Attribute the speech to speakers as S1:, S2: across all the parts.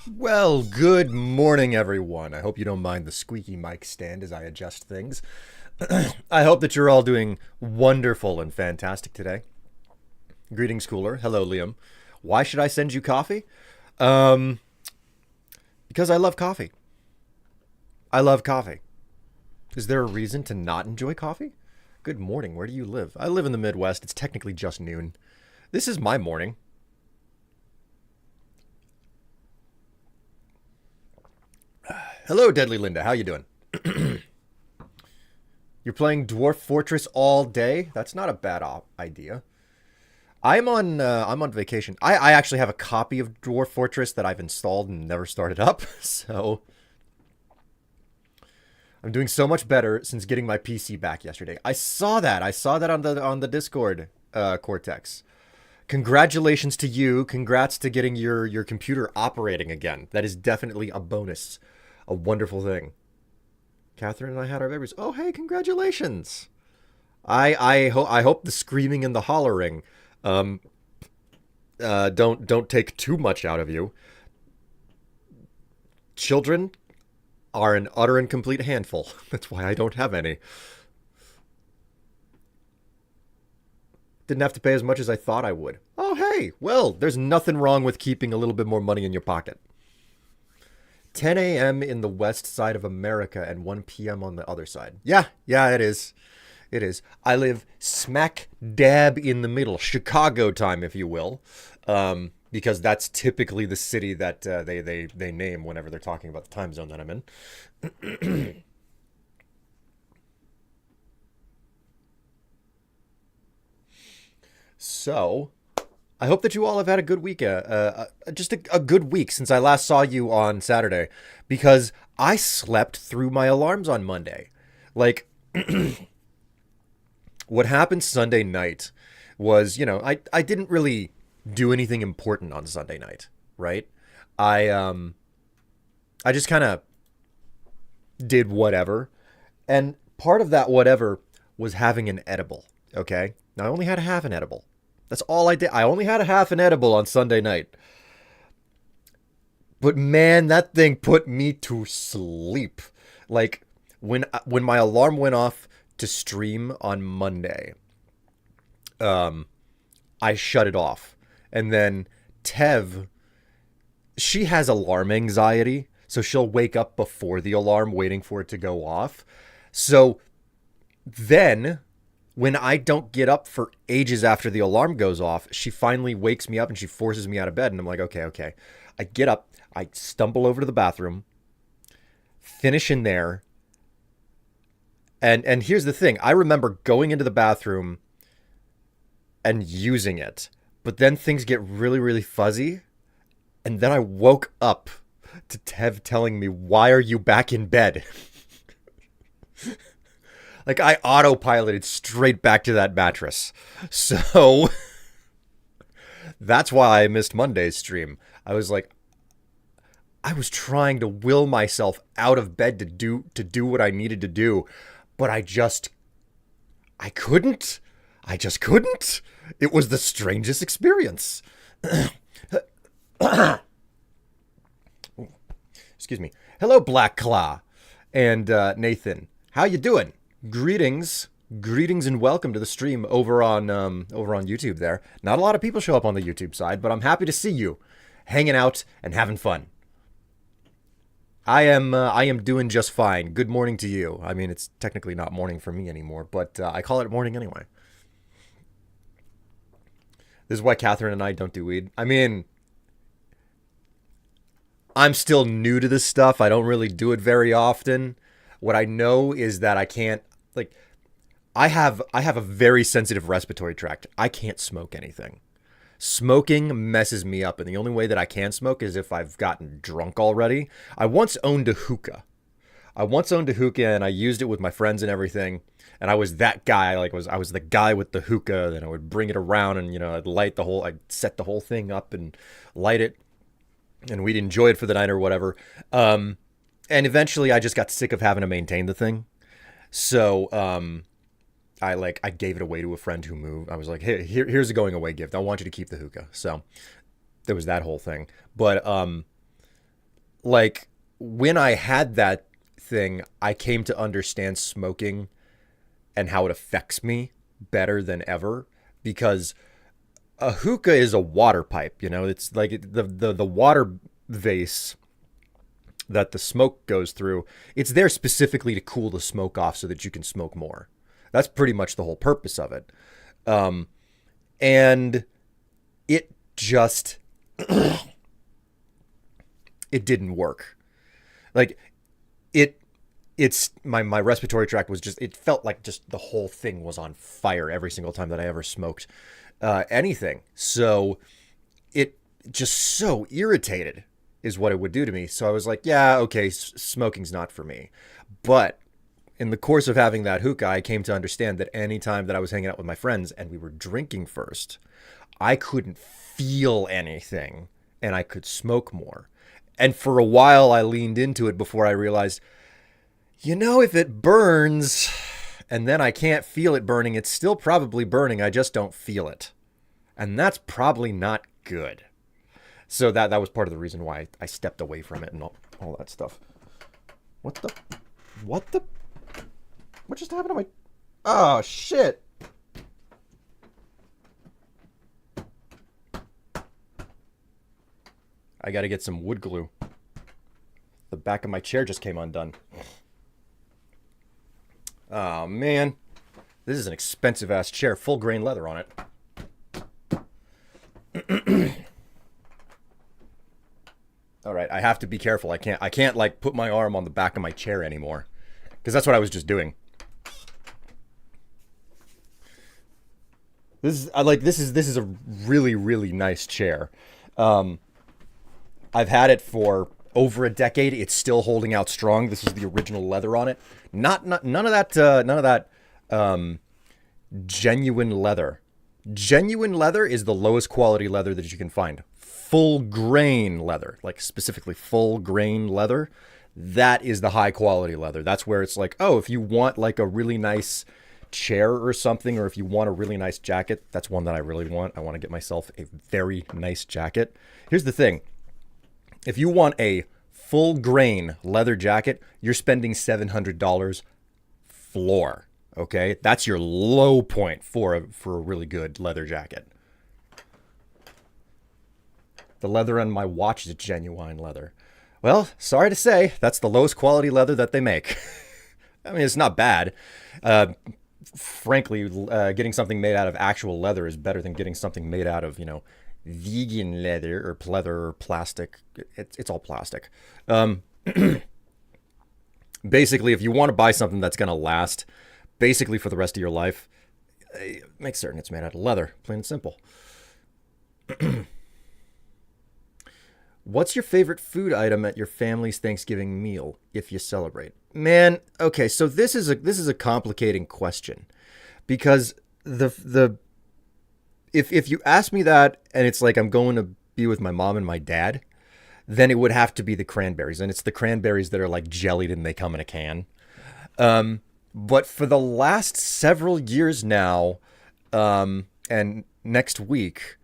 S1: Well, good morning, everyone. I hope you don't mind the squeaky mic stand as I adjust things. I hope that you're all doing wonderful and fantastic today. Greetings, Cooler. Hello, Liam. Why should I send you coffee? Um, because I love coffee. I love coffee. Is there a reason to not enjoy coffee? Good morning. Where do you live? I live in the Midwest. It's technically just noon. This is my morning. Hello, Deadly Linda. How you doing? You're playing Dwarf Fortress all day? That's not a bad idea. I'm on vacation. I actually have a copy of Dwarf Fortress that I've installed and never started up. So I'm doing so much better since getting my PC back yesterday. I saw that. I saw that on the Discord, Cortex. Congratulations to you. Congrats to getting your computer operating again. That is definitely a bonus. A wonderful thing. Catherine and I had our babies. Oh, hey, congratulations. I hope the screaming and the hollering um don't take too much out of you. Children are an utter and complete handful. That's why I don't have any. Didn't have to pay as much as I thought I would. Oh, hey. Well, there's nothing wrong with keeping a little bit more money in your pocket. 10 a.m. in the west side of America and 1 p.m. on the other side. Yeah, it is. It is. I live smack dab in the middle, Chicago time, if you will, because that's typically the city that they name whenever they're talking about the time zone that I'm in. So, I hope that you all have had a good week, just a good week since I last saw you on Saturday, because I slept through my alarms on Monday. Like, what happened Sunday night was, I didn't really do anything important on Sunday night, right? I just kind of did whatever. And part of that whatever was having an edible, okay? Now I only had a half an edible. That's all I did. I only had a half an edible on Sunday night. But man, that thing put me to sleep. Like when my alarm went off to stream on Monday, um, I shut it off. And then Tev, she has alarm anxiety, so she'll wake up before the alarm waiting for it to go off. So then when I don't get up for ages after the alarm goes off, she finally wakes me up and she forces me out of bed and I'm like, okay. I get up, I stumble over to the bathroom, finish in there. And here's the thing. I remember going into the bathroom and using it. But then things get really, really fuzzy. And then I woke up to Tev telling me, "Why are you back in bed?" Like I autopiloted straight back to that mattress. So that's why I missed Monday's stream. I was trying to will myself out of bed to do what I needed to do, but I couldn't. I just couldn't. It was the strangest experience. Excuse me. Hello, Black Claw and Nathan. How you doing? Greetings, and welcome to the stream over on YouTube. There, not a lot of people show up on the YouTube side, but I'm happy to see you, hanging out and having fun. I am doing just fine. Good morning to you. I mean, it's technically not morning for me anymore, but I call it morning anyway. This is why Catherine and I don't do weed. I mean, I'm still new to this stuff. I don't really do it very often. What I know is that I can't like I have a very sensitive respiratory tract. I can't smoke anything. Smoking messes me up, and the only way that I can smoke is if I've gotten drunk already. I once owned a hookah. And I used it with my friends and everything. And I was that guy. I was the guy with the hookah. And I would bring it around, and I'd set the whole thing up and light it, and we'd enjoy it for the night or whatever. And eventually, I just got sick of having to maintain the thing. So I gave it away to a friend who moved. I was like, hey, here's a going away gift. I want you to keep the hookah. So there was that whole thing. But like when I had that thing, I came to understand smoking and how it affects me better than ever because a hookah is a water pipe, you know, it's like the water vase that the smoke goes through. It's there specifically to cool the smoke off so that you can smoke more. That's pretty much the whole purpose of it. Um, and it just it didn't work. Like it it's my respiratory tract was just it felt like just the whole thing was on fire every single time that I ever smoked anything. So it just so irritated is what it would do to me. So I was like, yeah, okay, smoking's not for me. But in the course of having that hookah, I came to understand that any time that I was hanging out with my friends and we were drinking first, I couldn't feel anything and I could smoke more. And for a while, I leaned into it before I realized, you know, if it burns and then I can't feel it burning, it's still probably burning. I just don't feel it. And that's probably not good. So that was part of the reason why I stepped away from it and all that stuff. What the? What the? What just happened to my... Oh, shit. I gotta get some wood glue. The back of my chair just came undone. Oh, man. This is an expensive-ass chair. Full grain leather on it. All right, I have to be careful. I can't like put my arm on the back of my chair anymore, because that's what I was just doing. This is a really really nice chair. I've had it for over a decade. It's still holding out strong. This is the original leather on it. Not none of that genuine leather. Genuine leather is the lowest quality leather that you can find. Full grain leather, like specifically full grain leather, that is the high quality leather. That's where it's like, oh, if you want like a really nice chair or something, or if you want a really nice jacket, that's one that I really want. I want to get myself a very nice jacket. Here's the thing. If you want a full grain leather jacket, you're spending $700 floor. Okay? That's your low point for a really good leather jacket. The leather on my watch is genuine leather. Well, sorry to say, that's the lowest quality leather that they make. I mean, it's not bad. Frankly, getting something made out of actual leather is better than getting something made out of, you know, vegan leather or pleather or plastic. It's all plastic. Basically, if you want to buy something that's going to last basically for the rest of your life, make certain it's made out of leather. Plain and simple. What's your favorite food item at your family's Thanksgiving meal if you celebrate? Man, okay, so this is a complicating question because the if you ask me that and it's like I'm going to be with my mom and my dad, then it would have to be the cranberries, and it's the cranberries that are like jellied and they come in a can. But for the last several years now, and next week,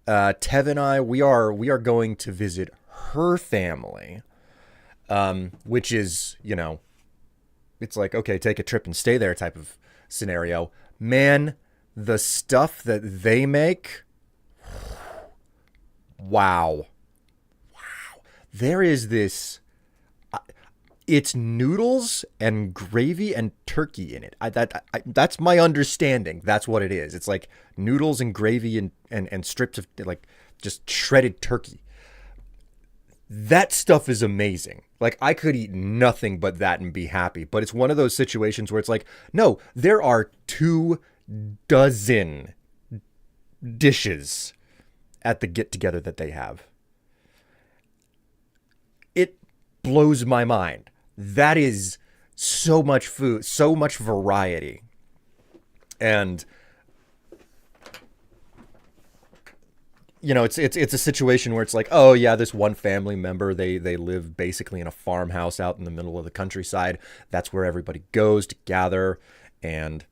S1: Tev and I, we are going to visit her family, which is, you know, it's like, okay, take a trip and stay there type of scenario. Man, the stuff that they make, wow. There is this, it's noodles and gravy and turkey in it. That's my understanding. That's what it is. It's like noodles and gravy and strips of like just shredded turkey. That stuff is amazing. Like I could eat nothing but that and be happy. But it's one of those situations where it's like, no, there are 24 dishes at the get together that they have. It blows my mind. That is so much food, so much variety. And you know, it's a situation where it's like, oh yeah, this one family member, they live basically in a farmhouse out in the middle of the countryside. That's where everybody goes to gather, and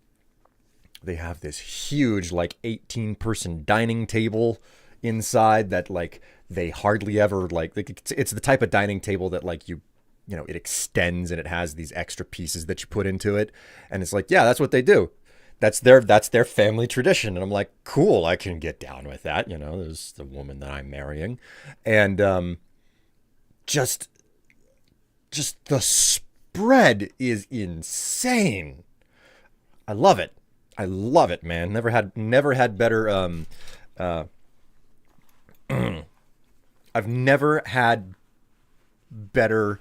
S1: they have this huge like 18-person dining table inside that like They hardly ever like it's the type of dining table that like you know, it extends and it has these extra pieces that you put into it. And it's like, yeah, that's what they do. That's their family tradition. And I'm like, cool, I can get down with that. You know, there's the woman that I'm marrying. And just just the spread is insane. I love it. I love it, man. Never had better uh I've never had better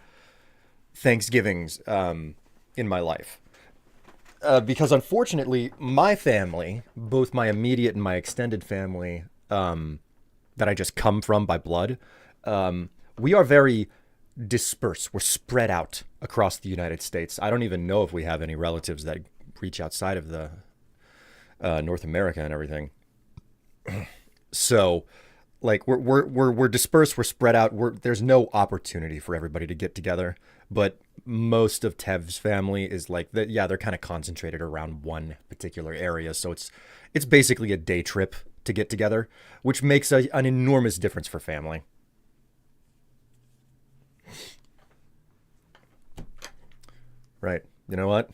S1: Thanksgivings in my life. Because unfortunately, my family, both my immediate and my extended family, that I just come from by blood, we are very dispersed. We're spread out across the United States. I don't even know if we have any relatives that reach outside of the North America and everything. So, like we're dispersed. We're spread out. There's no opportunity for everybody to get together. But most of Tev's family is like that. Yeah, they're kind of concentrated around one particular area. So it's basically a day trip to get together, which makes an enormous difference for family. Right. You know what?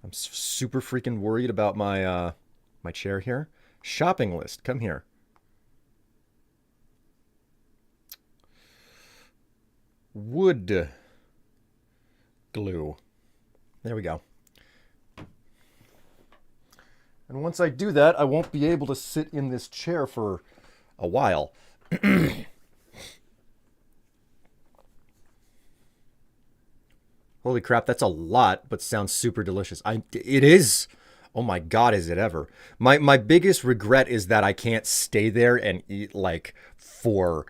S1: I'm super freaking worried about my chair here. Shopping list. Come here. Wood glue. There we go. And once I do that, I won't be able to sit in this chair for a while. Holy crap, that's a lot, but sounds super delicious. It is. Oh my god, is it ever? My biggest regret is that I can't stay there and eat like for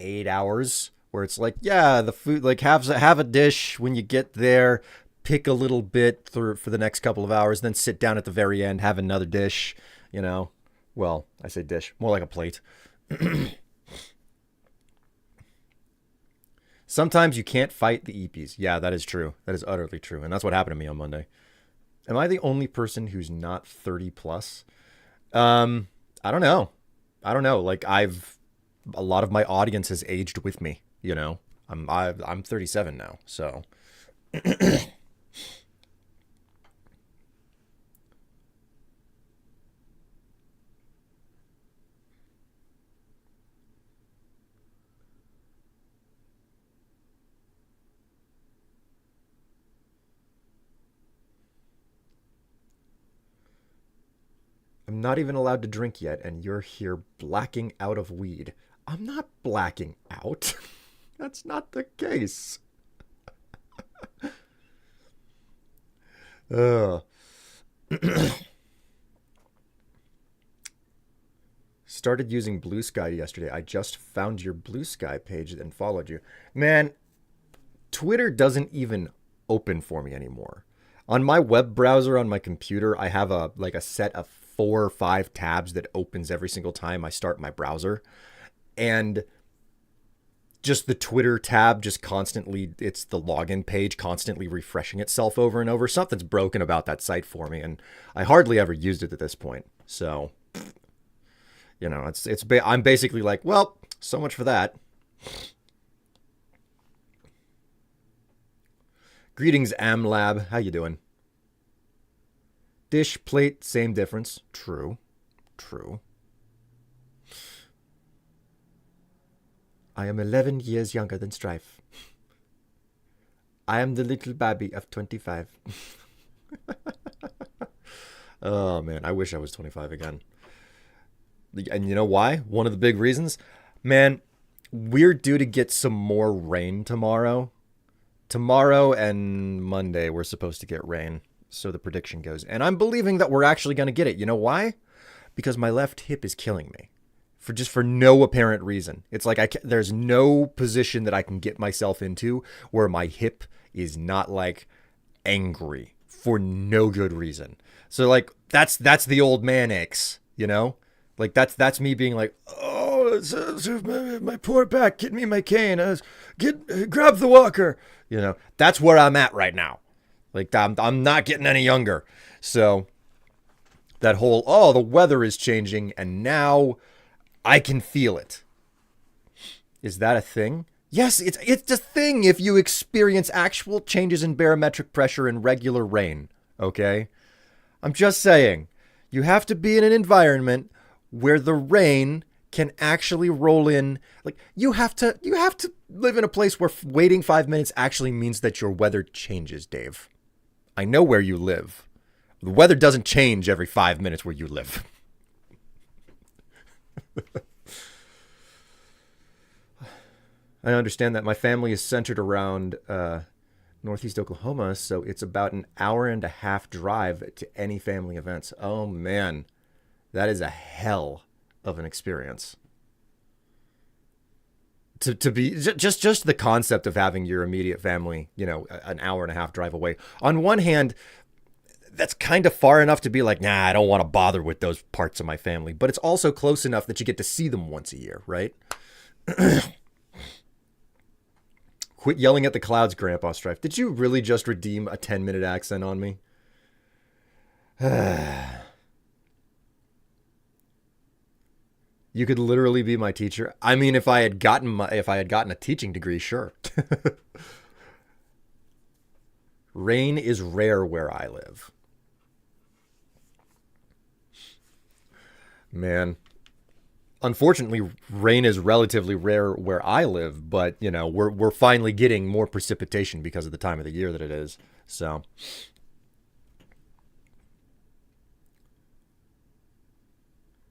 S1: 8 hours. Where it's like, yeah, the food, like have a dish when you get there, pick a little bit for the next couple of hours, then sit down at the very end, have another dish, you know. Well, I say dish, more like a plate. Sometimes you can't fight the EPs. Yeah, that is true. That is utterly true. And that's what happened to me on Monday. Am I the only person who's not 30 plus? I don't know. I don't know. Like a lot of my audience has aged with me, you know. I'm 37 now, so I'm not even allowed to drink yet, and you're here blacking out of weed. I'm not blacking out. That's not the case. Ugh. Started using Blue Sky yesterday. I just found your Blue Sky page and followed you. Man, Twitter doesn't even open for me anymore. On my web browser on my computer, I have a set of 4 or 5 tabs that opens every single time I start my browser. And just the Twitter tab just constantly, it's the login page constantly refreshing itself over and over. Something's broken about that site for me, and I hardly ever used it at this point. So, you know, I'm basically like, well, so much for that. Greetings, AmLab. How you doing? Dish, plate, same difference. True. True. I am 11 years younger than Strife. I am the little babby of 25. Oh, man. I wish I was 25 again. And you know why? One of the big reasons? Man, we're due to get some more rain tomorrow. Tomorrow and Monday, we're supposed to get rain. So the prediction goes. And I'm believing that we're actually going to get it. You know why? Because my left hip is killing me. For no apparent reason. It's like there's no position that I can get myself into where my hip is not like angry for no good reason. So like that's the old man aches, you know? Like that's me being like, oh, my poor back, get me my cane, grab the walker, you know? That's where I'm at right now. Like I'm not getting any younger. So that whole, oh, the weather is changing and now I can feel it. Is that a thing? Yes, it's a thing if you experience actual changes in barometric pressure in regular rain. Okay? I'm just saying. You have to be in an environment where the rain can actually roll in. Like you have to live in a place where waiting 5 minutes actually means that your weather changes, Dave. I know where you live. The weather doesn't change every 5 minutes where you live. I understand that my family is centered around Northeast Oklahoma, so it's about an hour and a half drive to any family events. Oh man, that is a hell of an experience. To be just the concept of having your immediate family, an hour and a half drive away. On one hand, that's kind of far enough to be like, nah, I don't want to bother with those parts of my family. But it's also close enough that you get to see them once a year, right? Quit yelling at the clouds, Grandpa Strife. Did you really just redeem a 10-minute accent on me? You could literally be my teacher. I mean, if I had gotten a teaching degree, sure. Rain is rare where I live. Man, unfortunately, rain is relatively rare where I live, but we're finally getting more precipitation because of the time of the year that it is. So,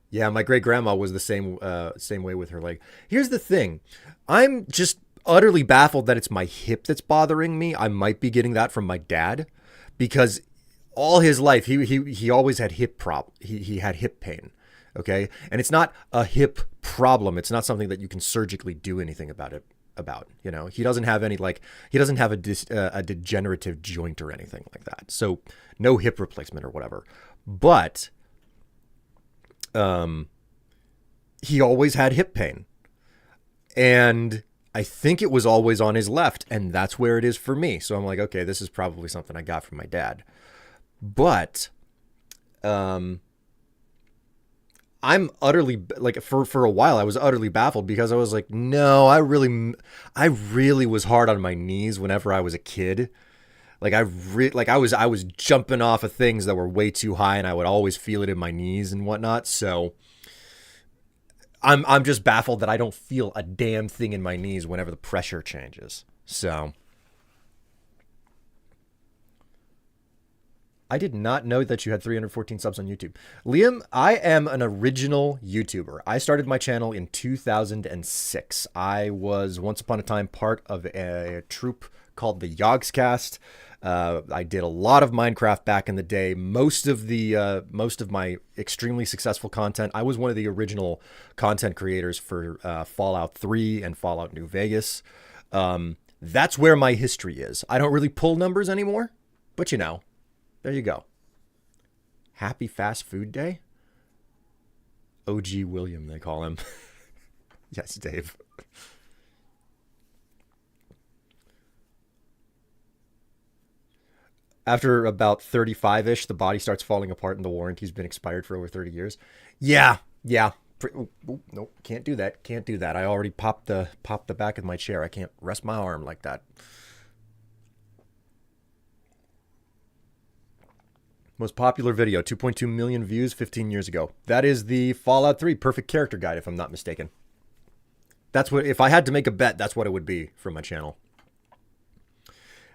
S1: yeah, my great grandma was the same way with her leg. Here's the thing, I'm just utterly baffled that it's my hip that's bothering me. I might be getting that from my dad, because all his life he always had he had hip pain. Okay. And it's not a hip problem. It's not something that you can surgically do anything about. He doesn't have he doesn't have a degenerative joint or anything like that. So no hip replacement or whatever. But, he always had hip pain, and I think it was always on his left, and that's where it is for me. So I'm like, okay, this is probably something I got from my dad. But, I'm utterly for a while I was utterly baffled, because I was like, no, I really was hard on my knees whenever I was a kid. I was jumping off of things that were way too high, and I would always feel it in my knees and whatnot. So I'm just baffled that I don't feel a damn thing in my knees whenever the pressure changes. So I did not know that you had 314 subs on YouTube. Liam, I am an original YouTuber. I started my channel in 2006. I was once upon a time part of a troupe called the Yogscast. I did a lot of Minecraft back in the day. Most of my extremely successful content, I was one of the original content creators for Fallout 3 and Fallout New Vegas. That's where my history is. I don't really pull numbers anymore, but there you go. Happy Fast Food Day? OG William, they call him. Yes, Dave. After about 35-ish, the body starts falling apart and the warranty's been expired for over 30 years. Yeah. Nope, can't do that. Can't do that. I already popped the back of my chair. I can't rest my arm like that. Most popular video, 2.2 million views 15 years ago. That is the Fallout 3 perfect character guide, if I'm not mistaken. That's what, if I had to make a bet, that's what it would be for my channel.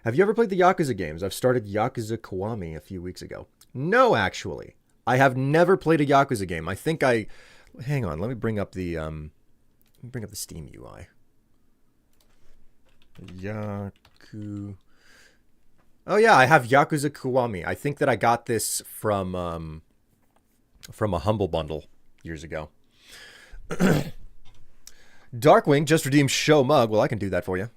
S1: Have you ever played the Yakuza games? I've started Yakuza Kiwami a few weeks ago. No, actually. I have never played a Yakuza game. I think hang on, let me bring up the Steam UI. Oh yeah, I have Yakuza Kiwami. I think that I got this from a Humble Bundle years ago. Darkwing just redeemed Show Mug. Well, I can do that for you.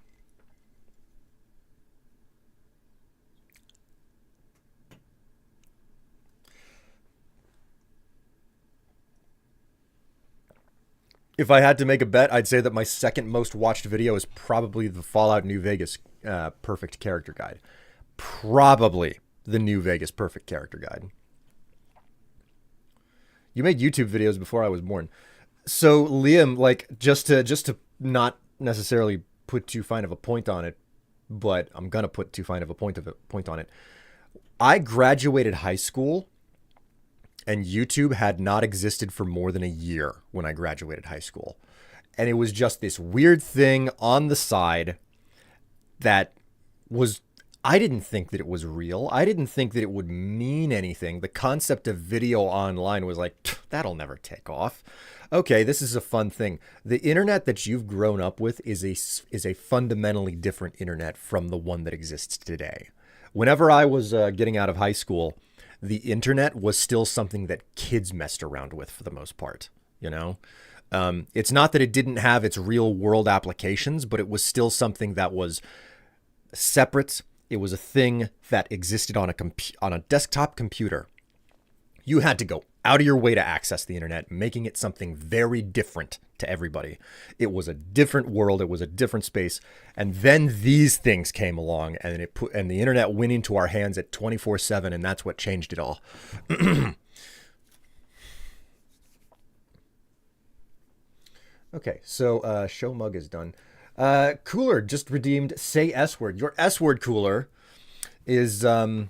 S1: If I had to make a bet, I'd say that my second most watched video is probably the Fallout New Vegas perfect character guide. Probably the New Vegas perfect character guide. You made YouTube videos before I was born. So Liam, just to not necessarily put too fine of a point on it, but I'm gonna put too fine of a point on it. I graduated high school, and YouTube had not existed for more than a year when I graduated high school, and it was just this weird thing on the side that was. I didn't think that it was real. I didn't think that it would mean anything. The concept of video online was like, that'll never take off. Okay, this is a fun thing. The internet that you've grown up with is a fundamentally different internet from the one that exists today. Whenever I was getting out of high school, the internet was still something that kids messed around with for the most part, you know? It's not that it didn't have its real world applications, but it was still something that was separate. It was a thing that existed on a desktop computer. You had to go out of your way to access the internet, making it something very different to everybody. It was a different world. It was a different space. And then these things came along, and the internet went into our hands at 24/7, and that's what changed it all. Okay, so show mug is done. Cooler just redeemed Say S Word. Your S Word cooler is, you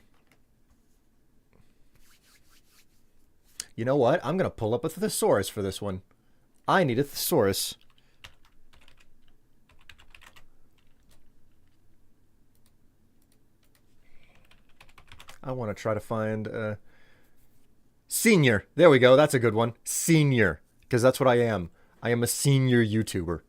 S1: know what? I'm going to pull up a thesaurus for this one. I need a thesaurus. I want to try to find senior. There we go. That's a good one. Senior. Because that's what I am. I am a senior YouTuber.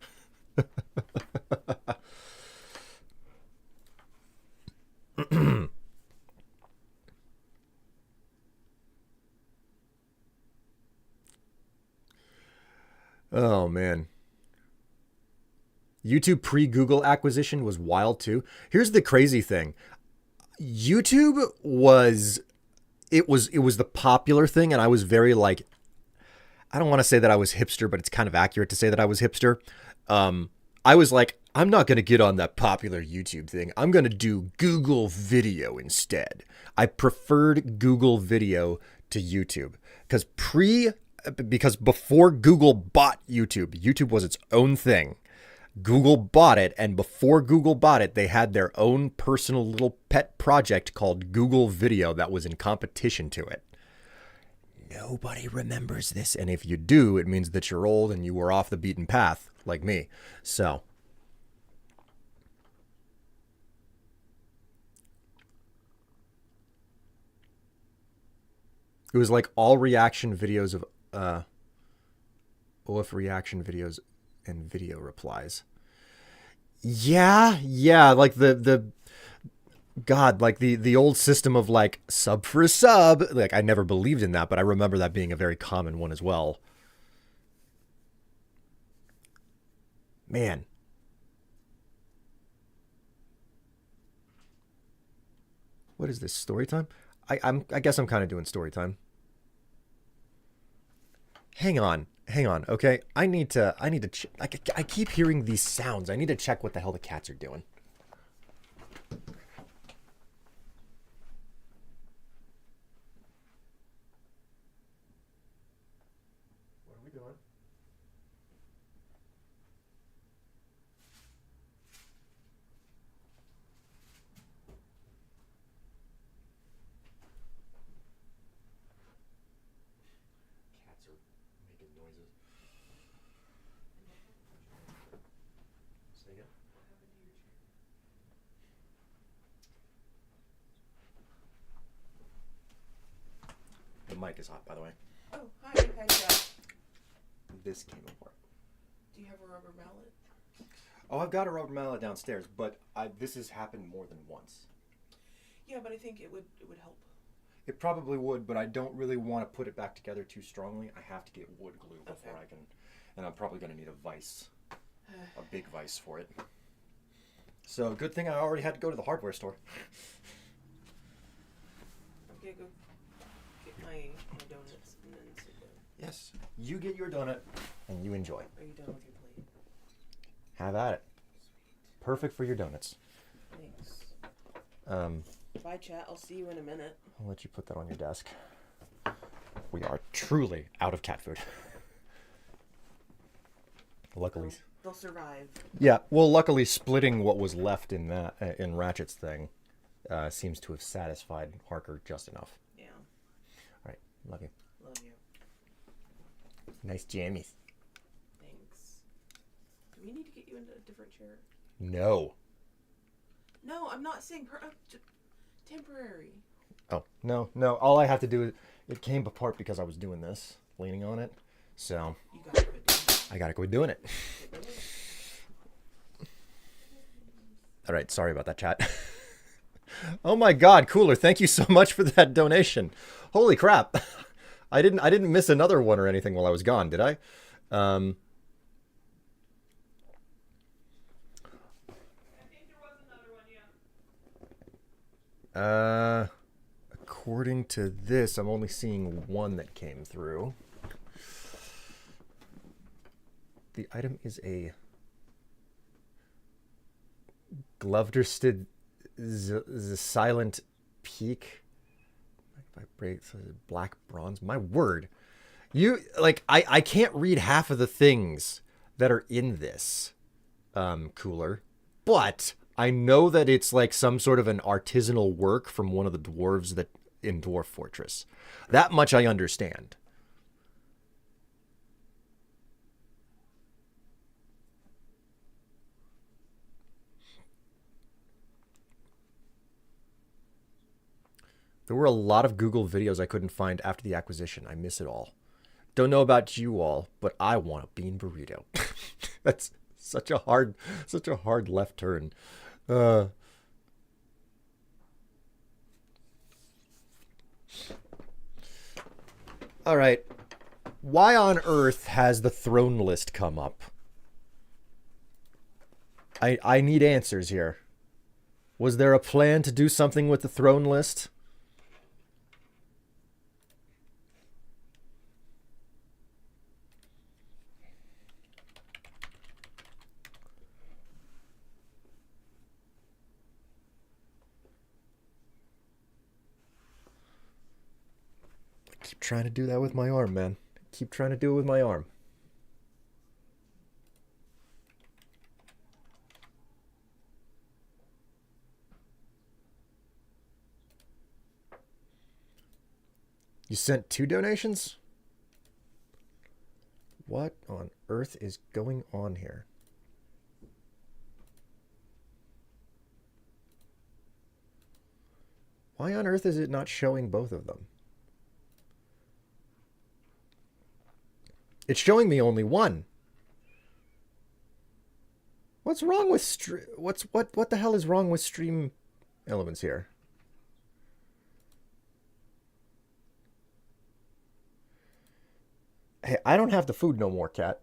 S1: Oh, man. YouTube pre-Google acquisition was wild, too. Here's the crazy thing. YouTube was the popular thing, and I was very like, I don't want to say that I was hipster, but it's kind of accurate to say that I was hipster. I was like, I'm not going to get on that popular YouTube thing. I'm going to do Google Video instead. I preferred Google Video to YouTube because before Google bought YouTube, YouTube was its own thing. Google bought it, and before Google bought it, they had their own personal little pet project called Google Video that was in competition to it. Nobody remembers this, and if you do, it means that you're old and you were off the beaten path, like me. So, it was like all reaction videos of OF reaction videos and video replies. Yeah, like the God, like the old system of like sub for a sub. Like I never believed in that, but I remember that being a very common one as well. Man. What is this, story time? I guess I'm kind of doing story time. Hang on. Okay, I need to. I keep hearing these sounds. I need to check what the hell the cats are doing. What are we doing? Cats are making noises. Say again? The mic is hot, by the way.
S2: Oh, hi. Hi, Jeff.
S1: This came apart.
S2: Do you have a rubber mallet?
S1: Oh, I've got a rubber mallet downstairs, but this has happened more than once.
S2: Yeah, but I think it would help.
S1: It probably would, but I don't really want to put it back together too strongly. I have to get wood glue before I can, and I'm probably going to need a vise, a big vise for it. So good thing I already had to go to the hardware store.
S2: Okay, go get my donuts and then sit down.
S1: Yes, you get your donut and you enjoy.
S2: Are you done with your plate?
S1: Have at it.
S2: Sweet.
S1: Perfect for your donuts.
S2: Thanks. Bye, chat. I'll see you in a minute.
S1: I'll let you put that on your desk. We are truly out of cat food. Luckily,
S2: They'll survive.
S1: Yeah. Well, luckily, splitting what was left in that in Ratchet's thing seems to have satisfied Harker just enough.
S2: Yeah.
S1: All right. Love you.
S2: Love you.
S1: Nice jammies.
S2: Thanks. Do we need to get you into a different chair?
S1: No.
S2: No, I'm not saying temporary.
S1: Oh, no. All I have to do is... It came apart because I was doing this, leaning on it. So...
S2: You gotta quit doing it.
S1: I gotta quit doing it. All right, sorry about that, chat. Oh my God, Cooler! Thank you so much for that donation. Holy crap! I didn't miss another one or anything while I was gone, did I?
S2: I think there was another one, yeah.
S1: According to this, I'm only seeing one that came through. The item is a Glovdersted the Silent Peak. Vibrates black bronze. My word. You like I can't read half of the things that are in this Cooler. But I know that it's like some sort of an artisanal work from one of the dwarves that in Dwarf Fortress. That much I understand. There were a lot of Google videos I couldn't find after the acquisition. I miss it all. Don't know about you all, but I want a bean burrito. That's such a hard left turn. All right. Why on earth has the throne list come up? I need answers here. Was there a plan to do something with the throne list? Keep trying to do that with my arm, man. Keep trying to do it with my arm. You sent 2 donations? What on earth is going on here? Why on earth is it not showing both of them? It's showing me only one. What's wrong with what the hell is wrong with stream elements here? Hey, I don't have the food no more, cat.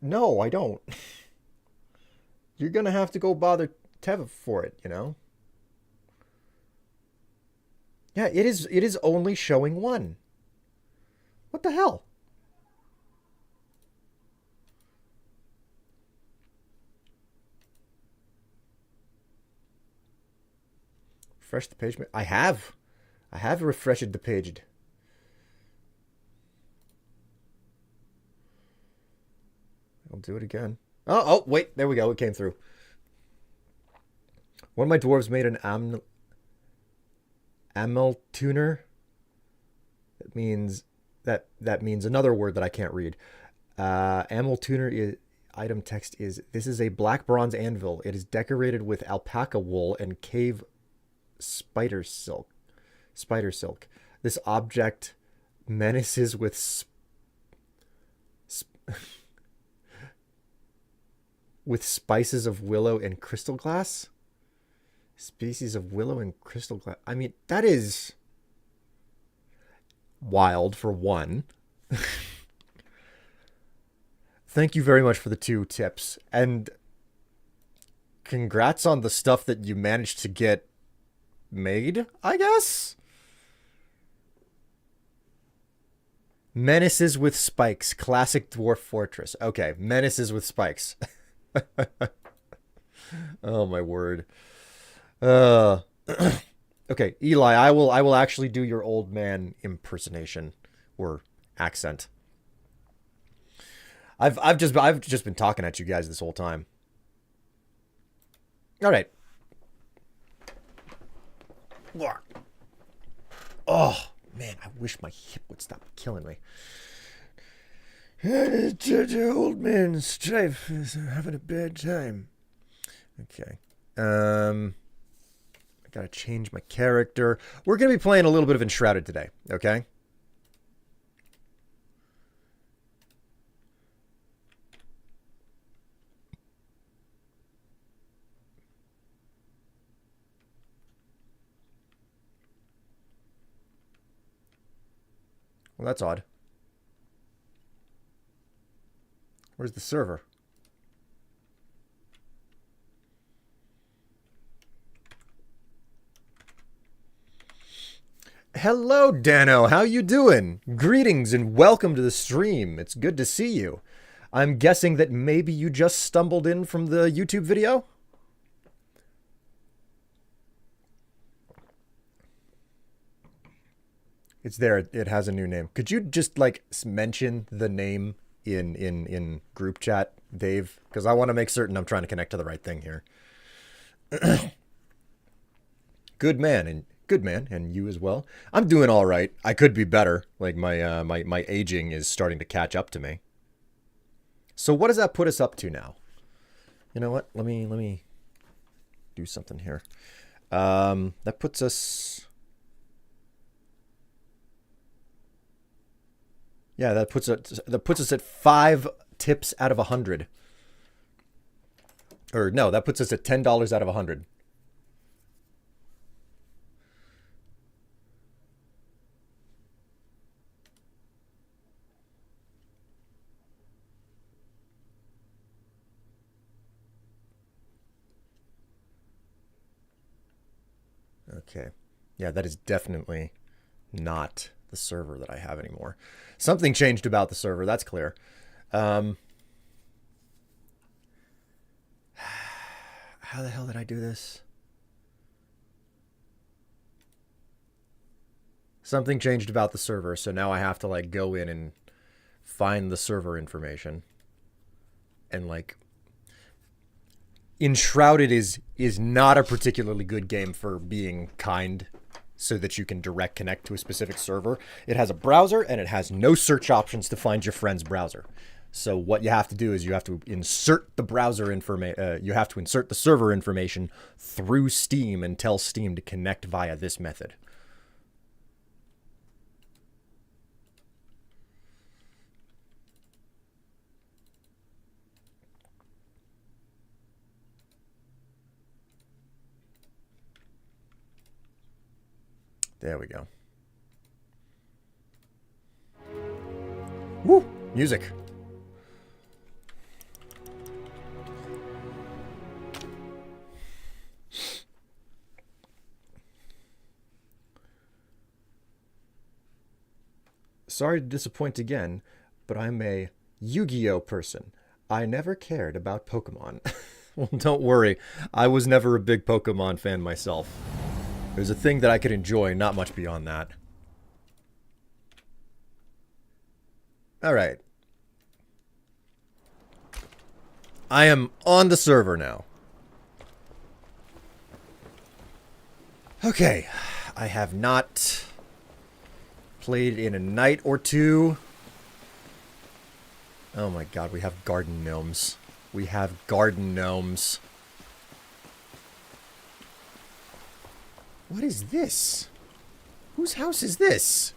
S1: No, I don't. You're gonna have to go bother Teva for it, you know? Yeah, it is only showing one. What the hell? Refresh the page. I have refreshed the page. I'll do it again. Oh, wait. There we go. It came through. One of my dwarves made an amel tuner. That means another word that I can't read. Amel tuner is item text is this is a black bronze anvil. It is decorated with alpaca wool and cave spider silk. This object menaces with with spices of willow and crystal glass. Species of willow and crystal glass. I mean, that is wild for one. Thank you very much for the 2 tips. And congrats on the stuff that you managed to get made, I guess? Menaces with spikes. Classic Dwarf Fortress. Okay, menaces with spikes. Oh my word. Okay, Eli, I will actually do your old man impersonation or accent. I've just been talking at you guys this whole time. All right. Oh man, I wish my hip would stop killing me. The old man Strife is having a bad time. Okay. I gotta change my character. We're gonna be playing a little bit of Enshrouded today, okay? Well, that's odd. Where's the server? Hello, Dano. How you doing? Greetings and welcome to the stream. It's good to see you. I'm guessing that maybe you just stumbled in from the YouTube video? It's there. It has a new name. Could you just like mention the name in group chat, Dave? Because I want to make certain I'm trying to connect to the right thing here. Good man, and you as well. I'm doing all right. I could be better. Like my aging is starting to catch up to me. So what does that put us up to now? You know what? Let me do something here. That puts us. Yeah, that puts us at 5 tips out of 100. Or no, that puts us at $10 out of 100. Okay. Yeah, that is definitely not the server that I have anymore. Something changed about the server, that's clear. How the hell did I do this? Something changed about the server, so now I have to like go in and find the server information. And like Enshrouded is not a particularly good game for being kind so that you can direct connect to a specific server. It has a browser and it has no search options to find your friend's browser. So what you have to do is you have to insert the browser information. You have to insert the server information through Steam and tell Steam to connect via this method. There we go. Woo! Music. Sorry to disappoint again, but I'm a Yu-Gi-Oh person. I never cared about Pokemon. Well, don't worry. I was never a big Pokemon fan myself. It was a thing that I could enjoy, not much beyond that. All right. I am on the server now. Okay. I have not played in a night or two. Oh my god, we have garden gnomes. We have garden gnomes. What is this? Whose house is this?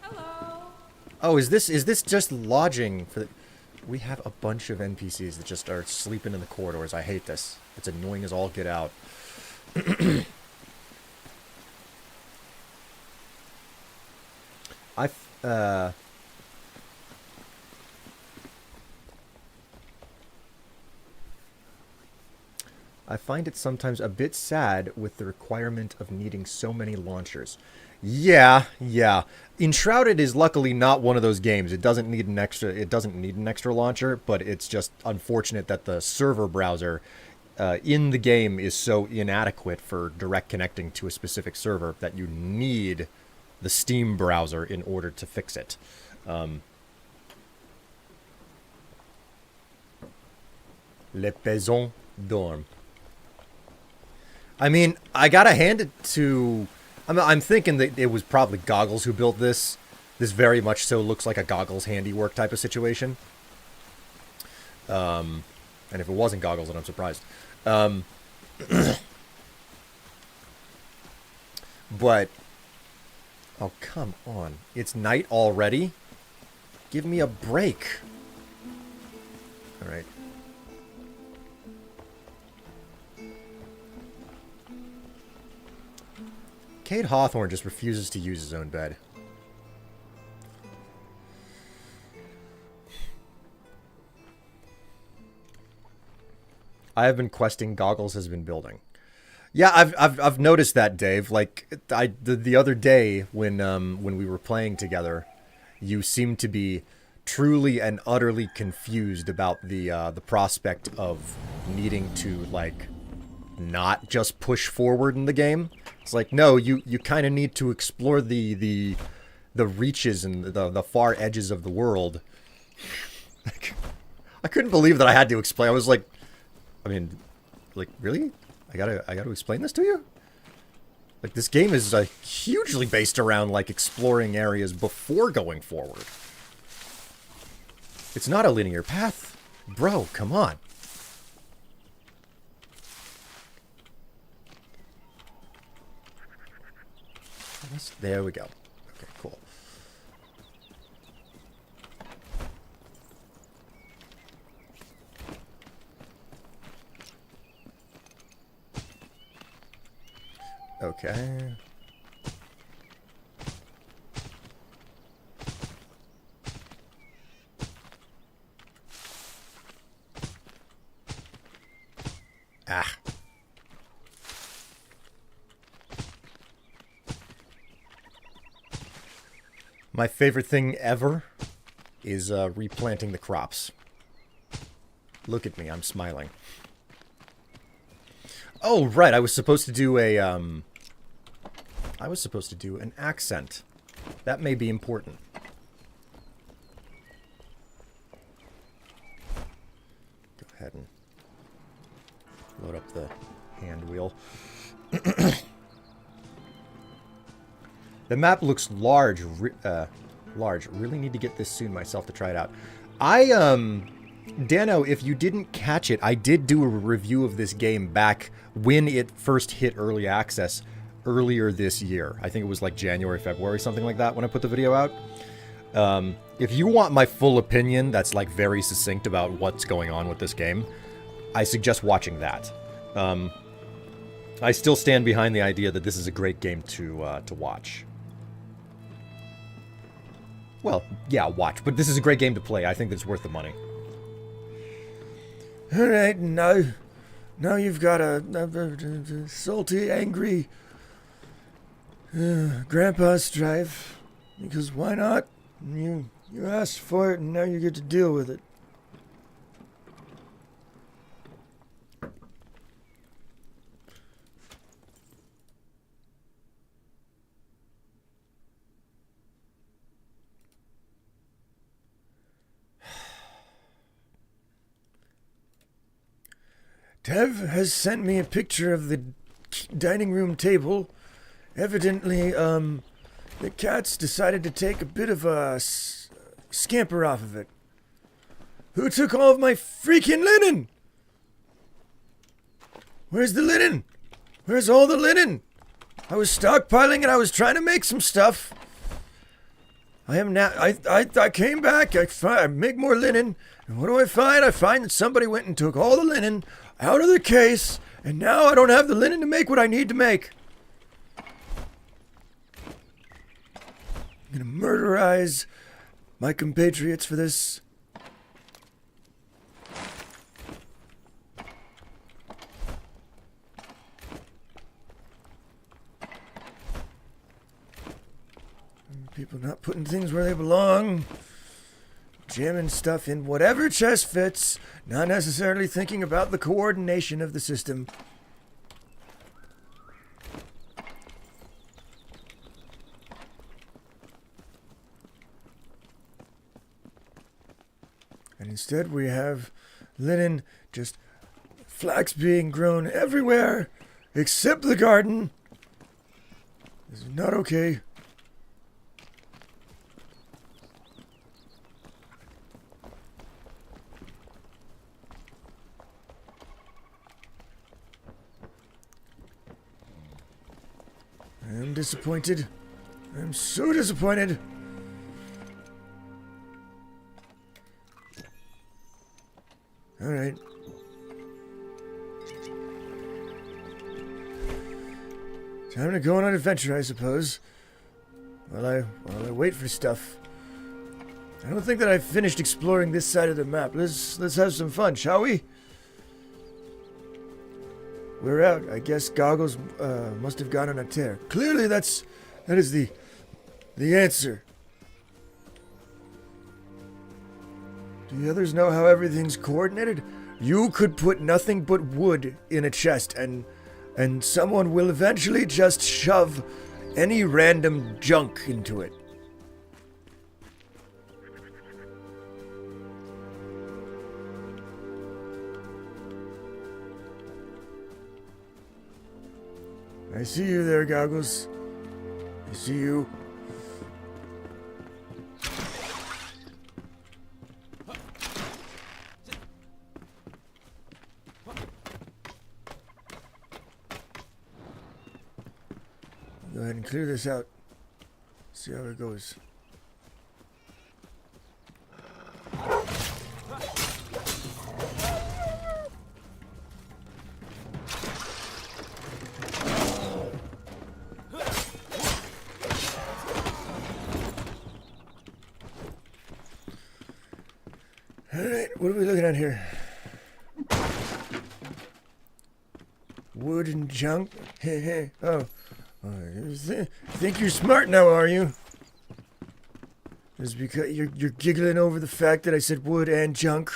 S2: Hello.
S1: Oh, is this just lodging for the... We have a bunch of NPCs that just are sleeping in the corridors. I hate this. It's annoying as all get out. I find it sometimes a bit sad with the requirement of needing so many launchers. Yeah. Enshrouded is luckily not one of those games. It doesn't need an extra launcher, but it's just unfortunate that the server browser in the game is so inadequate for direct connecting to a specific server that you need the Steam browser in order to fix it. Les Paysans dorment. I mean, I gotta hand it to... I'm thinking that it was probably Goggles who built this. This very much so looks like a Goggles handiwork type of situation. And if it wasn't Goggles, then I'm surprised. But... Oh, come on. It's night already? Give me a break. Alright. Cade Hawthorne just refuses to use his own bed. I have been questing Goggles has been building. Yeah, I've noticed that, Dave. Like the other day when we were playing together, you seemed to be truly and utterly confused about the prospect of needing to like not just push forward in the game. It's like, no, you kind of need to explore the reaches and the far edges of the world. I couldn't believe that I had to explain. I was like, I mean, like, really? I gotta explain this to you? Like, this game is hugely based around, like, exploring areas before going forward. It's not a linear path. Bro, come on. There we go. Okay, cool. Okay. Ah. My favorite thing ever is replanting the crops. Look at me, I'm smiling. Oh, right, I was supposed to do a, an accent. That may be important. Go ahead and load up the hand wheel. The map looks large. Large. Really need to get this soon myself to try it out. Dano, if you didn't catch it, I did do a review of this game back when it first hit early access earlier this year. I think it was like January, February, something like that when I put the video out. If you want my full opinion that's like very succinct about what's going on with this game, I suggest watching that. I still stand behind the idea that this is a great game to watch. Well, yeah, watch, but this is a great game to play. I think it's worth the money.
S3: Alright, now you've got a salty, angry Grandpa Strife. Because why not? You asked for it and now you get to deal with it. Tev has sent me a picture of the dining room table. Evidently, the cats decided to take a bit of a scamper off of it. Who took all of my freaking linen? Where's the linen? Where's all the linen? I was stockpiling and I was trying to make some stuff. I am now. I came back. I make more linen. And what do I find? I find that somebody went and took all the linen out of the case, and now I don't have the linen to make what I need to make. I'm gonna murderize my compatriots for this. People not putting things where they belong. Jamming stuff in whatever chest fits, not necessarily thinking about the coordination of the system. Instead, we have linen, just flax being grown everywhere except the garden. This is not okay. I am disappointed. I'm so disappointed. All right. Time to go on an adventure, I suppose. While I wait for stuff. I don't think that I've finished exploring this side of the map. Let's have some fun, shall we? We're out. I guess Goggles must have gone on a tear. Clearly, that is the answer. Do the others know how everything's coordinated? You could put nothing but wood in a chest, and someone will eventually just shove any random junk into it. I see you there, Goggles. I see you. Go ahead and clear this out. See how it goes. Alright, what are we looking at here? Wood and junk? Oh. Think you're smart now, are you? Just because you're giggling over the fact that I said wood and junk.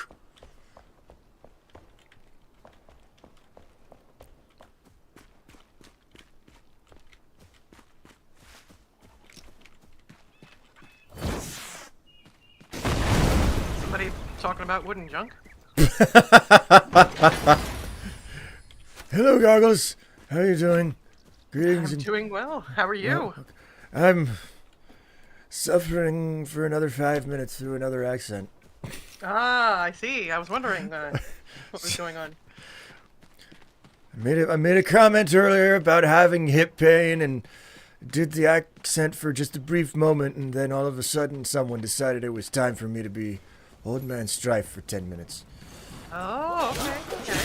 S2: Somebody talking about wooden junk?
S3: Hello, Goggles. How you doing? Greetings.
S2: I'm doing well. How are you?
S3: I'm suffering for another 5 minutes through another accent.
S2: Ah, I see. I was wondering what was going on.
S3: I made a comment earlier about having hip pain and did the accent for just a brief moment, and then all of a sudden someone decided it was time for me to be Old Man Strife for 10 minutes.
S2: Oh, okay.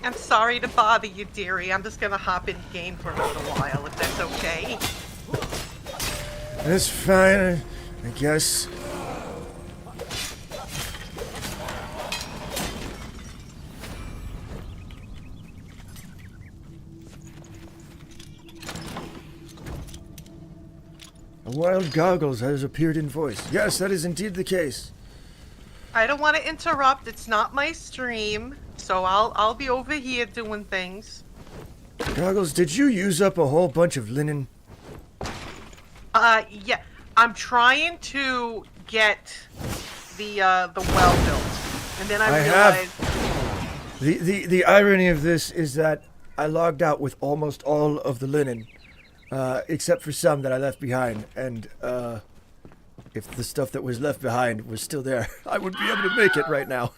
S2: I'm sorry to bother you, dearie. I'm just gonna hop in game for a little while, if that's okay.
S3: That's fine, I guess. A wild Goggles has appeared in voice. Yes, that is indeed the case.
S2: I don't want to interrupt. It's not my stream, so I'll be over here doing things.
S3: Goggles, did you use up a whole bunch of linen?
S2: Yeah. I'm trying to get the well built, and then I realized.
S3: The irony of this is that I logged out with almost all of the linen, except for some that I left behind, and if the stuff that was left behind was still there, I would be able to make it right now.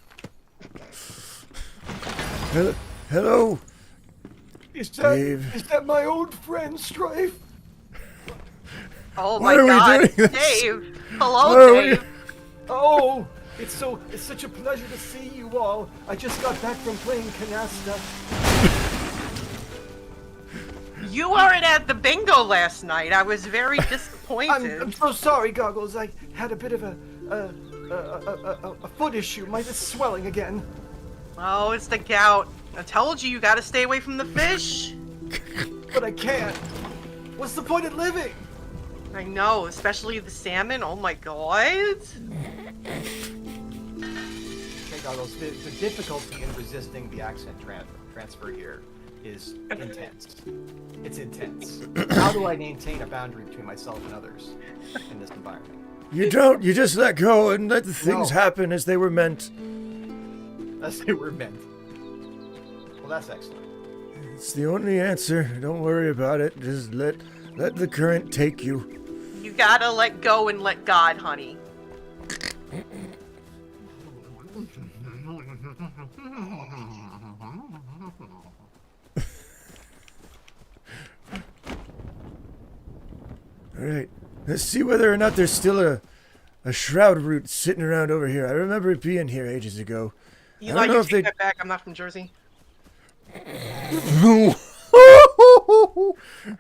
S3: Hello?
S4: Is
S3: Dave.
S4: that my old friend Strife?
S2: Oh
S3: Why
S2: my
S3: are we
S2: God,
S3: doing this?
S2: Dave!
S3: Why
S2: Hello,
S3: are we-
S2: Dave.
S4: Oh, it's such a pleasure to see you all. I just got back from playing canasta.
S2: You weren't at the bingo last night. I was very disappointed.
S4: I'm so sorry, Goggles. I had a bit of a foot issue. My is swelling again.
S2: Oh, it's the gout. I told you gotta stay away from the fish.
S4: But I can't. What's the point of living?
S2: I know, especially the salmon. Oh my God.
S4: Okay, Goggles, the difficulty in resisting the accent transfer here is intense. It's intense. How do I maintain a boundary between myself and others in this environment?
S3: You don't. You just let go and let the things
S4: No.
S3: happen as they were meant.
S4: As they were meant. Well, that's excellent.
S3: It's the only answer. Don't worry about it. Just let the current take you.
S2: You gotta let go and let God, honey.
S3: All right. Let's see whether or not there's still a shroud root sitting around over here. I remember it being here ages ago.
S2: You
S3: I
S2: like
S3: don't know
S2: you
S3: if
S2: take
S3: they.
S2: that back. I'm not from Jersey.
S3: Them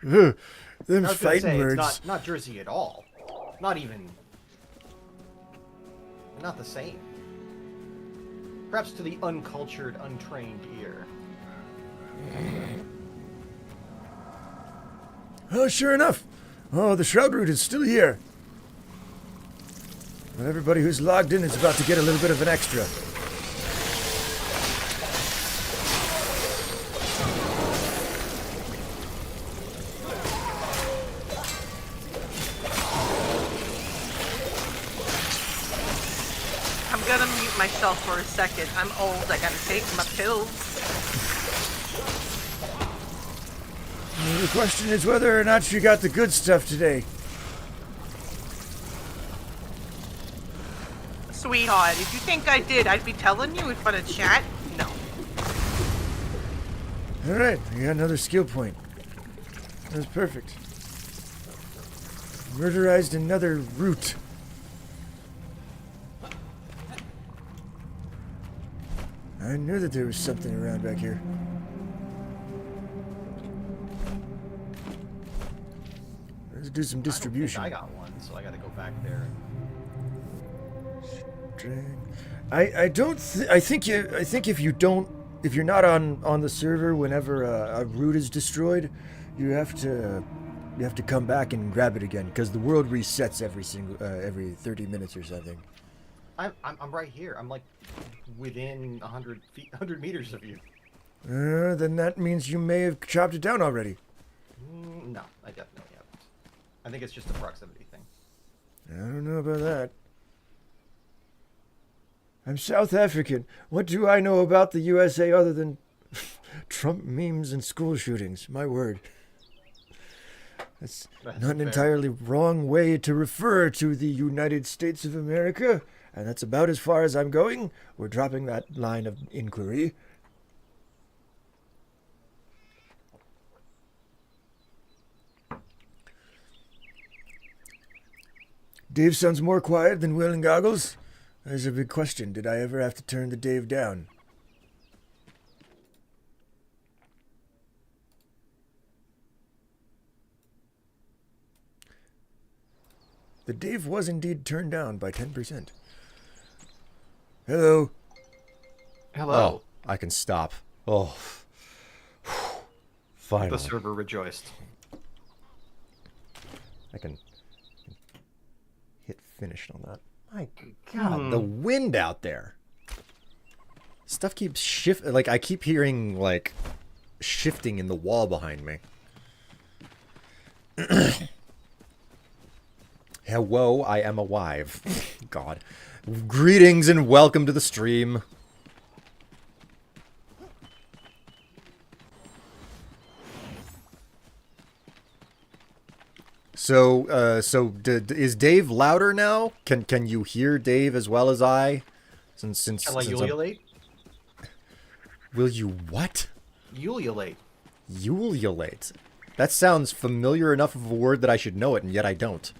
S4: I was gonna
S3: fighting
S4: say,
S3: words.
S4: it's not Jersey at all. Not even. Not the same. Perhaps to the uncultured, untrained ear.
S3: Oh, sure enough. Oh, the shroud root is still here. But everybody who's logged in is about to get a little bit of an extra.
S2: I'm gonna mute myself for a second. I'm old. I gotta take my pills.
S3: The question is whether or not you got the good stuff today.
S2: Sweetheart, if you think I did, I'd be telling you in front of chat. No.
S3: All right, you got another skill point. That's perfect. Murderized another root. I knew that there was something around back here. Let's do some distribution.
S4: I got one, so I gotta go back there.
S3: I don't. I think if you're not on the server whenever a root is destroyed, you have to come back and grab it again because the world resets every 30 minutes or something.
S4: I'm right here. I'm like within 100 meters of you.
S3: Then that means you may have chopped it down already.
S4: No, I definitely haven't. I think it's just a proximity thing.
S3: I don't know about that. I'm South African. What do I know about the USA other than Trump memes and school shootings? My word. That's not an
S4: fair.
S3: entirely wrong way to refer to the United States of America, and that's about as far as I'm going. We're dropping that line of inquiry. Dave sounds more quiet than Will and Goggles. There's a big question. Did I ever have to turn the Dave down? The Dave was indeed turned down by 10%. Hello.
S4: Hello.
S1: Oh, I can stop. Oh. Finally.
S4: The server rejoiced.
S1: I can hit finish on that. My God, the wind out there. Stuff keeps shifting. Like, I keep hearing, like, shifting in the wall behind me. Hello, I am alive. God. Greetings and welcome to the stream. So, is Dave louder now? Can you hear Dave as well as I? Since
S4: Shall I
S1: I'm-
S4: ululate?
S1: Will you what?
S4: Ululate.
S1: Ululate. That sounds familiar enough of a word that I should know it, and yet I don't.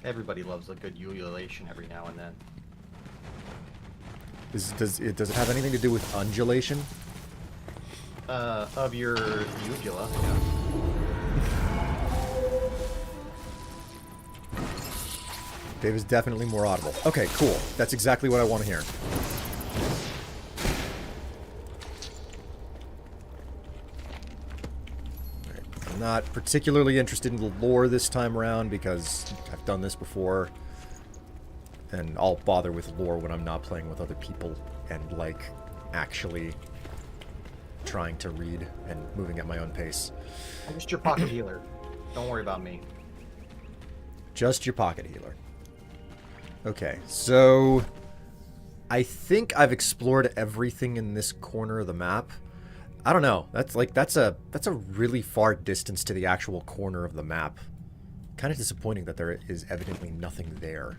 S4: Everybody loves a good ululation every now and then.
S1: Does it have anything to do with undulation?
S4: Of your uvula, yeah.
S1: Dave is definitely more audible. Okay, cool. That's exactly what I want to hear. Alright, I'm not particularly interested in the lore this time around because I've done this before. And I'll bother with lore when I'm not playing with other people and, like, actually trying to read and moving at my own pace.
S4: I'm just your pocket healer. Don't worry about me.
S1: Just your pocket healer. Okay, so I think I've explored everything in this corner of the map. I don't know. That's a really far distance to the actual corner of the map. Kind of disappointing that there is evidently nothing there.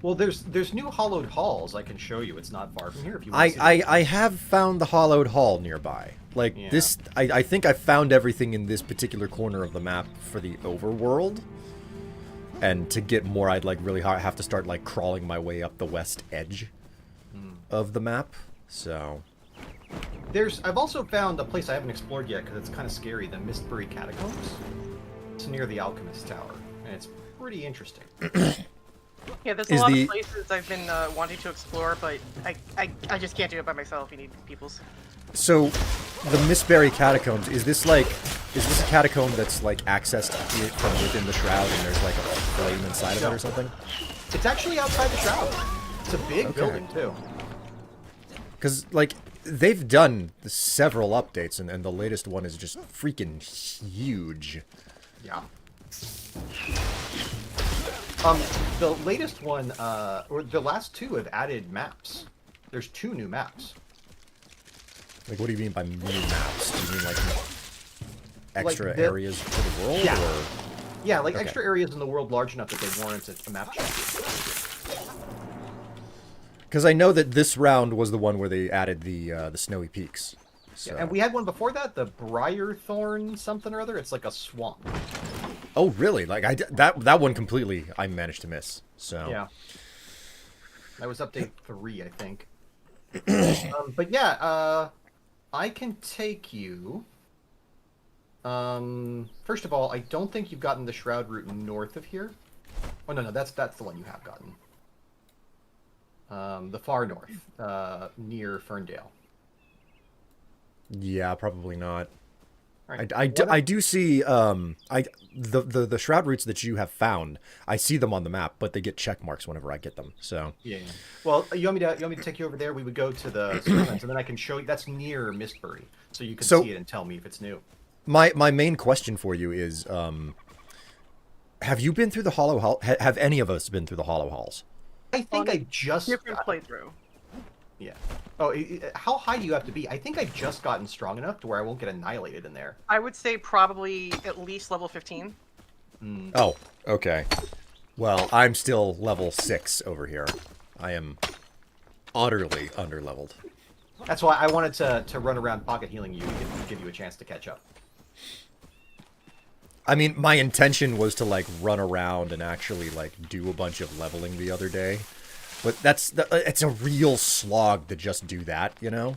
S5: Well, there's new hollowed halls I can show you. It's not far from here if you want to see
S1: I have found the hollowed hall nearby. Like,
S5: Yeah.
S1: this... I think I found everything in this particular corner of the map for the overworld. And to get more, I'd, like, really have to start, like, crawling my way up the west edge of the map. So...
S5: I've also found a place I haven't explored yet because it's kind of scary, the Mistbury Catacombs. It's near the Alchemist Tower, and it's pretty interesting.
S2: Yeah, there's a lot of places I've been wanting to explore, but I just can't do it by myself. You need people's.
S1: So, the Mistbury Catacombs, is this a catacomb that's, like, accessed from within the Shroud and there's, like, a flame inside of it or something?
S5: It's actually outside the Shroud. It's a big building, too.
S1: Because, like, they've done several updates, and the latest one is just freaking huge.
S5: Yeah. The latest one, or the last two have added maps. There's 2 new maps.
S1: Like, what do you mean by new maps? Do you mean, like, extra
S5: Like
S1: areas for the world?
S5: Yeah.
S1: Or...
S5: Yeah, like
S1: Okay.
S5: extra areas in the world large enough that they warrant a map change.
S1: Because I know that this round was the one where they added the snowy peaks. So.
S5: Yeah, and we had one before that, the Briarthorn something or other. It's like a swamp.
S1: Oh, really? Like, that one completely I managed to miss. So.
S5: Yeah. That was update 3, I think. But yeah, I can take you. First of all, I don't think you've gotten the Shroud route north of here. Oh no, that's the one you have gotten. The far north, near Ferndale.
S1: Yeah, probably not.
S5: Right.
S1: I do see the Shroud routes that you have found. I see them on the map, but they get check marks whenever I get them. So
S5: Yeah. Well, you want me to take you over there? We would go to the Skylands, and then I can show you. That's near Mistbury, so you can see it and tell me if it's new.
S1: My main question for you is, have you been through the Hollow Hall? Have any of us been through the Hollow Halls?
S5: I think I just
S2: Different playthrough.
S5: Yeah. Oh, how high do you have to be? I think I've just gotten strong enough to where I won't get annihilated in there.
S2: I would say probably at least level 15.
S1: Oh, okay. Well, I'm still level 6 over here. I am utterly underleveled.
S5: That's why I wanted to run around pocket healing you to give you a chance to catch up.
S1: I mean, my intention was to, like, run around and actually, like, do a bunch of leveling the other day. But it's a real slog to just do that, you know?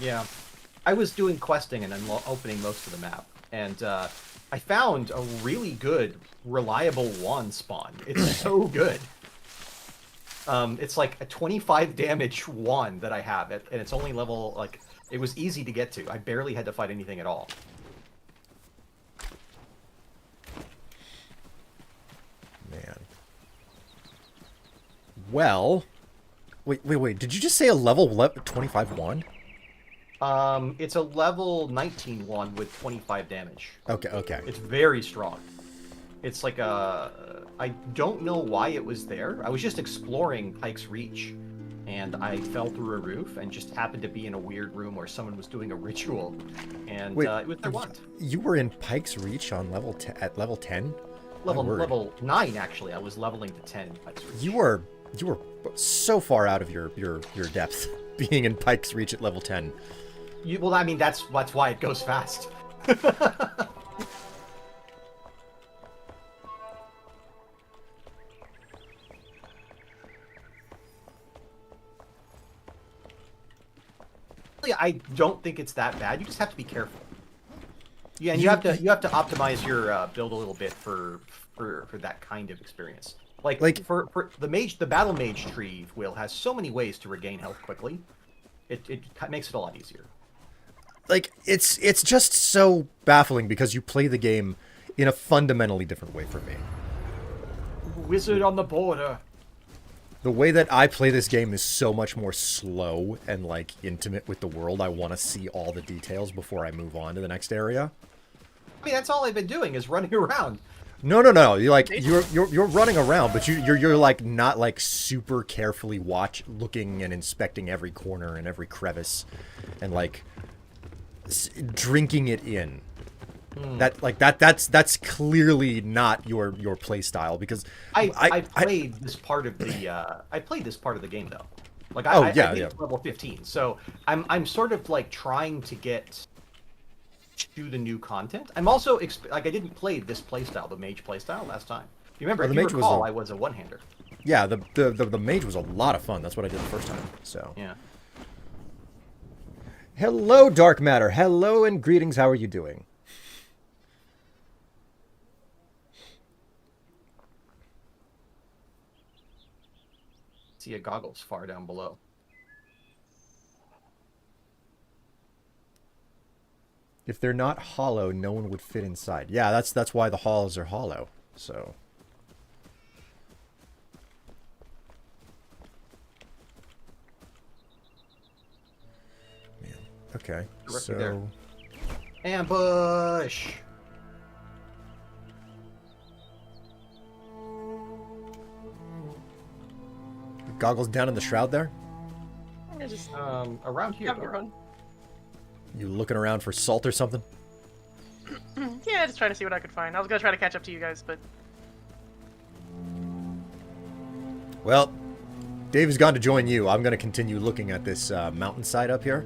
S5: Yeah. I was doing questing and then opening most of the map. And I found a really good, reliable wand spawn. It's so good. It's like a 25 damage wand that I have. And it's only level, like, it was easy to get to. I barely had to fight anything at all.
S1: Man. Well, wait. Did you just say a level 25 wand?
S5: It's a level 19 wand with 25 damage.
S1: Okay.
S5: It's very strong. It's like I don't know why it was there. I was just exploring Pike's Reach, and I fell through a roof and just happened to be in a weird room where someone was doing a ritual, and
S1: Wait,
S5: it was their wand.
S1: You were in Pike's Reach on at level 10?
S5: Level 9 actually. I was leveling to 10 in Pike's Reach.
S1: You were so far out of your depth being in Pike's Reach at level 10.
S5: Well, I mean that's why it goes fast. I don't think it's that bad. You just have to be careful. Yeah, and you have to optimize your build a little bit for that kind of experience. Like for the battle mage tree wheel has so many ways to regain health quickly. It makes it a lot easier.
S1: Like it's just so baffling because you play the game in a fundamentally different way from me.
S5: Wizard on the border.
S1: The way that I play this game is so much more slow and, like, intimate with the world. I want to see all the details before I move on to the next area.
S5: I mean, that's all I've been doing is running around.
S1: No. You're running around, but you're like not like super carefully looking and inspecting every corner and every crevice, and like drinking it in. That's clearly not your play style, because
S5: I played this part of the game though. Like I think level 15, so I'm sort of like trying to get to the new content. I'm also like I didn't play this playstyle, the mage playstyle last time. You remember? If you recall, I was a one-hander.
S1: Yeah, the mage was a lot of fun. That's what I did the first time. So
S5: yeah.
S1: Hello, Dark Matter. Hello and greetings. How are you doing?
S5: See a goggles far down below.
S1: If they're not hollow, no one would fit inside. Yeah, that's why the halls are hollow. So. Man. Okay. So.
S5: There. Ambush.
S1: Goggles down in the shroud there?
S2: Yeah, just
S5: around here.
S2: have a run.
S1: You looking around for salt or something?
S2: Yeah, just trying to see what I could find. I was gonna try to catch up to you guys, but
S1: Well, Dave has gone to join you. I'm going to continue looking at this mountainside up here.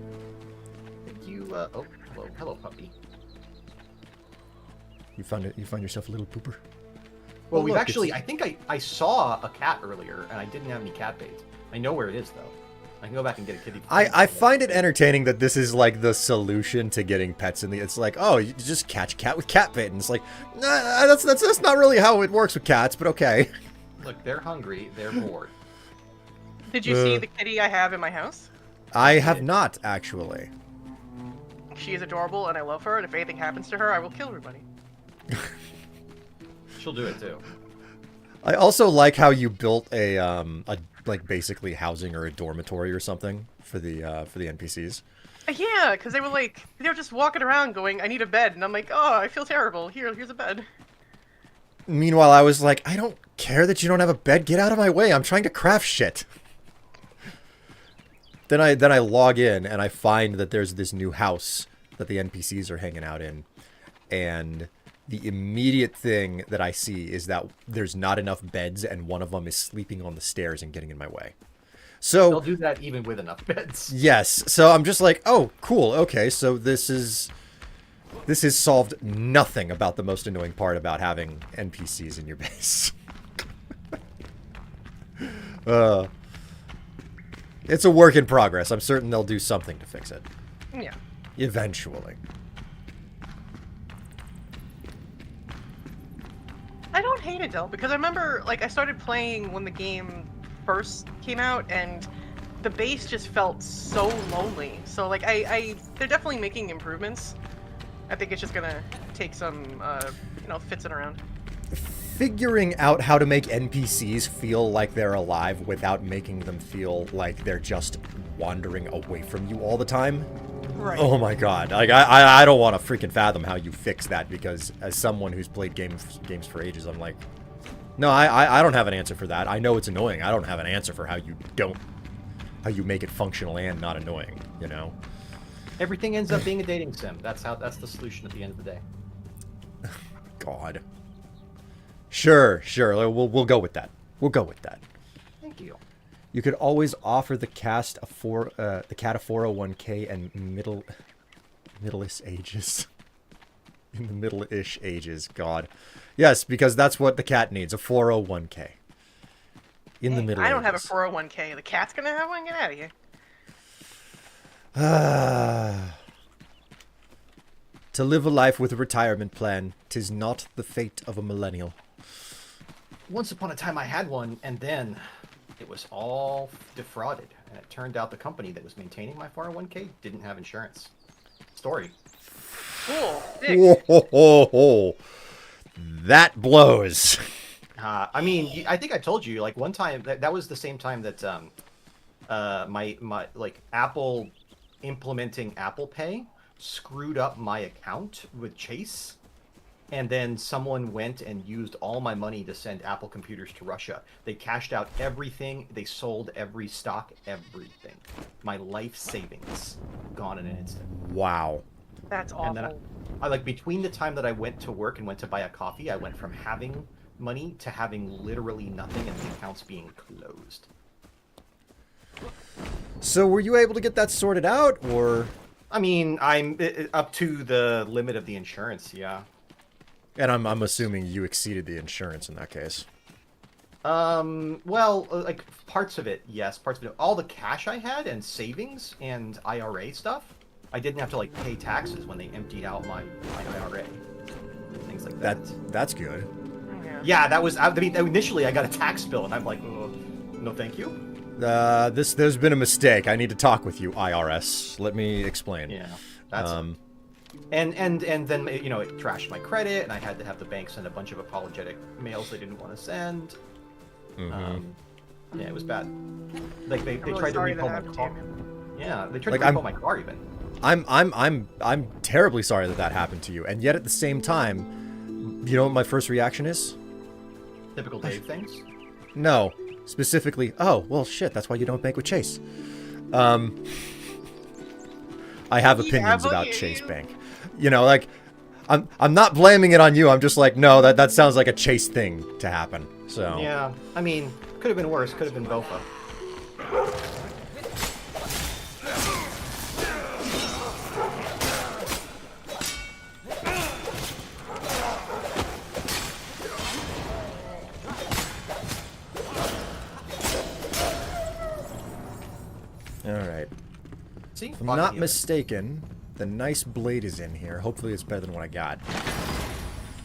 S5: You hello puppy.
S1: You find yourself a little pooper?
S5: Well,
S1: Oh, look,
S5: I think I saw a cat earlier, and I didn't have any cat bait. I know where it is, though. I can go back and get a kitty.
S1: I find it entertaining that this is like the solution to getting pets in the. It's like, oh, you just catch a cat with cat bait, and it's like, nah, that's not really how it works with cats, but okay.
S5: Look, they're hungry. They're bored.
S2: did you see the kitty I have in my house?
S1: I have not actually.
S2: She is adorable, and I love her. And if anything happens to her, I will kill everybody.
S5: She'll do it too.
S1: I also like how you built a like basically housing or a dormitory or something for the NPCs.
S2: Yeah, because they were just walking around going, "I need a bed," and I'm like, "Oh, I feel terrible. Here's a bed."
S1: Meanwhile, I was like, I don't care that you don't have a bed. Get out of my way. I'm trying to craft shit. Then I log in and I find that there's this new house that the NPCs are hanging out in, and the immediate thing that I see is that there's not enough beds, and one of them is sleeping on the stairs and getting in my way. So
S5: they'll do that even with enough beds.
S1: Yes. So I'm just like, oh, cool. Okay, so this has solved nothing about the most annoying part about having NPCs in your base. It's a work in progress. I'm certain they'll do something to fix it.
S2: Yeah.
S1: Eventually.
S2: I don't hate it though, because I remember like I started playing when the game first came out, and the base just felt so lonely. So like they're definitely making improvements. I think it's just gonna take some fixing around.
S1: Figuring out how to make NPCs feel like they're alive without making them feel like they're just wandering away from you all the time.
S2: Right.
S1: Oh my god. Like I don't want to freaking fathom how you fix that, because as someone who's played games for ages, I'm like, no, I don't have an answer for that. I know it's annoying. I don't have an answer for how you make it functional and not annoying, you know?
S5: Everything ends up being a dating sim. That's the solution at the end of the day.
S1: God. Sure. We'll go with that. We'll go with that.
S5: Thank you.
S1: You could always offer the cat a 401k and middle-ish ages. In the middle-ish ages, God. Yes, because that's what the cat needs, a 401k. In the middle
S2: I don't
S1: ages.
S2: have a 401k. The cat's gonna have one? Get out of here.
S1: To live a life with a retirement plan, 'tis not the fate of a millennial.
S5: Once upon a time I had one, and then it was all defrauded. And it turned out the company that was maintaining my 401k didn't have insurance. Story.
S2: Cool. Dick.
S1: Whoa, ho, ho, ho. That blows.
S5: I mean, I think I told you, like, one time, that was the same time that my like Apple implementing Apple Pay screwed up my account with Chase. and then someone went and used all my money to send Apple computers to Russia. They cashed out everything. They sold every stock, everything. My life savings gone in an instant.
S1: Wow.
S2: That's
S5: And then
S2: awful.
S5: I like between the time that I went to work and went to buy a coffee, I went from having money to having literally nothing and the accounts being closed.
S1: So were you able to get that sorted out, or?
S5: I mean, I'm up to the limit of the insurance, yeah.
S1: And I'm assuming you exceeded the insurance in that case.
S5: Well, like parts of it, yes, parts of it. All the cash I had and savings and IRA stuff, I didn't have to like pay taxes when they emptied out my IRA. Things like that.
S1: That's good.
S2: Yeah.
S5: Yeah, that was. I mean, initially I got a tax bill, and I'm like, oh, no, thank you.
S1: There's been a mistake. I need to talk with you, IRS. Let me explain.
S5: Yeah, that's. And then you know it trashed my credit, and I had to have the bank send a bunch of apologetic mails they didn't want to send. Yeah, it was bad. Like they
S2: really
S5: tried to
S2: sorry
S5: recall
S2: that
S5: my
S2: happened to
S5: car.
S2: you,
S5: Yeah, they tried
S1: Like,
S5: to recall my car even.
S1: I'm terribly sorry that happened to you, and yet at the same time, you know what my first reaction is?
S5: Typical Dave things.
S1: No, specifically, oh well, shit. That's why you don't bank with Chase. I have opinions
S2: but
S1: about
S2: you-
S1: Chase Bank. You know, like, I'm not blaming it on you. I'm just like, no, that sounds like a Chase thing to happen. So
S5: Yeah, I mean, could have been worse. Could have been Bofa.
S1: all right.
S5: See,
S1: If I'm not mistaken, the nice blade is in here. Hopefully it's better than what I got.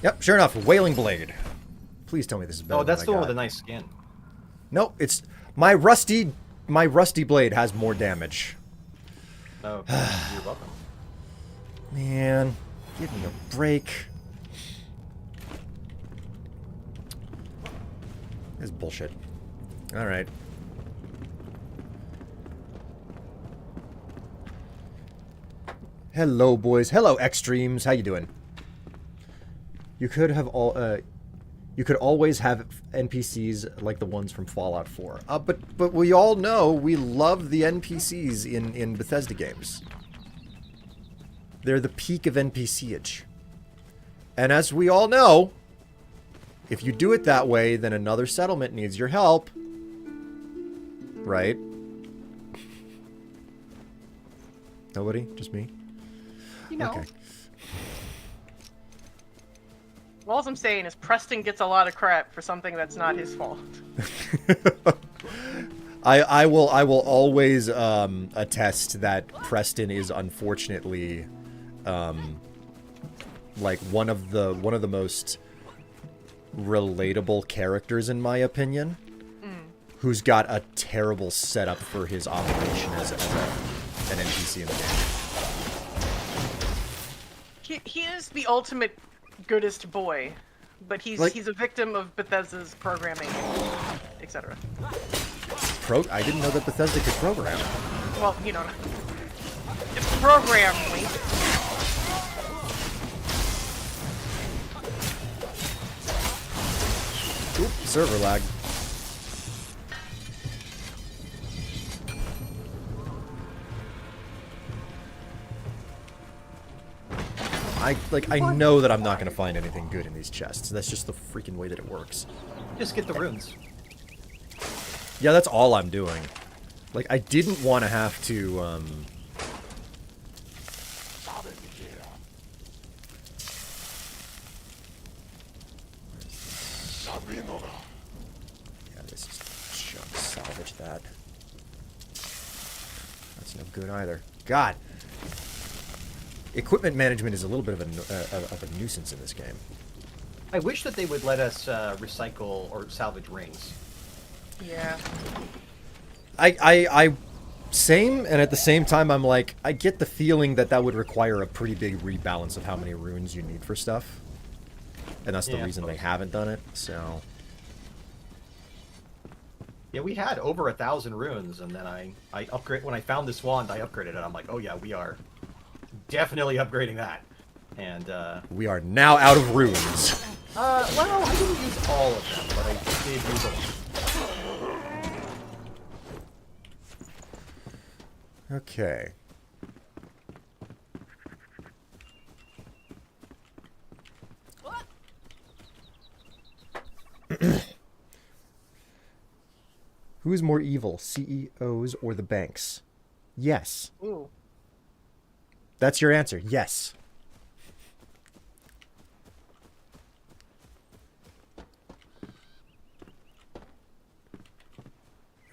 S1: Yep, sure enough, Wailing Blade. Please tell me this is better
S5: Oh, that's
S1: than
S5: the
S1: what I
S5: one with
S1: got.
S5: the nice skin.
S1: Nope, it's... My rusty blade has more damage.
S5: Oh, you're welcome.
S1: Man, give me a break. This is bullshit. Alright. Hello, boys. Hello, Extremes. How you doing? You could have you could always have NPCs like the ones from Fallout 4. But we all know we love the NPCs in Bethesda games. They're the peak of NPCage. And as we all know, if you do it that way, then another settlement needs your help. Right? Nobody? Just me?
S2: You know.
S1: Okay.
S2: All I'm saying is Preston gets a lot of crap for something that's not his fault.
S1: I will always attest that Preston is unfortunately like one of the most relatable characters in my opinion, who's got a terrible setup for his operation as an NPC in the game.
S2: He is the ultimate goodest boy, but he's a victim of Bethesda's programming, etc.
S1: I didn't know that Bethesda could program.
S2: Well, you know, it's programmed, Link.
S1: Oop, server lag. I know that I'm not gonna find anything good in these chests. That's just the freaking way that it works.
S5: Just get the runes.
S1: Yeah, that's all I'm doing. Like, I didn't want to have to, yeah, this is junk. Salvage that. That's no good either. God! Equipment management is a little bit of a nuisance in this game.
S5: I wish that they would let us recycle or salvage rings.
S2: Yeah.
S1: I same, and at the same time, I'm like, I get the feeling that that would require a pretty big rebalance of how many runes you need for stuff. And that's the
S5: Yeah, I
S1: reason they
S5: suppose.
S1: haven't done it, so...
S5: Yeah, we had over 1,000 runes, and then I upgrade when I found this wand, I upgraded it. I'm like, oh yeah, we are definitely upgrading that. And
S1: We are now out of runes.
S5: well, I didn't use all of them, but I did use a lot.
S1: Okay. Who is more evil, CEOs or the banks? Yes.
S2: Ooh.
S1: That's your answer. Yes.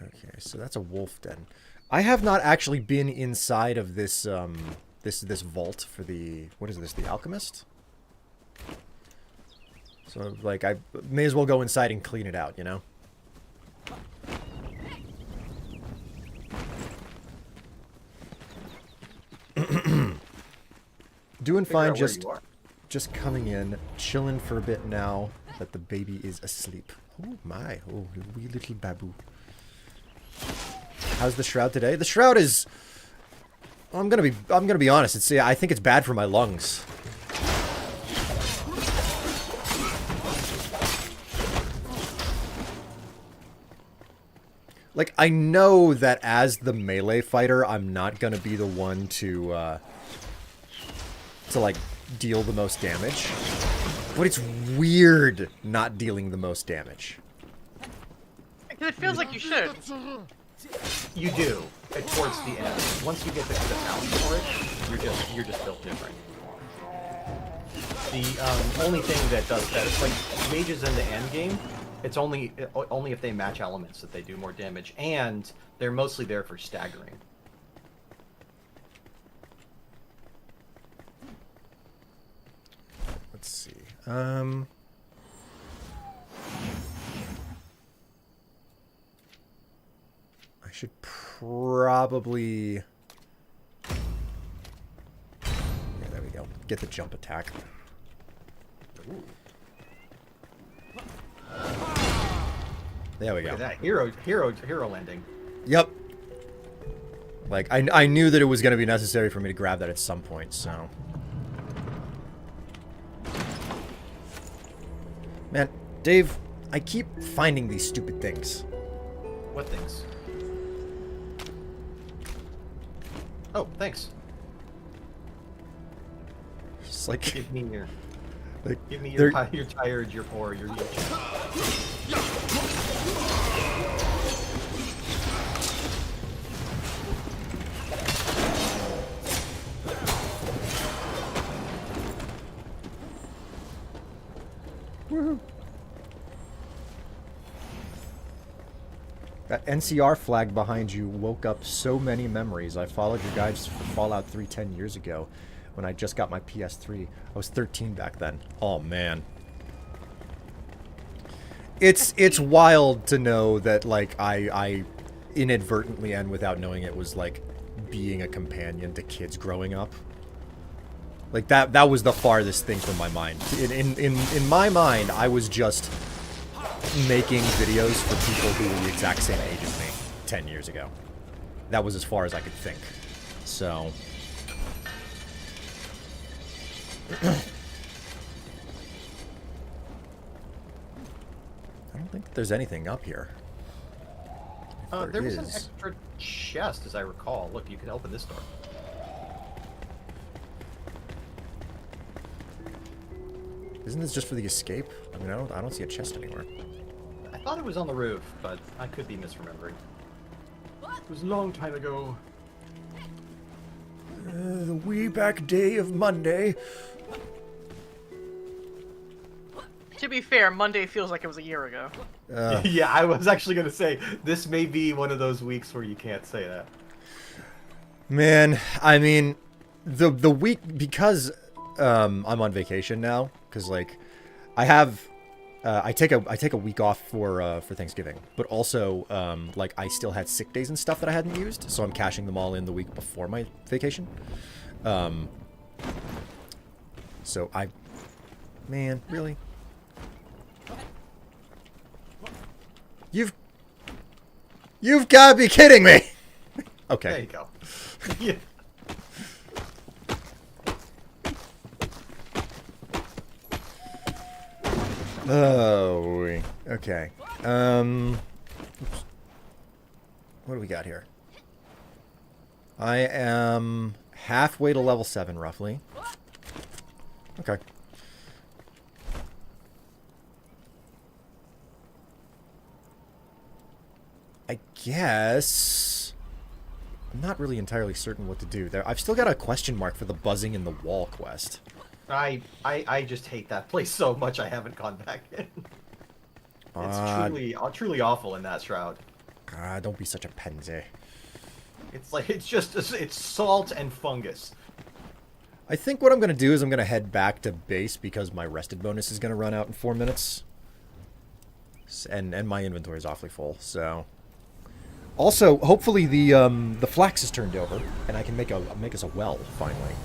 S1: Okay, so that's a wolf den. I have not actually been inside of this this vault for the, what is this, the alchemist? So like I may as well go inside and clean it out, you know? Doing
S5: Figure out
S1: fine,
S5: where you are.
S1: just coming in, chilling for a bit now that the baby is asleep. Oh my, oh wee little babu. How's the shroud today? The shroud is, I'm gonna be honest. It's, I think it's bad for my lungs. Like, I know that as the melee fighter, I'm not gonna be the one to like deal the most damage, but it's weird not dealing the most damage.
S2: Because it feels like you should.
S5: You do towards the end. Once you get the talent for it, you're just built different. The only thing that does that is like mages in the end game. It's only if they match elements that they do more damage, and they're mostly there for staggering.
S1: Let's see. I should probably... Yeah, there we go. Get the jump attack.
S5: Ooh.
S1: There we
S5: Look
S1: go.
S5: at that hero landing.
S1: Yep. Like, I knew that it was going to be necessary for me to grab that at some point, so... Man, Dave, I keep finding these stupid things.
S5: What things? Oh, thanks.
S1: It's like...
S5: Give me your
S1: they're-
S5: your tired, your poor, your
S1: Woohoo. That NCR flag behind you woke up so many memories. I followed your guides for Fallout 3 10 years ago when I just got my PS3. I was 13 back then. Oh, man. It's wild to know that, like, I inadvertently and without knowing it was, like, being a companion to kids growing up. Like, that was the farthest thing from my mind. In my mind, I was just making videos for people who were the exact same age as me 10 years ago. That was as far as I could think. So... I don't think there's anything up here. If
S5: there was an
S1: is-
S5: extra chest, as I recall. Look, you can open this door.
S1: Isn't this just for the escape? I mean, I don't see a chest anywhere.
S5: I thought it was on the roof, but I could be misremembering. It was a long time ago.
S3: The wee back day of Monday.
S2: To be fair, Monday feels like it was a year ago.
S5: Yeah, I was actually going to say, this may be one of those weeks where you can't say that.
S1: Man, I mean, the week, because I'm on vacation now, because like I have I take a week off for Thanksgiving, but also like I still had sick days and stuff that I hadn't used, so I'm cashing them all in the week before my vacation. So man, really? You've got to be kidding me. Okay.
S5: There you go. Yeah.
S1: Oh, okay. Oops. What do we got here? I am halfway to level 7, roughly. Okay. I guess... I'm not really entirely certain what to do there. I've still got a question mark for the buzzing in the wall quest.
S5: I just hate that place so much I haven't gone back in. It's truly awful in that shroud.
S1: Ah, don't be such a pansy.
S5: It's like it's salt and fungus.
S1: I think what I'm going to do is I'm going to head back to base because my rested bonus is going to run out in 4 minutes. And my inventory is awfully full, so... Also, hopefully the flax is turned over, and I can make us a well, finally.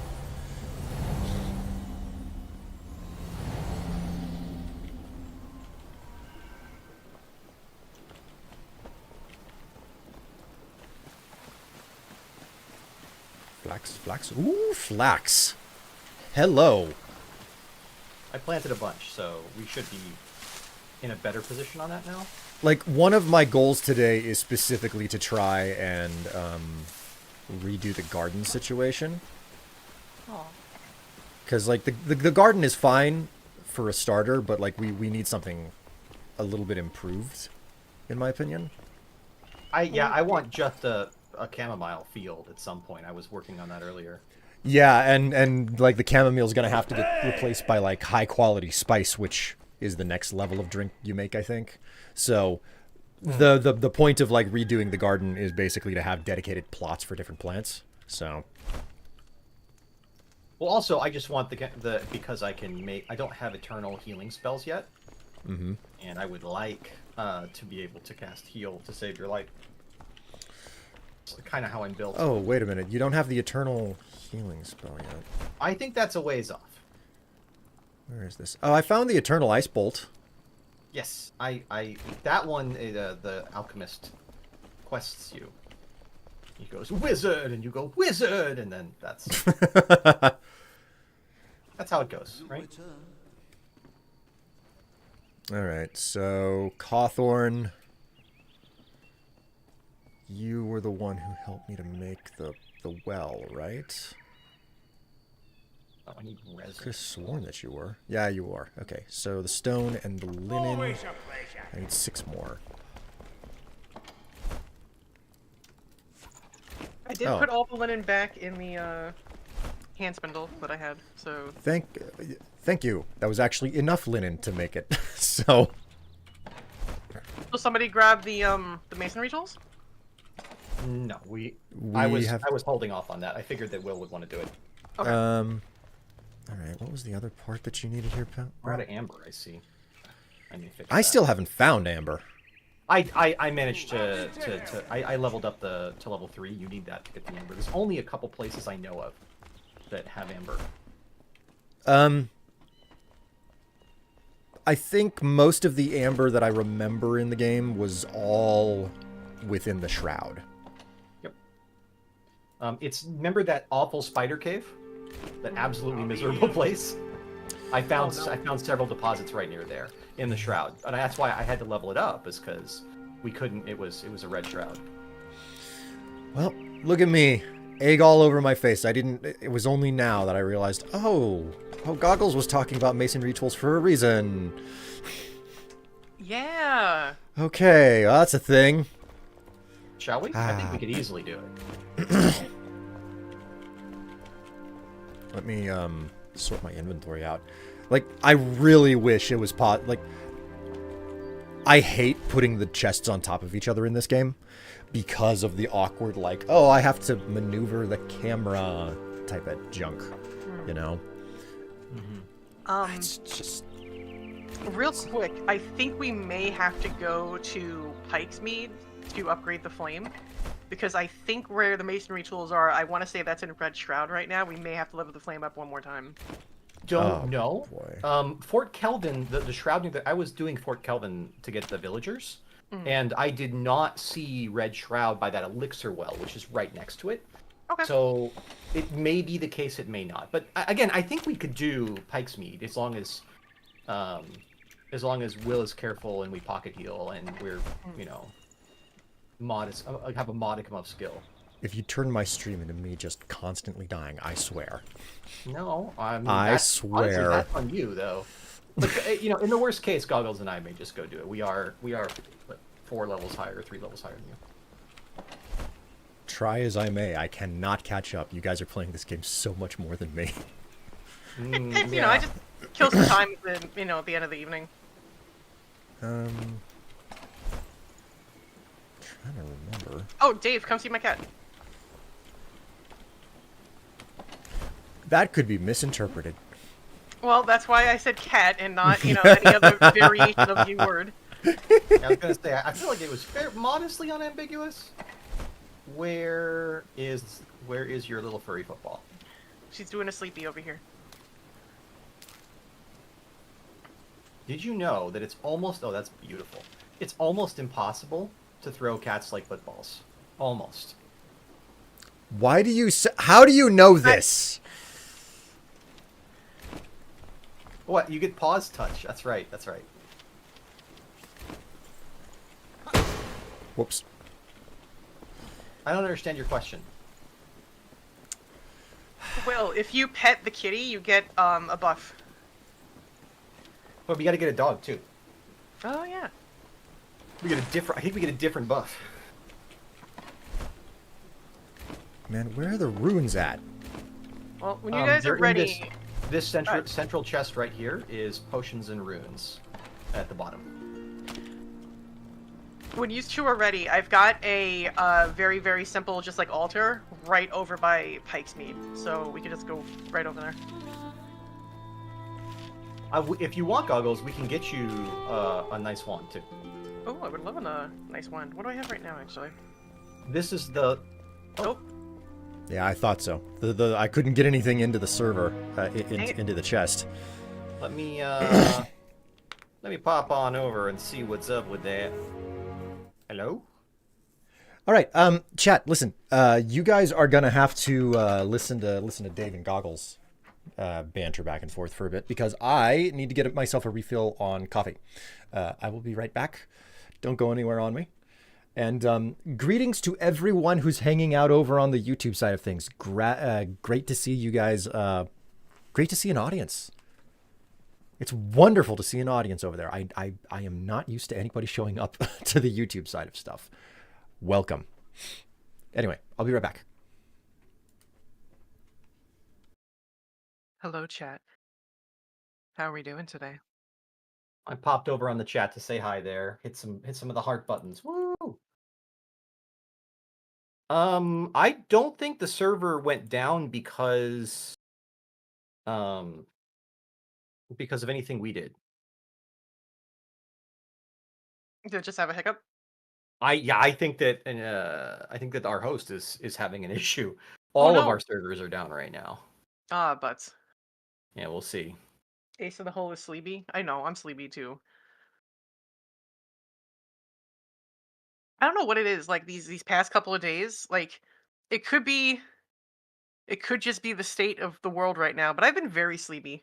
S1: Flax. Ooh, flax. Hello.
S5: I planted a bunch, so we should be in a better position on that now.
S1: Like, one of my goals today is specifically to try and redo the garden situation.
S2: Oh.
S1: Because, like, the garden is fine for a starter, but, like, we need something a little bit improved, in my opinion.
S5: I want just a chamomile field at some point. I was working on that earlier.
S1: Yeah, and like, the chamomile is going to have to get replaced by, like, high-quality spice, which is the next level of drink you make, I think. So the point of, like, redoing the garden is basically to have dedicated plots for different plants. So
S5: well, also I just want the because I don't have eternal healing spells yet.
S1: Mm-hmm.
S5: And I would like to be able to cast heal to save your life. It's kind of how I'm built.
S1: Oh, wait a minute. You don't have the eternal healing spell yet.
S5: I think that's a ways off.
S1: Where is this? Oh, I found the eternal ice bolt.
S5: Yes, that one, the alchemist quests you. He goes, wizard, and you go, wizard, and then that's how it goes, right?
S1: Alright, so Cawthorn, you were the one who helped me to make the well, right?
S5: Oh, I need resin.
S1: Could have sworn that you were. Yeah, you are. Okay, so the stone and the linen. I need 6 more.
S2: I did put all the linen back in the hand spindle that I had, so...
S1: Thank you. That was actually enough linen to make it. So...
S2: Will somebody grab the masonry tools?
S5: No, I was holding off on that. I figured that Will would want to do it.
S2: Okay.
S1: Alright, what was the other part that you needed here, Pat?
S5: We're out of amber, I see. I need to fix
S1: I
S5: that.
S1: still haven't found amber.
S5: I managed to I leveled up to level 3. You need that to get the amber. There's only a couple places I know of that have amber.
S1: I think most of the amber that I remember in the game was all within the shroud.
S5: Yep. Remember that awful spider cave? That absolutely miserable place? I found several deposits right near there in the shroud, and that's why I had to level it up, is because we couldn't. It was a red shroud.
S1: Well, look at me, egg all over my face. It was only now that I realized. Oh, Goggles was talking about masonry tools for a reason.
S2: Yeah.
S1: Okay, well, that's a thing.
S5: Shall we? I think we could easily do it.
S1: Let me sort my inventory out. Like, I really wish it was like, I hate putting the chests on top of each other in this game because of the awkward, like, oh, I have to maneuver the camera type of junk, you know? It's just...
S2: Real quick, I think we may have to go to Pike's Mead to upgrade the flame. Because I think where the masonry tools are, I want to say that's in Red Shroud right now. We may have to level the flame up one more time.
S5: Don't know.
S1: Boy.
S5: Fort Kelvin, the shroud, I was doing Fort Kelvin to get the villagers, and I did not see Red Shroud by that elixir well, which is right next to it.
S2: Okay.
S5: So it may be the case, it may not. But again, I think we could do Pike's Mead as long as as long as Will is careful and we pocket heal and we're, you know, modest, have a modicum of skill.
S1: If you turn my stream into me just constantly dying, I swear.
S5: No, I mean,
S1: I
S5: honestly,
S1: swear.
S5: that's on you though. Like, you know, in the worst case, Goggles and I may just go do it. We are what, 4 levels higher, 3 levels higher than you.
S1: Try as I may, I cannot catch up. You guys are playing this game so much more than me.
S2: You know, I just kill some time at the, you know, at the end of the evening.
S1: Trying to remember.
S2: Oh, Dave, come see my cat.
S1: That could be misinterpreted.
S2: Well, that's why I said cat and not, you know, any other variation of the word.
S5: I was gonna say, I feel like it was modestly unambiguous. Where is your little furry football?
S2: She's doing a sleepy over here.
S5: Did you know that it's almost, oh, that's beautiful. It's almost impossible to throw cats like footballs. Almost.
S1: Why do you how do you know this?
S5: What? You get pause touch. That's right. That's right.
S1: Whoops.
S5: I don't understand your question.
S2: Will, if you pet the kitty, you get a buff.
S5: But we got to get a dog too.
S2: Oh yeah.
S5: We get a different. I think we get a different buff.
S1: Man, where are the runes at?
S2: Well, when you guys
S5: they're
S2: are
S5: in
S2: ready,
S5: This central chest right here is potions and runes at the bottom.
S2: when you two are ready, I've got a very, very simple, just like altar right over by Pike's Mead, so we can just go right over there.
S5: If you want Goggles, we can get you a nice wand too.
S2: Oh, I would love a nice one. What do I have right now, actually?
S5: This is the.
S2: Oh,
S1: Yeah, I thought so. I couldn't get anything into the server, into the chest.
S5: Let me let me pop on over and see what's up with that. Hello?
S1: All right, chat. Listen, you guys are gonna have to listen to Dave and Goggles banter back and forth for a bit because I need to get myself a refill on coffee. I will be right back. Don't go anywhere on me. And greetings to everyone who's hanging out over on the YouTube side of things. Great to see you guys. Great to see an audience. It's wonderful to see an audience over there. I am not used to anybody showing up to the YouTube side of stuff. Welcome. Anyway, I'll be right back.
S2: hello, chat. How are we doing today?
S5: I popped over on the chat to say hi there. Hit some of the heart buttons. Woo! I don't think the server went down because of anything we did.
S2: Did it just have a hiccup?
S5: I think that our host is having an issue. All of
S2: no.
S5: our servers are down right now.
S2: Ah, butts.
S5: Yeah, we'll see.
S2: Ace of the Hole is sleepy. I know, I'm sleepy too. I don't know what it is, like these past couple of days, like it could just be the state of the world right now, but I've been very sleepy.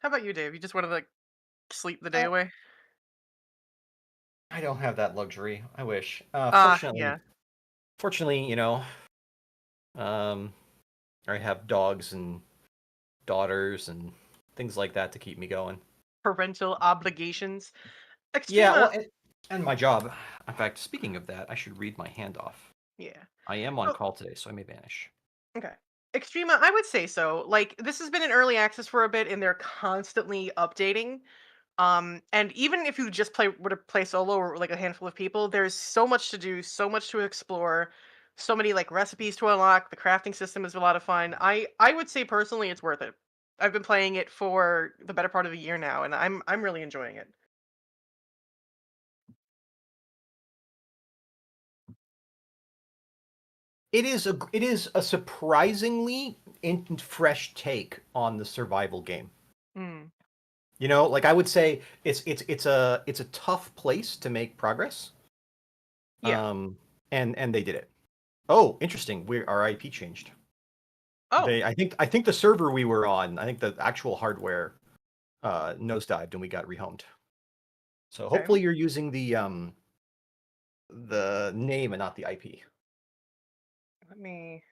S2: How about you, Dave? You just want to like sleep the day away?
S5: I don't have that luxury. I wish.
S2: Yeah.
S5: Fortunately, you know, I have dogs and daughters and things like that to keep me going.
S2: Parental obligations.
S5: Yeah,
S2: Extrema.
S5: well, and my job. In fact, speaking of that, I should read my handoff.
S2: Yeah.
S5: I am on
S2: Oh.
S5: call today, so I may vanish.
S2: Okay. Extrema, I would say so. Like this has been in early access for a bit and they're constantly updating. And even if you just were to play solo or like a handful of people, there's so much to do, so much to explore, so many like recipes to unlock. The crafting system is a lot of fun. I would say personally it's worth it. I've been playing it for the better part of a year now, and I'm really enjoying it.
S5: It is a surprisingly fresh take on the survival game.
S2: Mm.
S5: You know, like I would say it's a tough place to make progress.
S2: Yeah.
S5: And they did it. Oh, interesting. Our IP changed.
S2: Oh.
S5: I think the server we were on, I think the actual hardware nosedived and we got rehomed. So
S2: Okay.
S5: hopefully you're using the name and not the IP.
S2: Let me.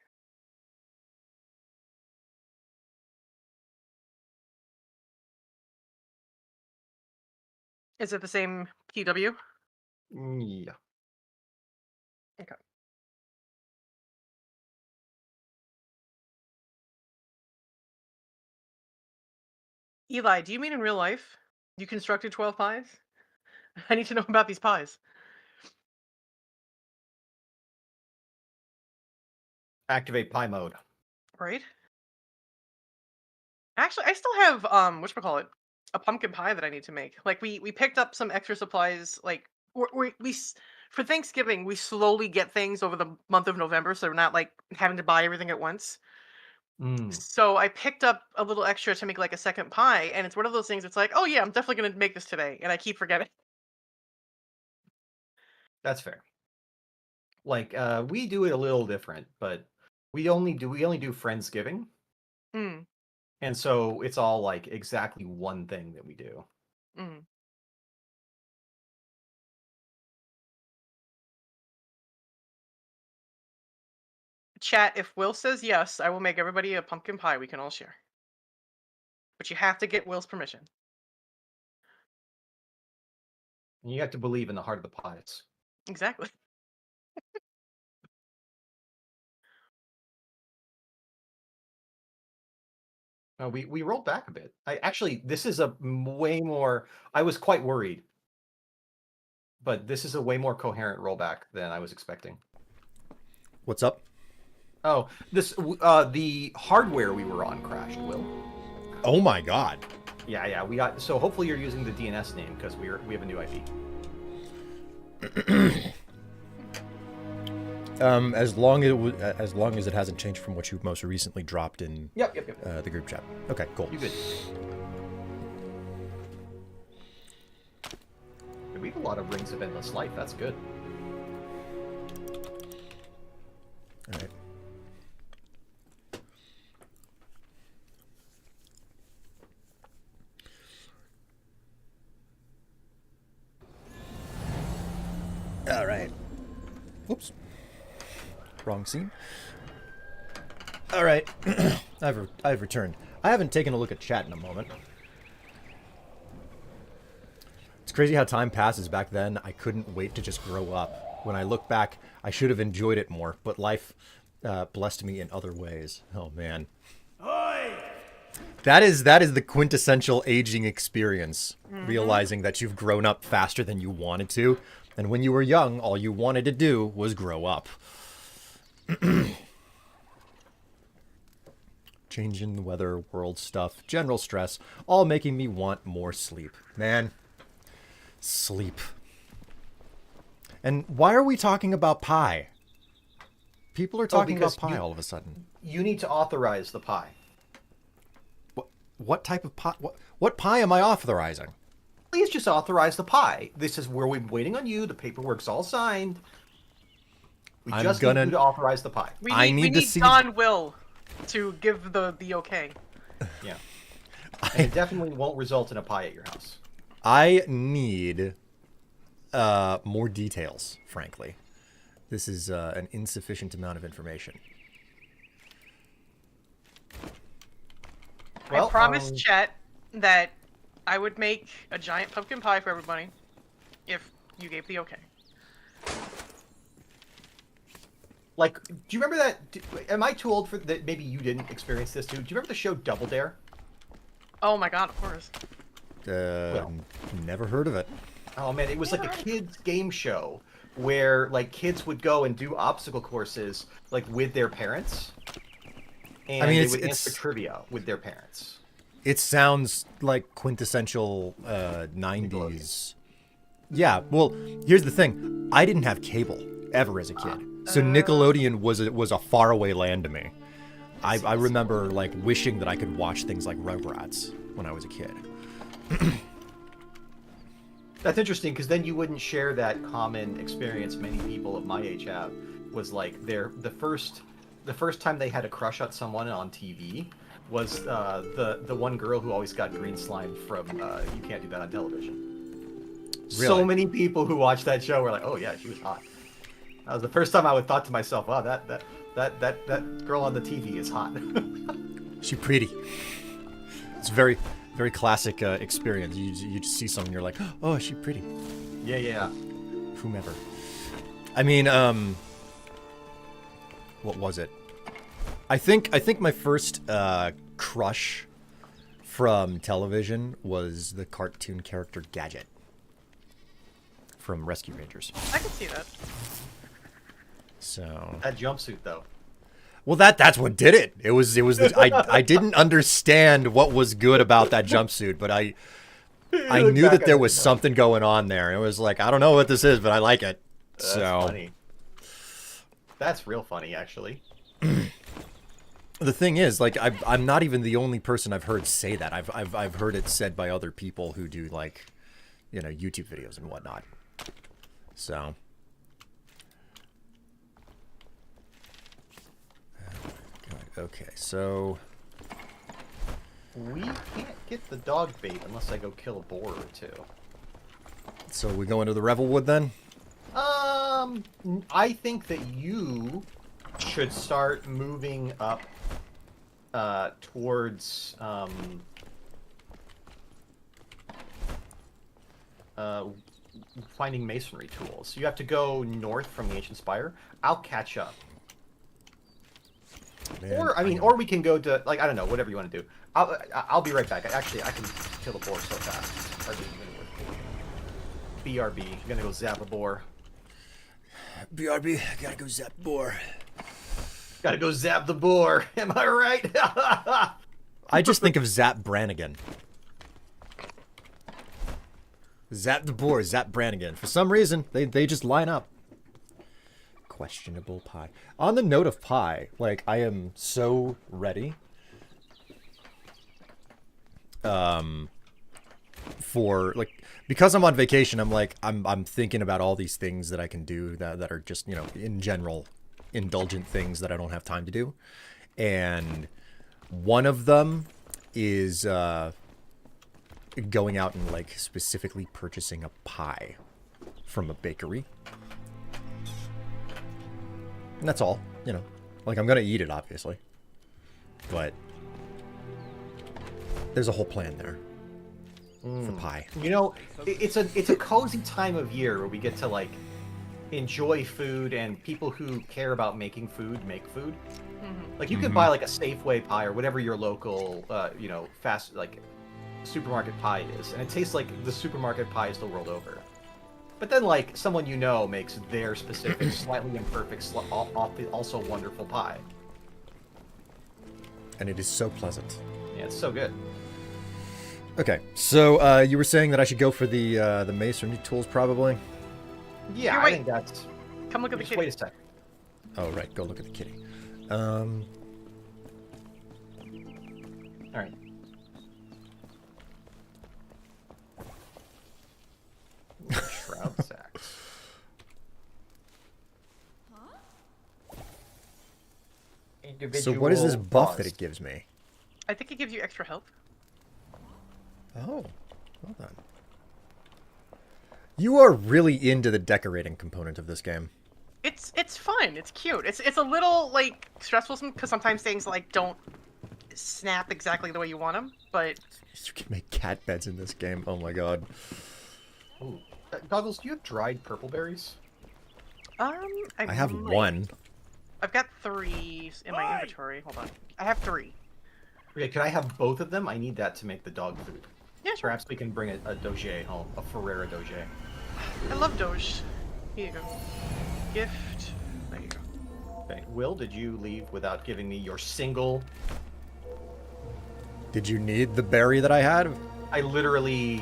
S2: Is it the same PW?
S5: Yeah.
S2: Okay. Eli, do you mean in real life? You constructed 12 pies? I need to know about these pies.
S5: Activate pie mode.
S2: Right? Actually, I still have whatchamacallit, a pumpkin pie that I need to make. Like we picked up some extra supplies. Like for Thanksgiving we slowly get things over the month of November, so we're not like having to buy everything at once.
S5: Mm,
S2: So I picked up a little extra to make like a second pie, and it's one of those things. It's like, oh yeah, I'm definitely gonna make this today, and I keep forgetting.
S5: that's fair. Like we do it a little different, but we only do Friendsgiving,
S2: Mm,
S5: and so it's all like exactly one thing that we do.
S2: mm. Chat. If Will says yes, I will make everybody a pumpkin pie we can all share. But you have to get Will's permission.
S5: And you have to believe in the heart of the pies.
S2: Exactly.
S5: We rolled back a bit. This is a way more. I was quite worried, but this is a way more coherent rollback than I was expecting.
S1: What's up?
S5: Oh, the hardware we were on crashed. Will.
S1: Oh my god.
S5: Yeah. We got. So hopefully you're using the DNS name because we have a new IP.
S1: As long as it hasn't changed from what you most recently dropped in
S5: Yep.
S1: the group chat. Okay, cool.
S5: You good? We have a lot of Rings of Endless Life. That's good.
S1: All right. All right. Whoops. Wrong scene. All right. I've returned. I haven't taken a look at chat in a moment. It's crazy how time passes. Back then, I couldn't wait to just grow up. When I look back, I should have enjoyed it more, but life blessed me in other ways. Oh man. That is the quintessential aging experience. Realizing that you've grown up faster than you wanted to, and when you were young, all you wanted to do was grow up. Changing the weather, world stuff, general stress, all making me want more sleep. Man, sleep. And why are we talking about pie? People are talking about
S5: because
S1: pie all of a sudden.
S5: You need to authorize the pie.
S1: What type of pie? What pie am I authorizing?
S5: Please just authorize the pie. This is where we're waiting on you. The paperwork's all signed. We
S1: I'm
S5: just
S1: gonna-
S5: need you to authorize the pie.
S1: I need
S2: we
S1: to
S2: need
S1: see-
S2: Don Will to give the okay.
S5: Yeah. And it definitely won't result in a pie at your house.
S1: I need more details, frankly. This is an insufficient amount of information.
S5: Well,
S2: I promised chat that I would make a giant pumpkin pie for everybody if you gave the okay.
S5: Like, do you remember that? Am I too old for that? Maybe you didn't experience this too. Do you remember the show Double Dare?
S2: Oh my god, of course.
S1: Never heard of it.
S5: Oh man, it was like a kids game show where like kids would go and do obstacle courses like with their parents. And
S1: I mean,
S5: they would answer trivia with their parents.
S1: It sounds like quintessential 90s. Yeah, well, here's the thing. I didn't have cable ever as a kid. So Nickelodeon was a faraway land to me. I remember like wishing that I could watch things like Rugrats when I was a kid.
S5: That's interesting because then you wouldn't share that common experience many people of my age have. Was like the first time they had a crush on someone on TV was the one girl who always got green slime from You Can't Do That on Television. So
S1: Really?
S5: many people who watched that show were like, "Oh yeah, she was hot." That was the first time I would thought to myself, "Wow, that girl on the TV is hot."
S1: She pretty. It's very, very classic experience. You just see someone, you're like, oh, she pretty.
S5: yeah.
S1: Whomever. I mean, what was it? I think my first crush from television was the cartoon character Gadget from Rescue Rangers.
S2: I can see that.
S1: So
S5: That jumpsuit though.
S1: well, that's what did it. It was I didn't understand what was good about that jumpsuit, but I
S5: look
S1: knew
S5: back
S1: that
S5: at
S1: there
S5: it
S1: was
S5: now.
S1: something going on there. It was like, I don't know what this is, but I like it.
S5: That's
S1: So
S5: funny. That's real funny, actually.
S1: the thing is, like, I'm not even the only person I've heard say that. I've heard it said by other people who do, like, you know, YouTube videos and whatnot. So okay, so
S5: We can't get the dog bait unless I go kill a boar or two.
S1: we go into the Revelwood then.
S5: I think that you should start moving up towards finding masonry tools. You have to go north from the ancient spire. I'll catch up.
S1: Man,
S5: Or I mean, or we can go to, like, I don't know, whatever you want to do. I'll be right back. Actually, I can kill a boar so fast. It's hardly even worth it. BRB. I'm gonna go zap a boar.
S3: BRB, gotta go zap boar.
S5: Gotta go zap the boar. Am I right?
S1: I just think of Zap Brannigan. Zap the boar, Zap Brannigan. For some reason, they just line up. Questionable pie. On the note of pie, like, I am so ready for, like, because I'm on vacation, I'm like, I'm thinking about all these things that I can do that are just, you know, in general, indulgent things that I don't have time to do. And one of them is going out and, like, specifically purchasing a pie from a bakery. And that's all, you know. Like, I'm gonna eat it, obviously. But there's a whole plan there for pie.
S5: You know, it's a cozy time of year where we get to, like, enjoy food, and people who care about making food make food. Like, you can buy, like, a Safeway pie or whatever your local, you know, fast, like, supermarket pie is, and it tastes like the supermarket pies the world over. But then, like, someone you know makes their specific, slightly imperfect, also wonderful pie.
S1: And it is so pleasant.
S5: Yeah, it's so good.
S1: Okay, so you were saying that I should go for the masonry tools, probably?
S5: Yeah,
S2: Here,
S5: I
S2: wait.
S5: think that's...
S2: Come look at the
S5: Just
S2: kitty.
S5: wait a sec.
S1: Oh, right, go look at the kitty.
S5: Alright. Shroud sacks.
S1: So what is this
S5: Individual
S1: buff that
S5: paws.
S1: it gives me?
S2: I think it gives you extra health.
S1: Oh, well done. You are really into the decorating component of this game.
S2: It's fun. It's cute. It's a little like stressful because sometimes things like don't snap exactly the way you want them. But
S1: You can make cat beds in this game. Oh my god.
S5: Ooh. Goggles, do you have dried purple berries?
S1: I have
S2: might.
S1: one.
S2: I've got 3 in my inventory. Hold on. I have 3.
S5: Okay, could I have both of them? I need that to make the dog food.
S2: Yeah, sure.
S5: Perhaps we can bring a Doge home, a Ferrera Doge.
S2: I love Doge. Here you go. Gift. There you go.
S5: Okay, Will, did you leave without giving me your single?
S1: Did you need the berry that I had?
S5: I literally.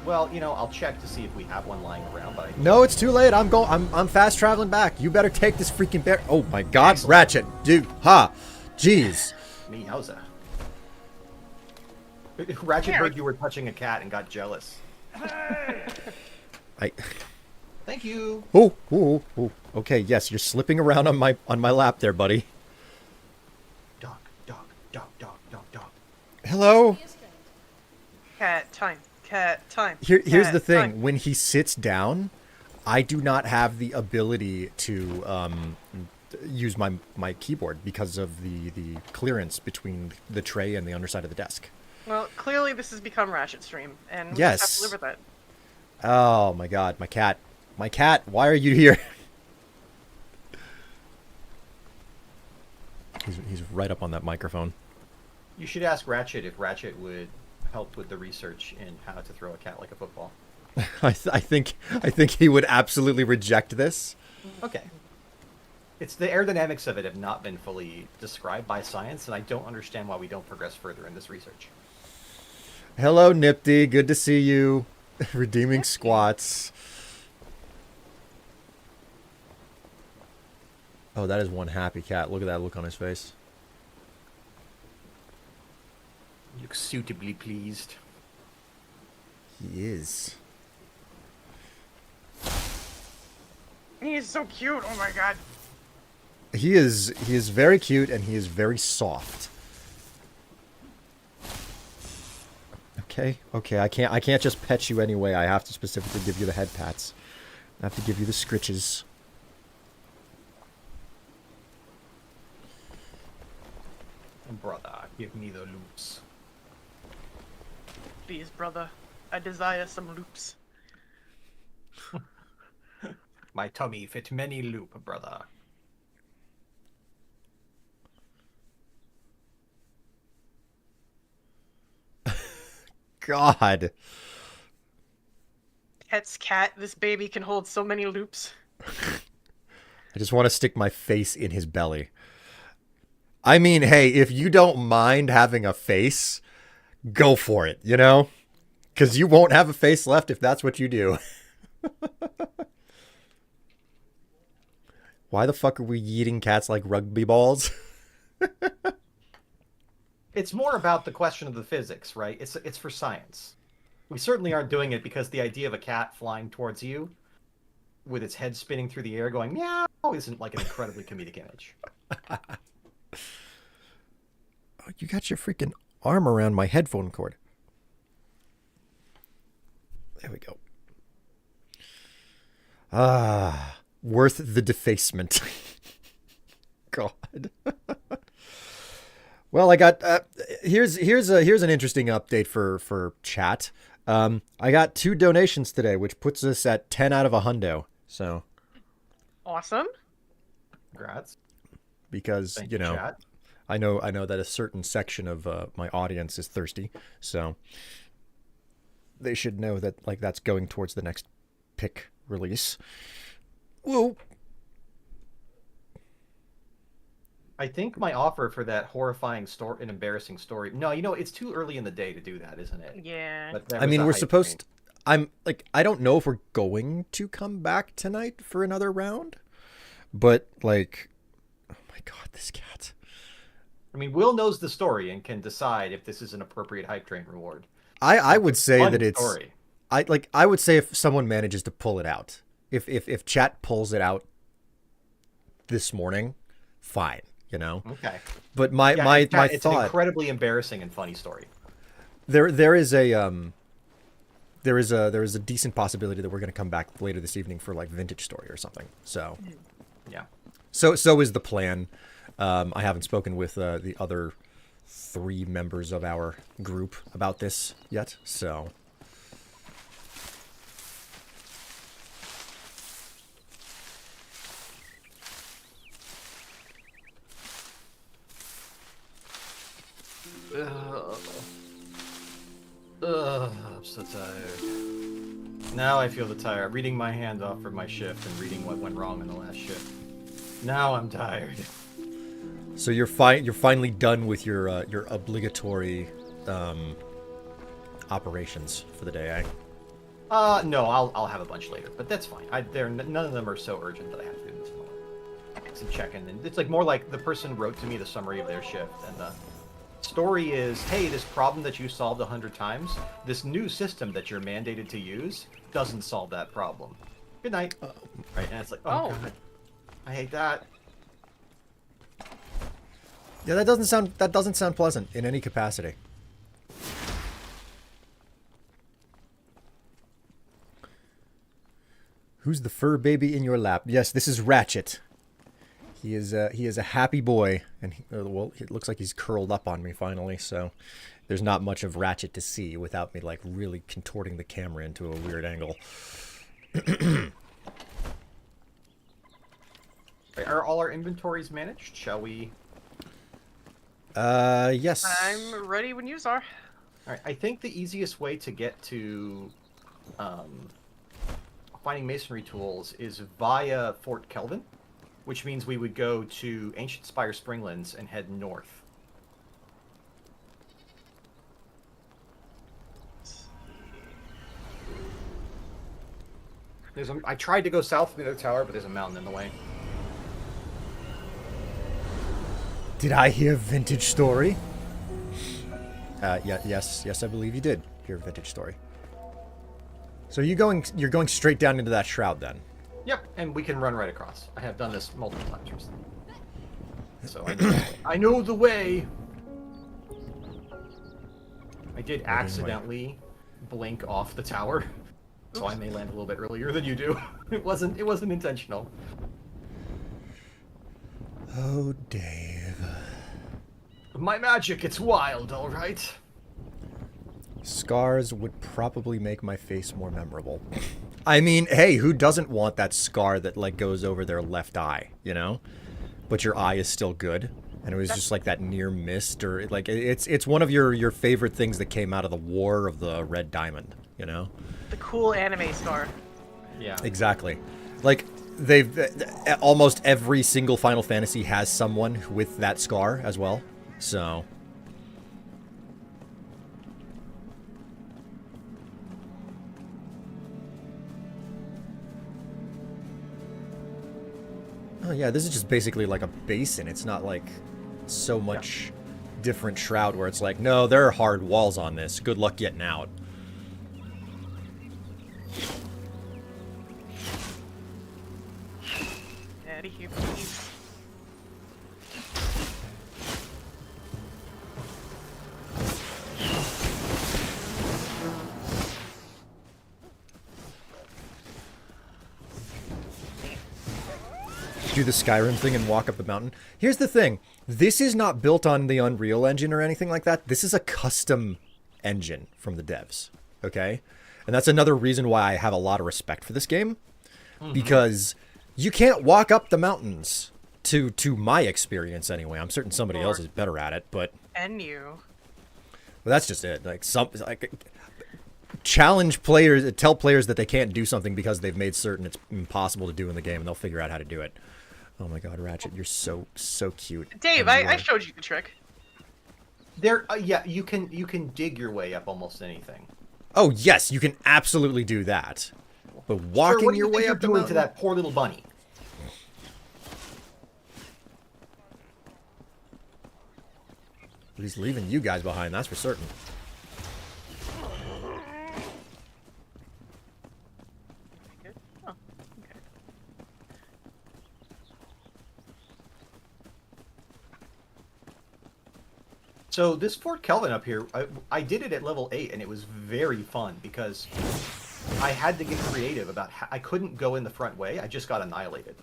S5: Well, you know, I'll check to see if we have one lying around, but I...
S1: No, it's too late. I'm fast traveling back. You better take this freaking berry. Oh my god,
S5: Excellent.
S1: Ratchet. Dude, ha. Jeez.
S5: Me, howza? Ratchet heard you were touching a cat and got jealous.
S1: I
S5: Thank you.
S1: Oh. Okay, yes, you're slipping around on my lap there, buddy.
S5: Dog, dog, dog, dog,
S1: Hello?
S2: Cat time. Cat time.
S1: Here's
S2: cat
S1: the thing.
S2: time.
S1: When he sits down, I do not have the ability to use my keyboard because of the clearance between the tray and the underside of the desk.
S2: Well, clearly this has become Ratchet Stream, and we
S1: Yes.
S2: just have to live with that.
S1: Oh my god, my cat. My cat, why are you here? He's right up on that microphone.
S5: You should ask Ratchet if Ratchet would help with the research in how to throw a cat like a football.
S1: I think he would absolutely reject this.
S5: Okay. It's the aerodynamics of it have not been fully described by science, and I don't understand why we don't progress further in this research.
S1: Hello, Nipty. Good to see you. Redeeming squats. Oh, that is one happy cat. Look at that look on his face.
S5: You look suitably pleased.
S1: He is.
S2: He is so cute. Oh my god.
S1: He is very cute and he is very soft. Okay, I can't just pet you anyway. I have to specifically give you the head pats. I have to give you the scritches.
S5: Brother, give me the loops.
S2: Please, brother. I desire some loops.
S5: My tummy fit many loop, brother.
S1: God.
S2: Pet's cat. This baby can hold so many loops.
S1: I just want to stick my face in his belly. I mean, hey, if you don't mind having a face, go for it, you know? Because you won't have a face left if that's what you do. Why the fuck are we eating cats like rugby balls?
S5: It's more about the question of the physics, right? It's for science. We certainly aren't doing it because the idea of a cat flying towards you with its head spinning through the air going meow isn't like an incredibly comedic image.
S1: Oh, you got your freaking arm around my headphone cord. There we go. Ah, worth the defacement. God. Well, I got here's an interesting update for chat. I got 2 donations today, which puts us at 10 out of a hundo. So
S2: Awesome.
S5: Congrats.
S1: because
S5: Thank
S1: you know
S5: chat.
S1: I know that a certain section of my audience is thirsty, so they should know that like that's going towards the next pick release. Whoa.
S5: I think my offer for that horrifying story and embarrassing story. No, you know, it's too early in the day to do that, isn't it?
S2: Yeah.
S5: But there
S1: I
S5: was
S1: mean,
S5: a
S1: we're
S5: hype
S1: supposed
S5: train.
S1: I'm like I don't know if we're going to come back tonight for another round, but like oh my god, this cat.
S5: I mean, Will knows the story and can decide if this is an appropriate hype train reward.
S1: I would say
S5: Fun
S1: that it's
S5: story.
S1: I would say if someone manages to pull it out. If chat pulls it out this morning, fine, you know.
S5: Okay.
S1: But my
S5: Yeah,
S1: my
S5: it's an
S1: thought
S5: incredibly embarrassing and funny story.
S1: there is a decent possibility that we're going to come back later this evening for like vintage story or something. So
S5: Yeah.
S1: so is the plan. I haven't spoken with the other 3 members of our group about this yet. So
S5: I'm so tired. Now I feel the tire. Reading my hand off for my shift and reading what went wrong in the last shift. Now I'm tired.
S1: so you're finally done with your obligatory operations for the day, eh?
S5: No, I'll have a bunch later, but that's fine. None of them are so urgent that I have to do this moment. Some check-in, and it's like more like the person wrote to me the summary of their shift, and the story is, hey, this problem that you solved 100 times, this new system that you're mandated to use doesn't solve that problem. Good night. Right, and it's like, oh, God, I hate that.
S1: Yeah, that doesn't sound pleasant in any capacity. Who's the fur baby in your lap? Yes, this is Ratchet. He is a happy boy, and well, it looks like he's curled up on me finally. So there's not much of Ratchet to see without me like really contorting the camera into a weird angle.
S5: Are all our inventories managed? Shall we?
S1: Yes.
S2: I'm ready when you are.
S5: All right. I think the easiest way to get to finding masonry tools is via Fort Kelvin, which means we would go to Ancient Spire Springlands and head north. I tried to go south of the other tower, but there's a mountain in the way.
S1: Did I hear vintage story? Yes, I believe you did hear vintage story. So you're going straight down into that shroud then?
S5: Yep, and we can run right across. I have done this multiple times recently. So I know the way. I did accidentally blink off the tower, so I may land a little bit earlier than you do. It wasn't intentional.
S1: Oh, Dave.
S5: My magic, it's wild, all right.
S1: Scars would probably make my face more memorable. I mean, hey, who doesn't want that scar that like goes over their left eye, you know? But your eye is still good, and it was just like that near mist, or like it's one of your favorite things that came out of the War of the Red Diamond, you know?
S2: The cool anime scar.
S5: Yeah.
S1: Exactly. Like they've almost every single Final Fantasy has someone with that scar as well. So oh yeah, this is just basically like a basin. It's not like so much different shroud where it's like, no, there are hard walls on this. Good luck getting out.
S2: Out of here, please.
S1: Do the Skyrim thing and walk up the mountain. Here's the thing. This is not built on the Unreal Engine or anything like that. This is a custom engine from the devs. Okay? And that's another reason why I have a lot of respect for this game. Because you can't walk up the mountains, to my experience anyway. I'm certain somebody else is better at it, but
S2: And you.
S1: well, that's just it. Like challenge players, tell players that they can't do something because they've made certain it's impossible to do in the game, and they'll figure out how to do it. Oh my God, Ratchet, you're so cute.
S2: Dave,
S1: And
S2: I showed you the trick.
S5: There, yeah, you can dig your way up almost anything.
S1: Oh yes, you can absolutely do that. But
S5: Sir,
S1: walking
S5: what do
S1: your
S5: you think
S1: way
S5: you're
S1: up the
S5: doing
S1: mountain
S5: to that poor little bunny?
S1: He's leaving you guys behind, that's for certain.
S2: Oh, okay.
S5: So this Fort Kelvin up here, I did it at level 8, and it was very fun because I had to get creative about I couldn't go in the front way. I just got annihilated.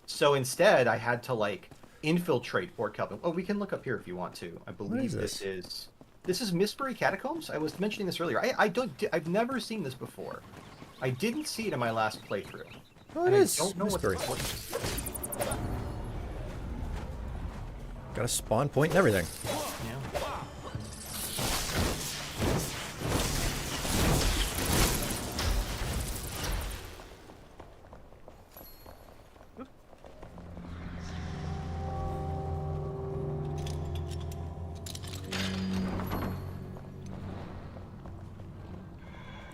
S5: So instead, I had to like infiltrate Fort Kelvin. Oh, we can look up here if you want to. I believe this is Mistbury Catacombs. I was mentioning this earlier. I've never seen this before. I didn't see it in my last playthrough.
S1: Oh, it
S5: And
S1: is
S5: I don't know
S1: Mistbury.
S5: what
S1: Got a spawn point and everything.
S5: yeah.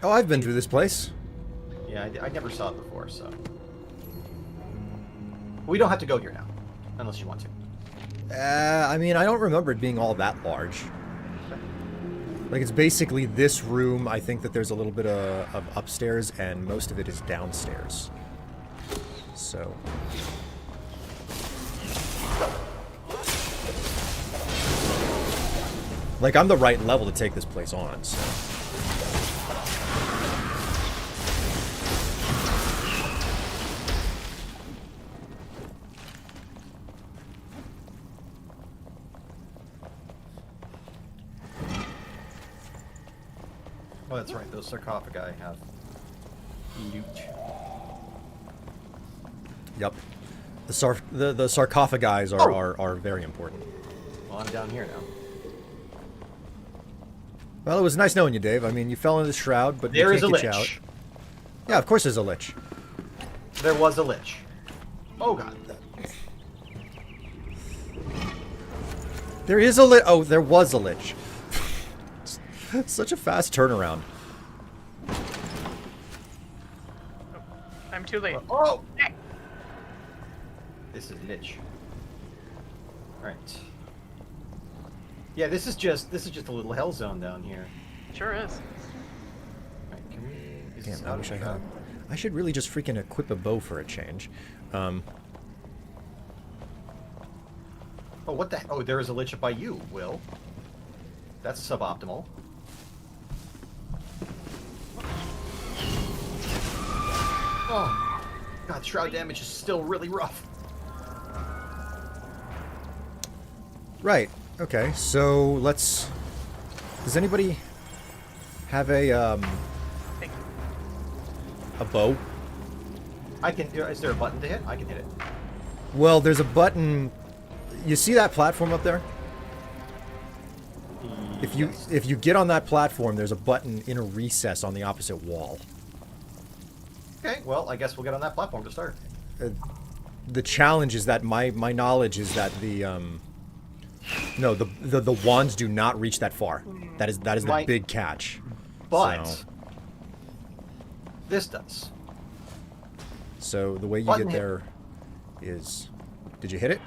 S1: Oh, I've been through this place.
S5: Yeah, I never saw it before, so we don't have to go here now, unless you want to.
S1: I mean, I don't remember it being all that large. Like, it's basically this room. I think that there's a little bit of upstairs, and most of it is downstairs. So... like, I'm the right level to take this place on, so...
S5: Oh, that's right. Those sarcophagi have loot.
S1: Yep. The sarcophagi are very important.
S5: Well, I'm down here now.
S1: Well, it was nice knowing you, Dave. I mean, you fell into the shroud, but
S5: There
S1: we
S5: is a
S1: can't get you out.
S5: lich.
S1: Yeah, of course there's a lich.
S5: There was a lich. Oh god.
S1: There is a lich. Oh, there was a lich. Such a fast turnaround.
S2: I'm too late.
S5: Oh! This is lich. Alright. Yeah, this is just a little hell zone down here.
S2: Sure is.
S5: Alright, can we... is
S1: Damn,
S5: this
S1: I
S5: out
S1: wish
S5: of
S1: I
S5: the
S1: had.
S5: shroud?
S1: I should really just freaking equip a bow for a change.
S5: Oh, what the... Oh, there is a lich up by you, Will. That's suboptimal. Oh. God, shroud damage is still really rough.
S1: Right. Okay. So let's. Does anybody have a
S2: Thank you.
S1: bow?
S5: I can... Is there a button to hit? I can hit it.
S1: Well, there's a button. You see that platform up there?
S5: Yes.
S1: If you get on that platform, there's a button in a recess on the opposite wall.
S5: Okay, well, I guess we'll get on that platform to start.
S1: The challenge is that my knowledge is that the no, the wands do not reach that far. That is the
S5: Right.
S1: big catch.
S5: But...
S1: So-
S5: This does.
S1: So the way you
S5: Button
S1: get
S5: hit.
S1: there is, did you hit it?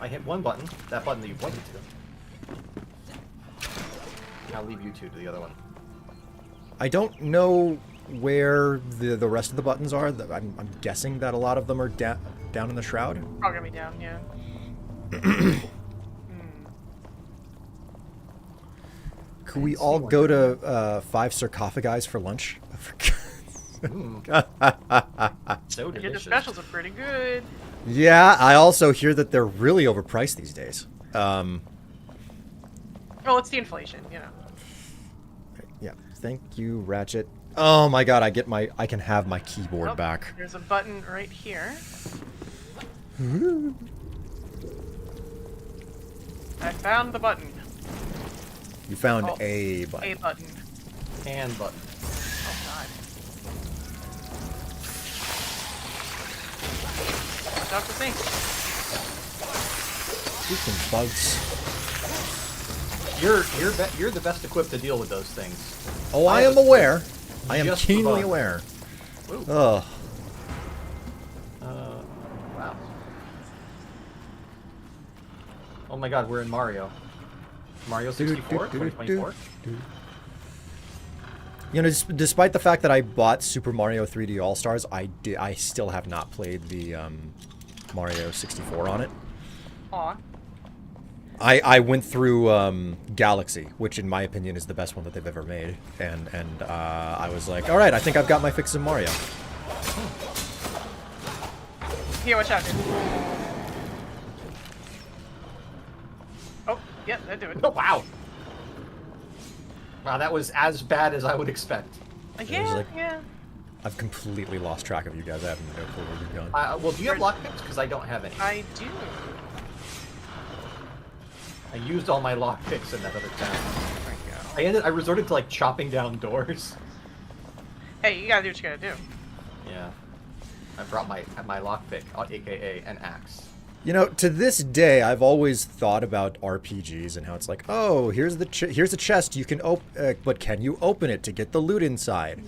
S5: I hit one button. That button that you pointed to. I'll leave you two to the other one.
S1: I don't know where the rest of the buttons are. I'm guessing that a lot of them are down in the shroud.
S2: Probably gonna be down, yeah.
S1: Could we
S5: see
S1: all
S5: one.
S1: go to 5 sarcophagi for lunch?
S5: So
S2: Your
S5: delicious.
S2: specials are pretty good.
S1: Yeah, I also hear that they're really overpriced these days.
S2: Well, it's the inflation, you know.
S1: Yeah, thank you, Ratchet. Oh my god, I can have my keyboard
S2: Oh,
S1: back.
S2: There's a button right here. I found the button.
S1: You found
S2: Oh,
S1: a button.
S2: A button.
S5: And button.
S2: Oh god. Watch out for things.
S1: Freaking bugs.
S5: You're the best equipped to deal with those things.
S1: Oh, I am
S5: have a-
S1: aware. I am
S5: just the
S1: keenly
S5: bug.
S1: aware.
S5: Ooh.
S1: Ugh.
S5: Wow. Oh my god, we're in Mario. Mario 64, 2024.
S1: You know, despite the fact that I bought Super Mario 3D All Stars, I still have not played the Mario 64 on it.
S2: Aw.
S1: I went through Galaxy, which in my opinion is the best one that they've ever made, and I was like, all right, I think I've got my fix of Mario.
S2: Here, watch out, dude. Oh, yeah, that do it.
S5: Oh, wow. Wow, that was as bad as I would expect.
S2: Yeah,
S1: like-
S2: yeah.
S1: I've completely lost track of you guys. I have no clue where you're going.
S5: Well, do you have lockpicks? Because I don't have any.
S2: I do.
S5: I used all my lockpicks in that other town.
S2: There we go.
S5: I resorted to like chopping down doors.
S2: Hey, you gotta do what you gotta do.
S5: Yeah. I brought my lockpick, aka an axe.
S1: You know, to this day, I've always thought about RPGs and how it's like, oh, here's a chest you can open, but can you open it to get the loot inside?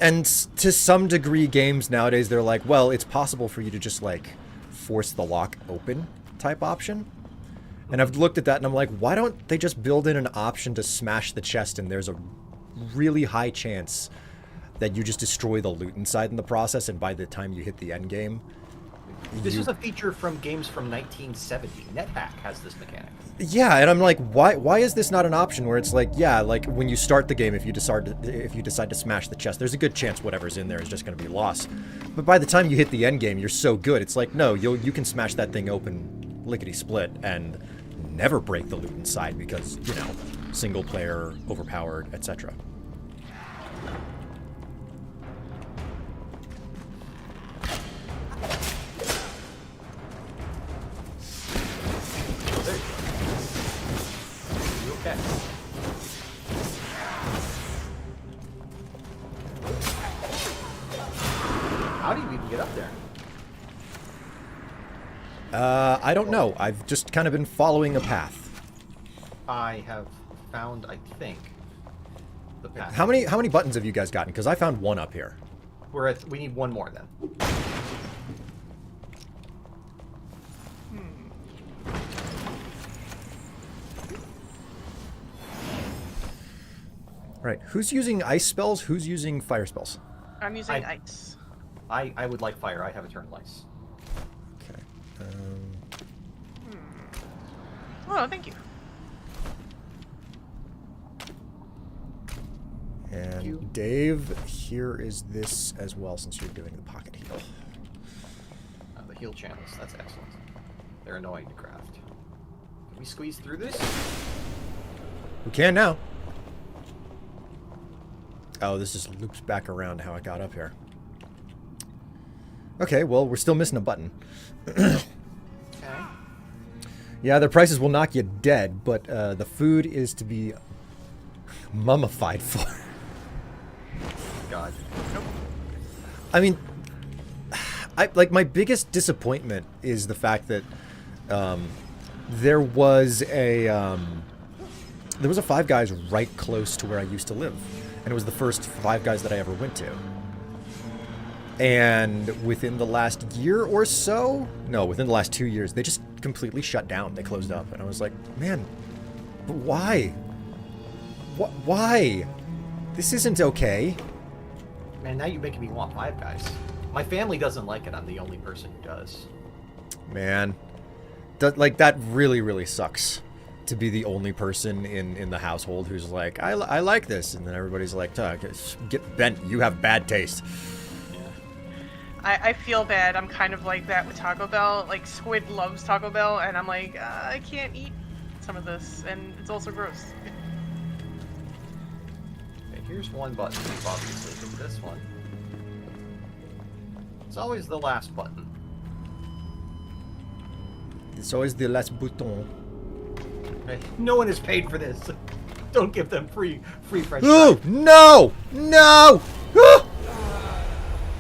S1: And to some degree, games nowadays, they're like, well, it's possible for you to just like force the lock open type option. And I've looked at that and I'm like, why don't they just build in an option to smash the chest and there's a really high chance that you just destroy the loot inside in the process, and by the time you hit the end game,
S5: This is a feature from games from 1970. NetHack has this mechanic.
S1: yeah, and I'm like, why is this not an option where it's like, yeah, like when you start the game, if you decide to smash the chest, there's a good chance whatever's in there is just going to be lost. But by the time you hit the end game, you're so good. It's like, no, you can smash that thing open lickety split and never break the loot inside because, you know, single player, overpowered, etc.
S5: Okay. How do you even get up there?
S1: I don't know. I've just kind of been following a path.
S5: I have found, I think, the path.
S1: How many buttons have you guys gotten? Because I found one up here.
S5: We need one more then.
S1: Right. Who's using ice spells? Who's using fire spells?
S2: I'm using ice.
S5: I would like fire. I have eternal ice.
S1: Okay.
S2: Oh, thank you.
S1: And Dave, here is this as well, since you're doing the pocket heal.
S5: The heal channels. That's excellent. They're annoying to craft. Can we squeeze through this?
S1: We can now. Oh, this just loops back around how I got up here. Okay, well, we're still missing a button.
S5: Okay.
S1: Yeah, their prices will knock you dead, but the food is to be mummified for.
S5: God.
S1: I mean, my biggest disappointment is the fact that there was a Five Guys right close to where I used to live, and it was the first Five Guys that I ever went to. And within the last year or so, no, within the last 2 years, they just completely shut down. They closed up, and I was like, man, but why? Why? This isn't okay.
S5: Man, now you're making me want Five Guys. My family doesn't like it. I'm the only person who does.
S1: Man, that really, really sucks. To be the only person in the household who's like, I like this, and then everybody's like, get bent. You have bad taste.
S2: I feel bad. I'm kind of like that with Taco Bell. Like, Squid loves Taco Bell, and I'm like, I can't eat some of this, and it's also gross.
S5: Okay, here's one button. We've obviously hit this one. It's always the last button.
S1: It's always the last bouton.
S5: Okay, no one is paid for this. Don't give them free French fries.
S1: Oh no! No!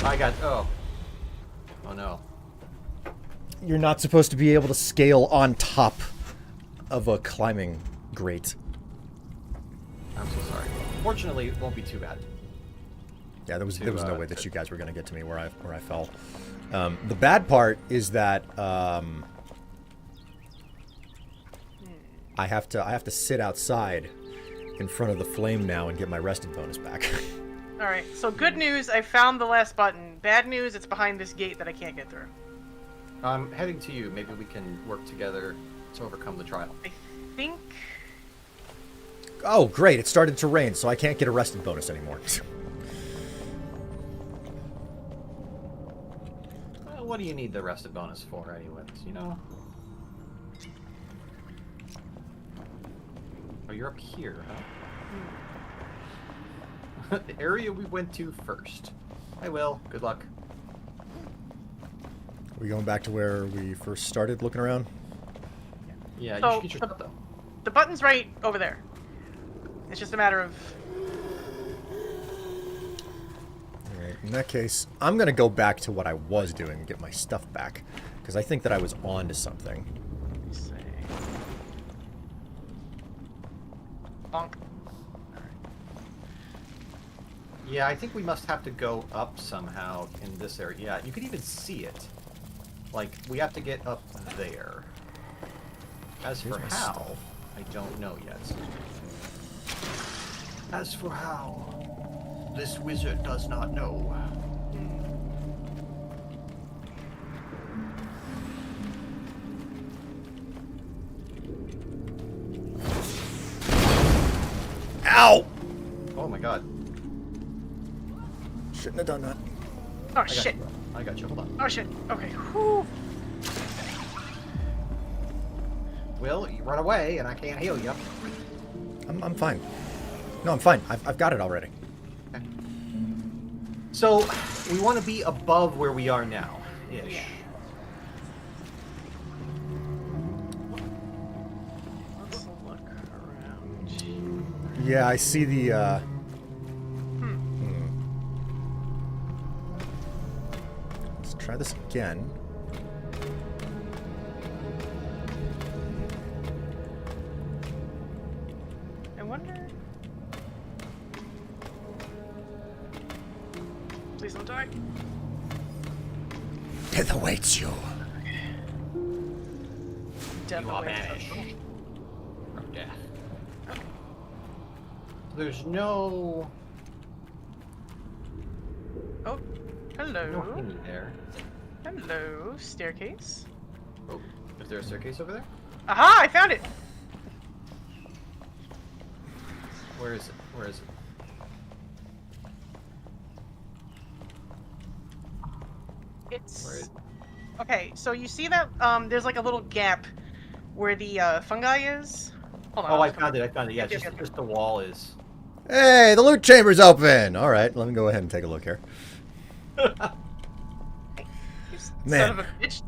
S5: I got. Oh no.
S1: You're not supposed to be able to scale on top of a climbing grate.
S5: I'm so sorry. Fortunately, it won't be too bad.
S1: Yeah, there was no way that you guys were gonna get to me where I fell. The bad part is that I have to sit outside in front of the flame now and get my rested bonus back.
S2: Alright, so good news, I found the last button. Bad news, it's behind this gate that I can't get through.
S5: I'm heading to you. Maybe we can work together to overcome the trial.
S2: I think...
S1: Oh, great, it started to rain, so I can't get a rested bonus anymore.
S5: Well, what do you need the rested bonus for anyways, you know? Oh, you're up here, huh? The area we went to first. I will. Good luck.
S1: We going back to where we first started looking around?
S5: Yeah, you
S2: So,
S5: should get your stuff though.
S2: the button's right over there. It's just a matter of...
S1: Alright, in that case, I'm gonna go back to what I was doing and get my stuff back. Because I think that I was on to something.
S2: Let's see. Bonk.
S5: Yeah, I think we must have to go up somehow in this area. Yeah, you could even see it. Like, we have to get up there. As for
S1: Here's my
S5: how,
S1: stuff.
S5: I don't know yet. As for how, this wizard does not know.
S1: Ow!
S5: Oh my god.
S1: Shouldn't have done that.
S2: Oh,
S5: I got
S2: shit.
S5: you. I got you. Hold on.
S2: Oh, shit. Okay. Whew.
S5: Will, you run away and I can't heal you.
S1: I'm fine. No, I'm fine. I've got it already.
S5: So, we want to be above where we are now. Ish.
S2: Yeah. Let's look around.
S1: Yeah, I see the, Let's try this again.
S2: I wonder. Please don't die.
S3: Death awaits you.
S2: Death
S5: You are
S2: awaits us.
S5: banished from death. There's no
S2: Oh, hello.
S5: thingy there.
S2: Hello, staircase.
S5: Oh, is there a staircase over there?
S2: Aha! I found it.
S5: Where is it? Where is it?
S2: It's
S5: Where is?
S2: okay. So you see that there's like a little gap where the fungi is. Hold on.
S5: Oh,
S2: I'll
S5: I
S2: just come
S5: found it. I found it. Yeah,
S2: Yep, yep,
S5: just the wall is.
S1: Hey, the loot chamber's open! Alright, let me go ahead and take a look here.
S2: You
S3: Man.
S2: son of a bitch.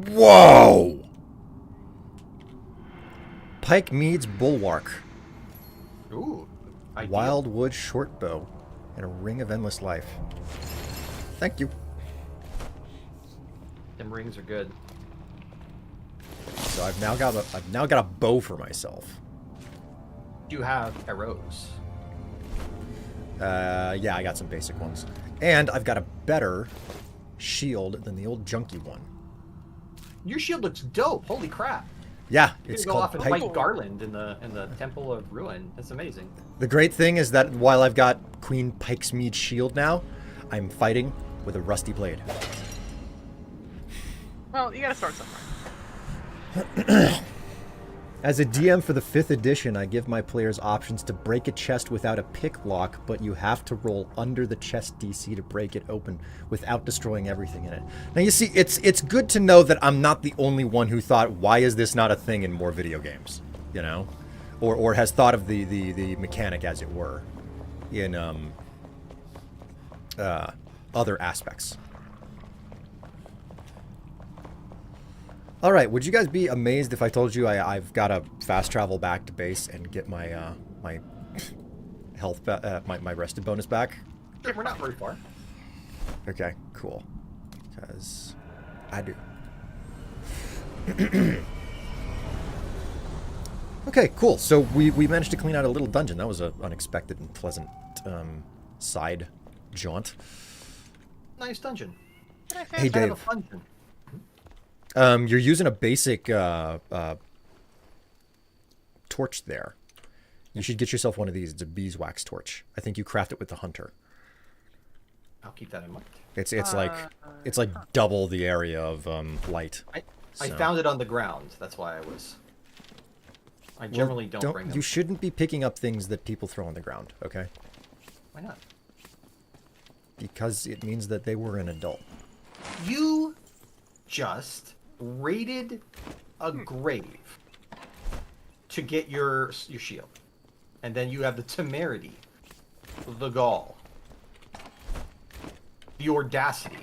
S1: Whoa! Pike Mead's Bulwark.
S5: Ooh. Ideal.
S1: Wildwood Shortbow. And a Ring of Endless Life. Thank you.
S5: Them rings are good.
S1: So I've now got a bow for myself.
S5: Do you have arrows?
S1: Yeah, I got some basic ones. And I've got a better shield than the old junky one.
S5: Your shield looks dope. Holy crap!
S1: Yeah,
S5: You
S1: it's
S5: can go off
S1: called
S5: and
S1: Pike.
S5: fight Garland in the Temple of Ruin. That's amazing.
S1: The great thing is that while I've got Queen Pike's Mead shield now, I'm fighting with a rusty blade.
S2: Well, you gotta start somewhere.
S1: As a DM for the 5th edition, I give my players options to break a chest without a pick lock, but you have to roll under the chest DC to break it open without destroying everything in it. Now you see, it's good to know that I'm not the only one who thought, why is this not a thing in more video games? You know? Or has thought of the mechanic, as it were, in other aspects. All right, would you guys be amazed if I told you I've got to fast travel back to base and get my my health my rested bonus back?
S5: Yeah, we're not very far.
S1: Okay, cool. Because I do. Okay, cool. So we managed to clean out a little dungeon. That was an unexpected and pleasant side jaunt.
S5: Nice dungeon.
S1: Hey,
S5: I have a
S1: Dave.
S5: dungeon.
S1: You're using a basic torch there. You should get yourself one of these. It's a beeswax torch. I think you craft it with the hunter.
S5: I'll keep that in mind.
S1: It's like double the area of light.
S5: I
S1: So-
S5: found it on the ground. That's why I was. I generally
S1: Well,
S5: don't bring them.
S1: You shouldn't be picking up things that people throw on the ground, okay?
S5: Why not?
S1: Because it means that they were an adult.
S5: You just raided a grave to get your shield, and then you have the temerity, the gall, the audacity.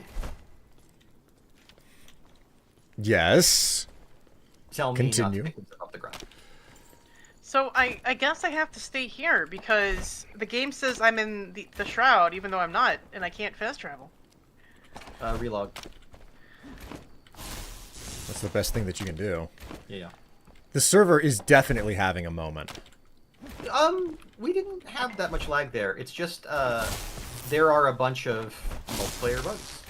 S1: Yes.
S5: Tell me
S1: Continue.
S5: not to pick this up off the ground.
S2: So I guess I have to stay here because the game says I'm in the shroud, even though I'm not, and I can't fast travel.
S5: Relog.
S1: That's the best thing that you can do.
S5: Yeah.
S1: The server is definitely having a moment.
S5: We didn't have that much lag there. It's just, there are a bunch of multiplayer bugs.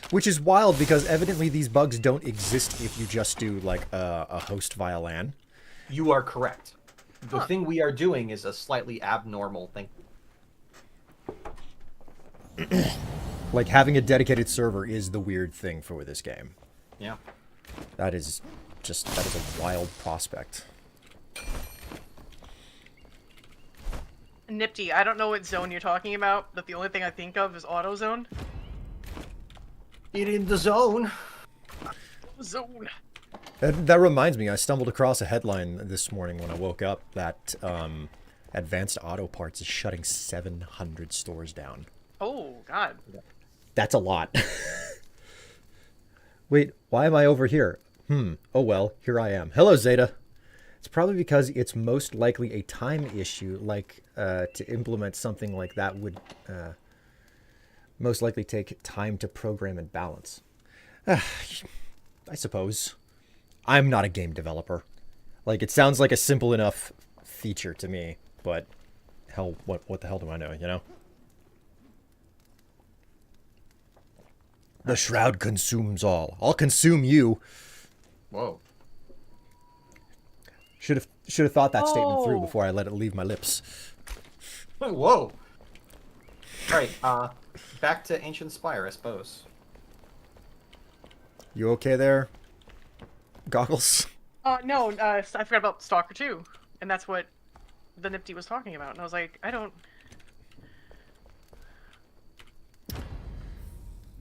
S1: Which is wild because evidently these bugs don't exist if you just do like a host via LAN.
S5: You are correct. The
S2: Huh.
S5: thing we are doing is a slightly abnormal thing.
S1: Like having a dedicated server is the weird thing for this game.
S5: Yeah.
S1: That is a wild prospect.
S2: Nifty, I don't know what zone you're talking about, but the only thing I think of is AutoZone.
S5: It in the zone.
S2: Zone.
S1: That reminds me, I stumbled across a headline this morning when I woke up that Advanced Auto Parts is shutting 700 stores down.
S2: Oh God.
S1: That's a lot. Wait, why am I over here? Oh well, here I am. Hello, Zeta. It's probably because it's most likely a time issue, like to implement something like that would most likely take time to program and balance. I suppose. I'm not a game developer. Like, it sounds like a simple enough feature to me, but hell, what the hell do I know, you know? The shroud consumes all. I'll consume you.
S5: Whoa.
S1: Should have thought that statement through
S2: Oh.
S1: before I let it leave my lips.
S5: Whoa. Alright, back to Ancient Spire, I suppose.
S1: You okay there? Goggles?
S2: No, I forgot about Stalker 2, and that's what the Nifty was talking about, and I was like, I don't...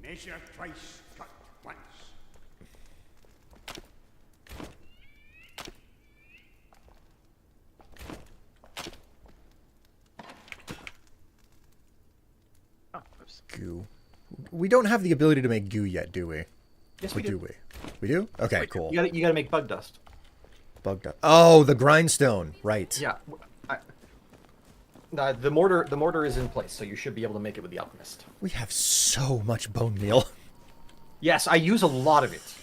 S6: Measure twice, cut once.
S2: Oh, oops.
S1: Goo. We don't have the ability to make goo yet, do we?
S5: Yes,
S1: Or
S5: we
S1: do
S5: do.
S1: we? We do? Okay, cool.
S5: You gotta make bug dust.
S1: Bugged up. Oh, the grindstone. Right.
S5: Yeah. The mortar is in place, so you should be able to make it with the alchemist.
S1: We have so much bone meal.
S5: Yes, I use a lot of it.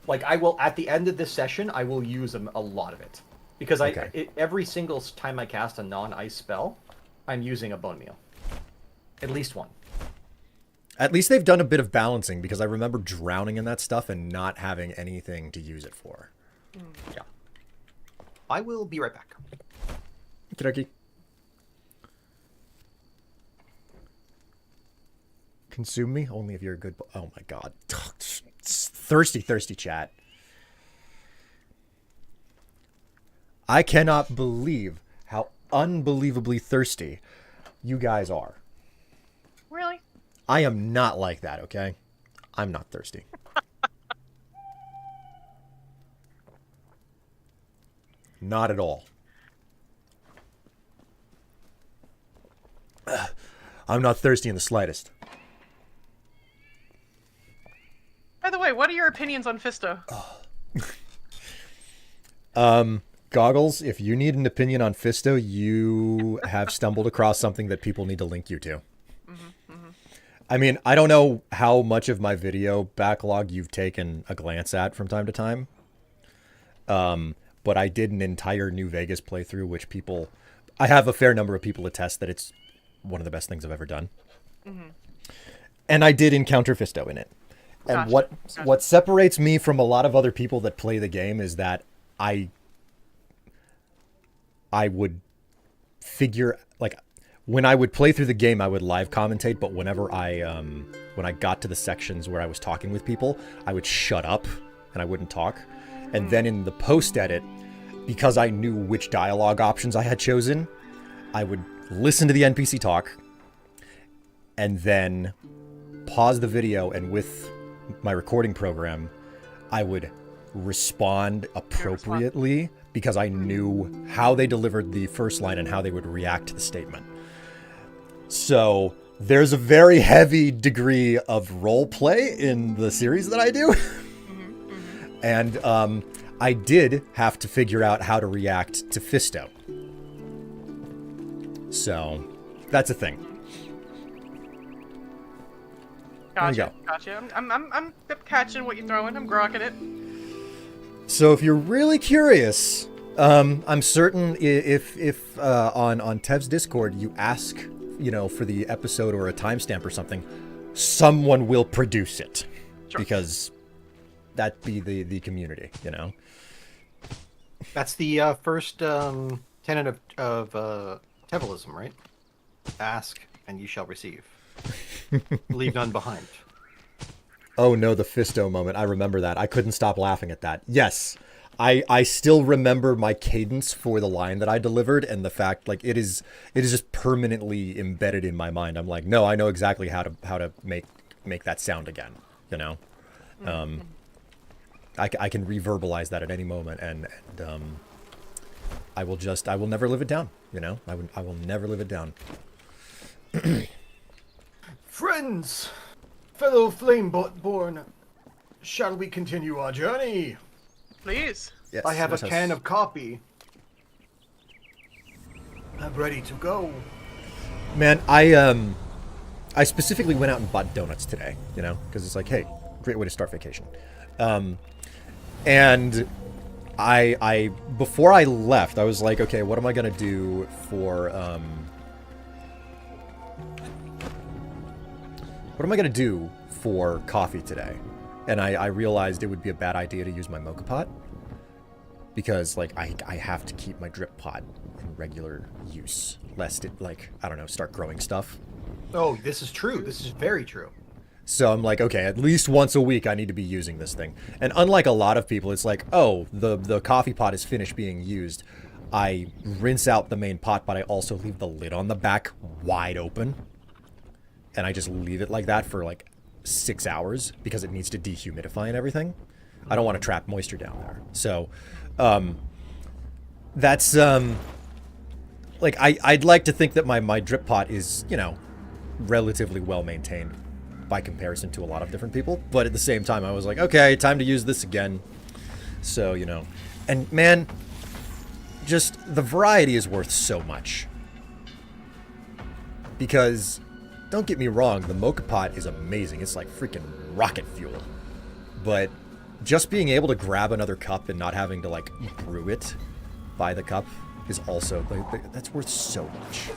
S5: Like, I will, at the end of this session, I will use a lot of it. Because
S1: Okay.
S5: every single time I cast a non-ice spell, I'm using a bone meal. At least one.
S1: At least they've done a bit of balancing, because I remember drowning in that stuff and not having anything to use it for.
S5: Yeah. I will be right back.
S1: Okey-dokey. Consume me? Only if you're a good... Oh my god. Thirsty, thirsty chat. I cannot believe how unbelievably thirsty you guys are.
S2: Really?
S1: I am not like that, okay? I'm not thirsty. Not at all. I'm not thirsty in the slightest.
S2: By the way, what are your opinions on Fisto?
S1: Goggles, if you need an opinion on Fisto, you have stumbled across something that people need to link you to. I mean, I don't know how much of my video backlog you've taken a glance at from time to time. But I did an entire New Vegas playthrough, which I have a fair number of people attest that it's one of the best things I've ever done. And I did encounter Fisto in it. And
S2: Gotcha,
S1: what separates me from a lot of other people that play the game is that I would figure, like, when I would play through the game, I would live commentate, but whenever when I got to the sections where I was talking with people, I would shut up and I wouldn't talk. And then in the post edit, because I knew which dialogue options I had chosen, I would listen to the NPC talk and then pause the video, and with my recording program, I would respond appropriately because I knew how they delivered the first line and how they would react to the statement. So there's a very heavy degree of role play in the series that I do. And I did have to figure out how to react to Fisto. So that's a thing.
S2: Gotcha.
S1: go.
S2: Gotcha. I'm catching what you're throwing. I'm grokking it.
S1: So if you're really curious, I'm certain if on Tev's Discord you ask, for the episode or a timestamp or something, someone will produce it.
S2: Sure.
S1: Because that'd be the community,
S5: That's the first tenet of Tevilism, right? Ask, and you shall receive. Leave none behind.
S1: Oh no, the Fisto moment. I remember that. I couldn't stop laughing at that. Yes. I still remember my cadence for the line that I delivered, and the fact, like, it is just permanently embedded in my mind. I'm like, no, I know exactly how to make that sound again, I can reverbalize that at any moment, and I will never live it down, I will never live it down.
S4: Friends, Fellow Flameborn, shall we continue our journey?
S2: Please.
S1: Yes,
S4: I have a
S1: let us-
S4: can of coffee. I'm ready to go.
S1: Man, I specifically went out and bought donuts today, you know, because it's like, hey, great way to start vacation. And I before I left, I was like, okay, what am I gonna do for what am I gonna do for coffee today? And I realized it would be a bad idea to use my mocha pot because like I have to keep my drip pot in regular use lest it like I don't know start growing stuff.
S5: Oh, this is true. This is very true.
S1: So I'm like, okay, at least once a week I need to be using this thing. And unlike a lot of people, it's like, oh, the coffee pot is finished being used. I rinse out the main pot, but I also leave the lid on the back wide open. And I just leave it like that for like 6 hours because it needs to dehumidify and everything. I don't want to trap moisture down there. So that's like I'd like to think that my drip pot is, you know, relatively well maintained by comparison to a lot of different people, but at the same time I was like, okay, time to use this again. So, you know, and man, just the variety is worth so much. Because don't get me wrong, the mocha pot is amazing. It's like freaking rocket fuel. But just being able to grab another cup and not having to like brew it by the cup is also like that's worth so much.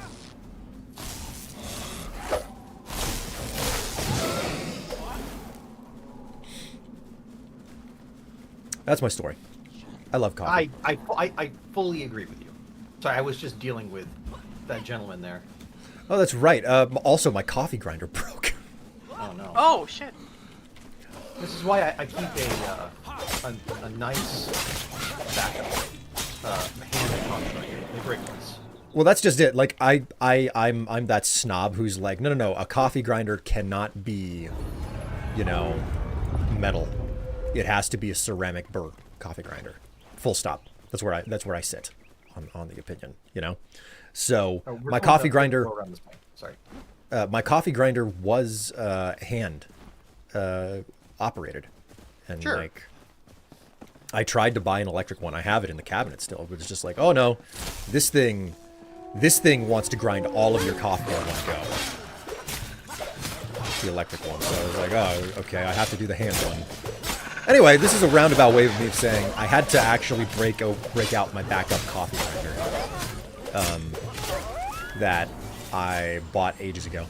S1: That's my story. I love coffee.
S5: I fully agree with you. Sorry, I was just dealing with that gentleman there.
S1: Oh, that's right. Also, my coffee grinder broke.
S5: Oh no.
S2: Oh shit.
S5: This is why I keep a nice backup hand coffee grinder. They break once.
S1: Well, that's just it. Like I'm that snob who's like, no, a coffee grinder cannot be, you know, metal. It has to be a ceramic burr coffee grinder. Full stop. That's where I sit on the opinion, you know. So my coffee grinder.
S5: Sorry.
S1: My coffee grinder was hand operated, and
S5: Sure.
S1: like I tried to buy an electric one. I have it in the cabinet still, but it's just like, oh no, this thing wants to grind all of your coffee in one go. The electric one. So I was like, oh, okay, I have to do the hand one. Anyway, this is a roundabout way of me saying I had to actually break out my backup coffee grinder that I bought ages ago.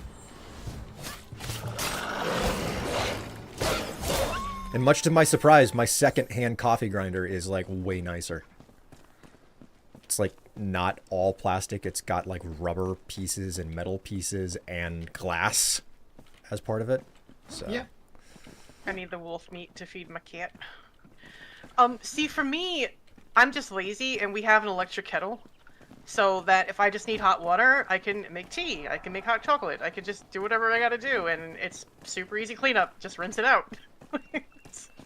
S1: And much to my surprise, my second-hand coffee grinder is like way nicer. It's like not all plastic. It's got like rubber pieces and metal pieces and glass as part of it. So
S5: Yeah.
S2: I need the wolf meat to feed my cat. See, for me, I'm just lazy, and we have an electric kettle, so that if I just need hot water, I can make tea, I can make hot chocolate, I can just do whatever I gotta do, and it's super easy cleanup. Just rinse it out.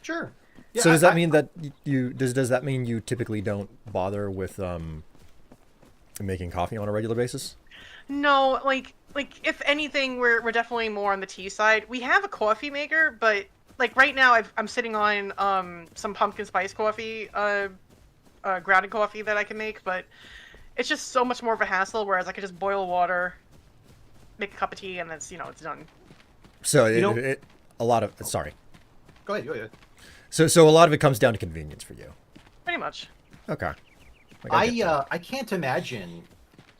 S5: Sure.
S1: So does that mean that does that mean you typically don't bother with making coffee on a regular basis?
S2: No, like if anything, we're definitely more on the tea side. We have a coffee maker, but like right now I'm sitting on some pumpkin spice coffee, grounded coffee that I can make, but it's just so much more of a hassle. Whereas I could just boil water, make a cup of tea, and it's it's done.
S1: So
S5: know-
S1: sorry.
S5: Go ahead.
S1: So a lot of it comes down to convenience for you.
S2: Pretty much.
S1: Okay. Like, I get that.
S5: I can't imagine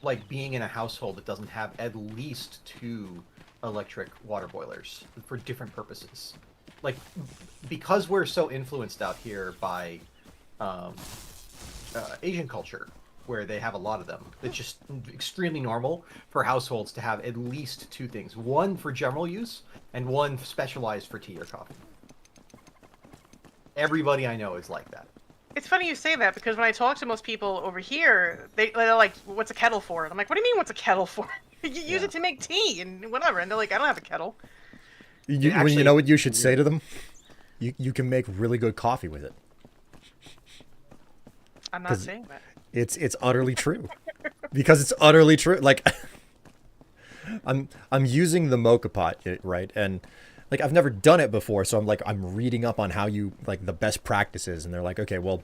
S5: like being in a household that doesn't have at least 2 electric water boilers for different purposes. Like because we're so influenced out here by Asian culture, where they have a lot of them. It's just extremely normal for households to have at least 2 things: one for general use and one specialized for tea or coffee. Everybody I know is like that.
S2: It's funny you say that because when I talk to most people over here, they're like, "What's a kettle for?" And I'm like, "What do you mean, what's a kettle for? You use it to make tea and whatever." And they're like, "I don't have a kettle."
S1: You know what you should say to them? You can make really good coffee with it.
S2: I'm not saying that.
S1: It's utterly true. Because it's utterly true. Like I'm using the mocha pot, right? And like I've never done it before, so I'm reading up on how you like the best practices, and they're like, okay, well,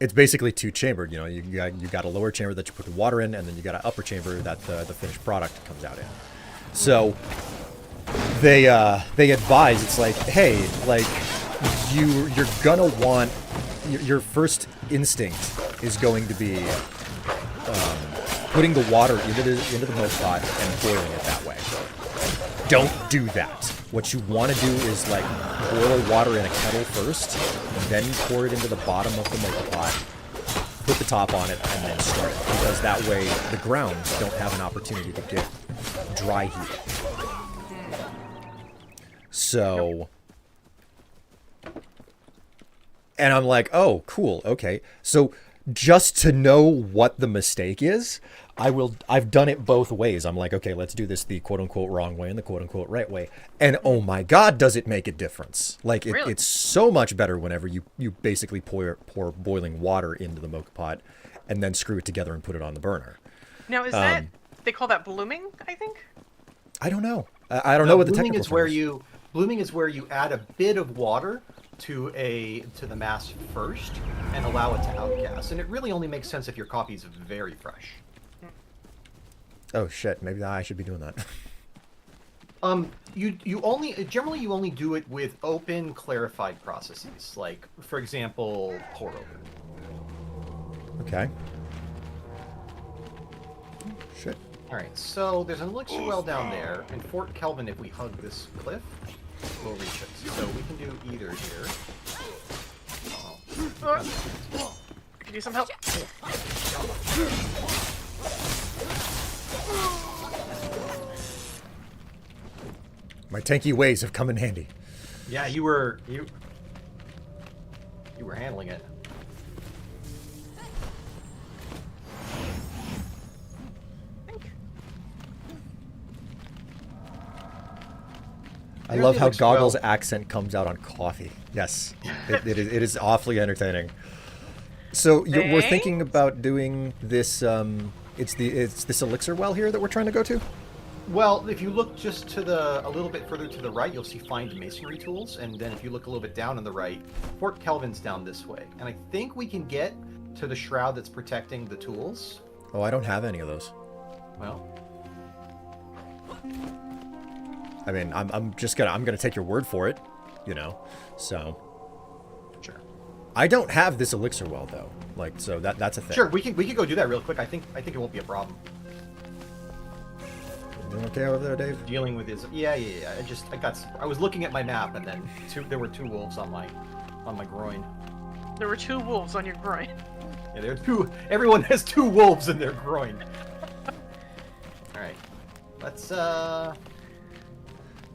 S1: it's basically two chambered. You know, you got a lower chamber that you put the water in, and then you got an upper chamber that the finished product comes out in. So they advise, it's like, hey, like you're gonna want your first instinct is going to be putting the water into the milk pot and boiling it that way. Don't do that. What you want to do is like boil water in a kettle first, then pour it into the bottom of the milk pot, put the top on it, and then start it. Because that way the grounds don't have an opportunity to get dry heat. So, and I'm like, oh, cool, okay. So just to know what the mistake is, I've done it both ways. I'm like, okay, let's do this the quote unquote wrong way and the quote unquote right way. And oh my God, does it make a difference? Like
S2: Really?
S1: it's so much better whenever you basically pour boiling water into the mocha pot and then screw it together and put it on the burner.
S2: Now, is that they call that blooming? I think.
S1: I don't know. I don't know what the
S5: blooming
S1: technical
S5: is where
S1: term
S5: you blooming is where you add a bit of water to the mass first and allow it to outgas. And it really only makes sense if your coffee is very fresh.
S1: Oh shit, maybe I should be doing that.
S5: You only do it with open, clarified processes. Like, for example, pour over.
S1: Okay. Shit.
S5: Alright, so there's an elixir well down there, and Fort Kelvin, if we hug this cliff, we'll reach it. So we can do either here.
S2: Could use some help.
S1: My tanky ways have come in handy.
S5: Yeah, you were handling it.
S1: I love how Goggle's accent comes out on coffee. Yes, it is awfully entertaining. So we're thinking about doing this. It's this elixir well here that we're trying to go to.
S5: Well, if you look just to a little bit further to the right, you'll see find masonry tools, and then if you look a little bit down on the right, Fort Kelvin's down this way, and I think we can get to the shroud that's protecting the tools.
S1: Oh, I don't have any of those.
S5: Well,
S1: I mean, I'm gonna take your word for it, you know. So
S5: sure.
S1: I don't have this elixir well though. Like, so that's a thing.
S5: Sure, we can go do that real quick. I think it won't be a problem.
S1: Doing okay over there, Dave?
S5: Dealing with his yeah. I was looking at my map, and then there were two wolves on my groin.
S2: There were 2 wolves on your groin.
S5: Yeah, there are two. Everyone has 2 wolves in their groin. All right, let's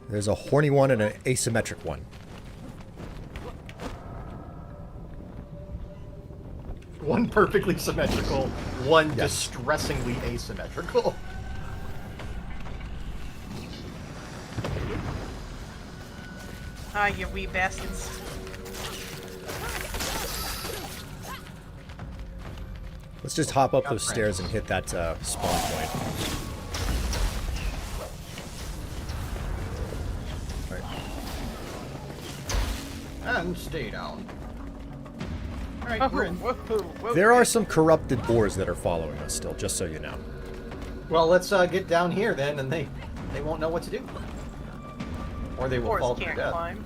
S1: There's a horny one and an asymmetric one.
S5: One perfectly symmetrical, one distressingly asymmetrical.
S2: Ah, you wee bastards.
S1: Let's just hop up those stairs and hit that spawn point.
S5: And stay down. Alright,
S2: Oh,
S5: we're in.
S2: whoa.
S1: There are some corrupted boars that are following us still, just so you know.
S5: Well, let's get down here then, and they won't know what to do. Or they will fall
S2: Boars
S5: to their
S2: can't
S5: death.
S2: climb.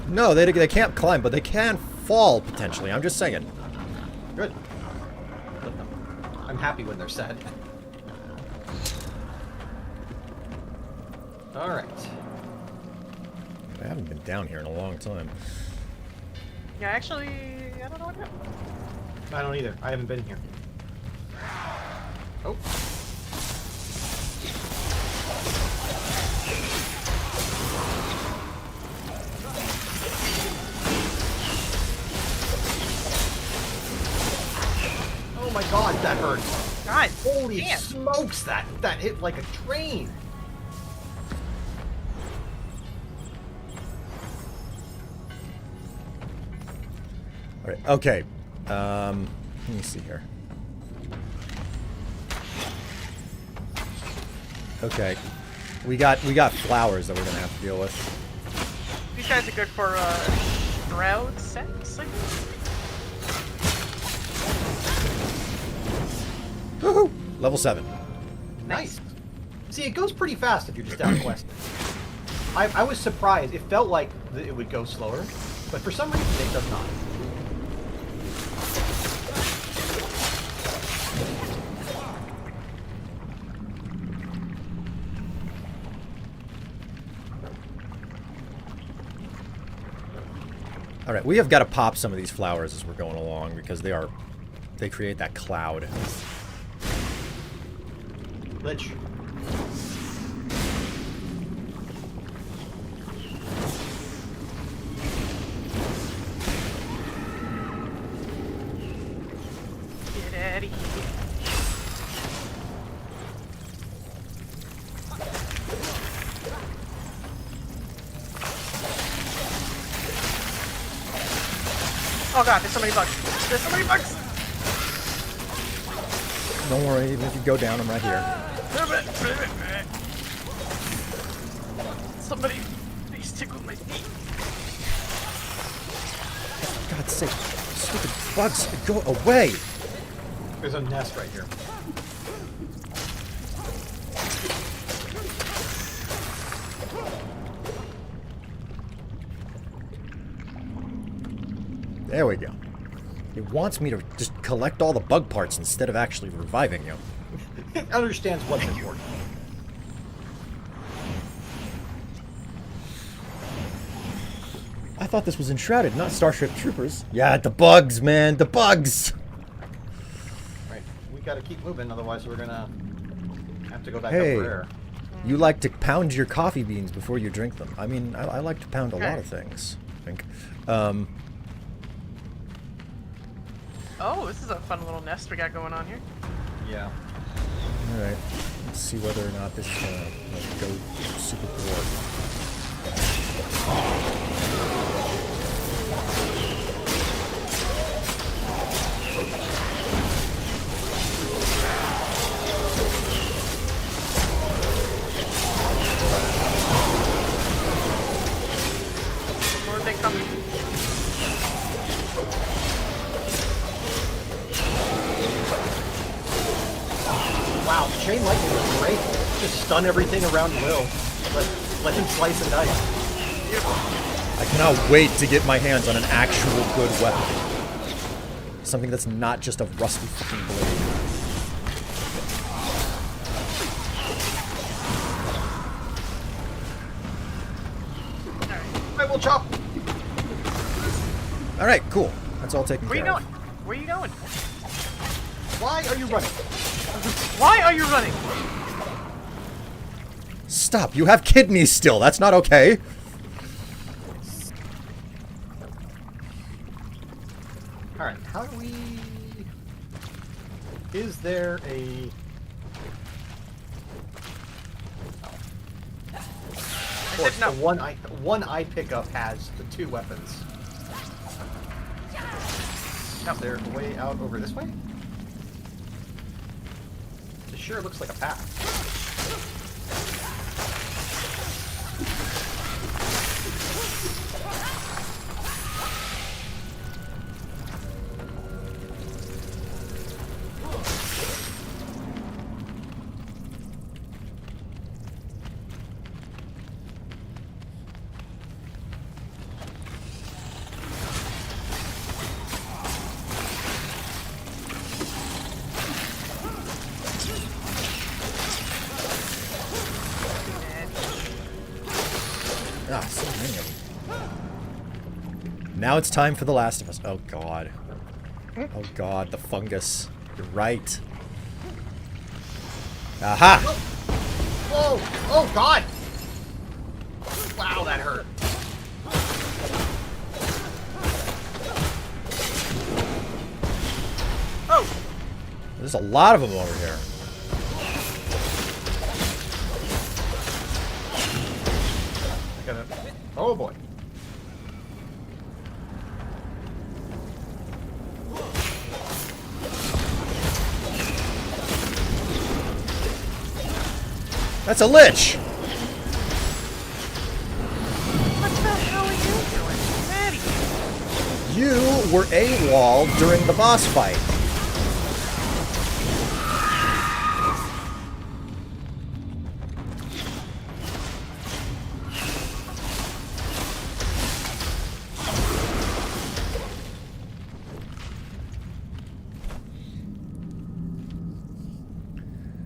S1: No, they can't climb, but they can fall, potentially. I'm just saying.
S5: Good. I'm happy when they're sad. Alright.
S1: I haven't been down here in a long time.
S2: Yeah, actually, I don't know what happened.
S5: I don't either. I haven't been here. Oh. Oh my god, that hurt.
S2: God,
S5: Holy
S2: damn.
S5: smokes, that hit like a train.
S1: All right. Okay. Let me see here. Okay. We got flowers that we're gonna have to deal with.
S2: These guys are good for shroud sets, I think.
S1: Woohoo! Level 7.
S5: Nice. See, it goes pretty fast if you're just out questing. I was surprised. It felt like it would go slower, but for some reason it does not.
S1: All right, we have got to pop some of these flowers as we're going along because they create that cloud.
S5: Lich.
S2: Get out of here. Oh god, there's so many bugs. There's so many bugs!
S1: Don't worry, even if you go down, I'm right here.
S2: Somebody, please tickle my feet.
S1: For God's sake, stupid bugs, go away!
S5: There's a nest right here.
S1: There we go. It wants me to just collect all the bug parts instead of actually reviving you.
S5: It understands what's important.
S1: I thought this was Enshrouded, not Starship Troopers. Yeah, the bugs, man, the bugs!
S5: Right. We gotta keep moving, otherwise we're gonna have to go back
S1: Hey.
S5: up for air.
S1: You like to pound your coffee beans before you drink them. I mean, I like to pound a lot of things, I think.
S2: Oh, this is a fun little nest we got going on here.
S5: Yeah.
S1: Alright, let's see whether or not this is gonna like, go super bored.
S2: Where are they coming?
S5: Wow, chain lightning was great. Just stun everything around Will. Let him slice and dice.
S1: I cannot wait to get my hands on an actual good weapon. Something that's not just a rusty fucking blade.
S5: I will chop.
S1: Alright, cool. That's all taken
S2: Where you
S1: care
S2: going?
S1: of.
S2: Where you going?
S5: Why are you running?
S2: Why are you running?
S1: Stop, you have kidneys still. That's not okay.
S5: Alright, how do we... Is there a... Of course,
S2: no.
S5: the one I pick up has the 2 weapons. Is there a way out over this way? It sure looks like a path.
S1: Ah, so many of them. Now it's time for The Last of Us. Oh god. Oh god, the fungus. You're right. Aha!
S5: Whoa! Oh god! Wow, that hurt.
S2: Oh!
S1: There's a lot of them over here.
S5: I gotta... Oh boy.
S1: That's a lich! You were AWOL during the boss fight.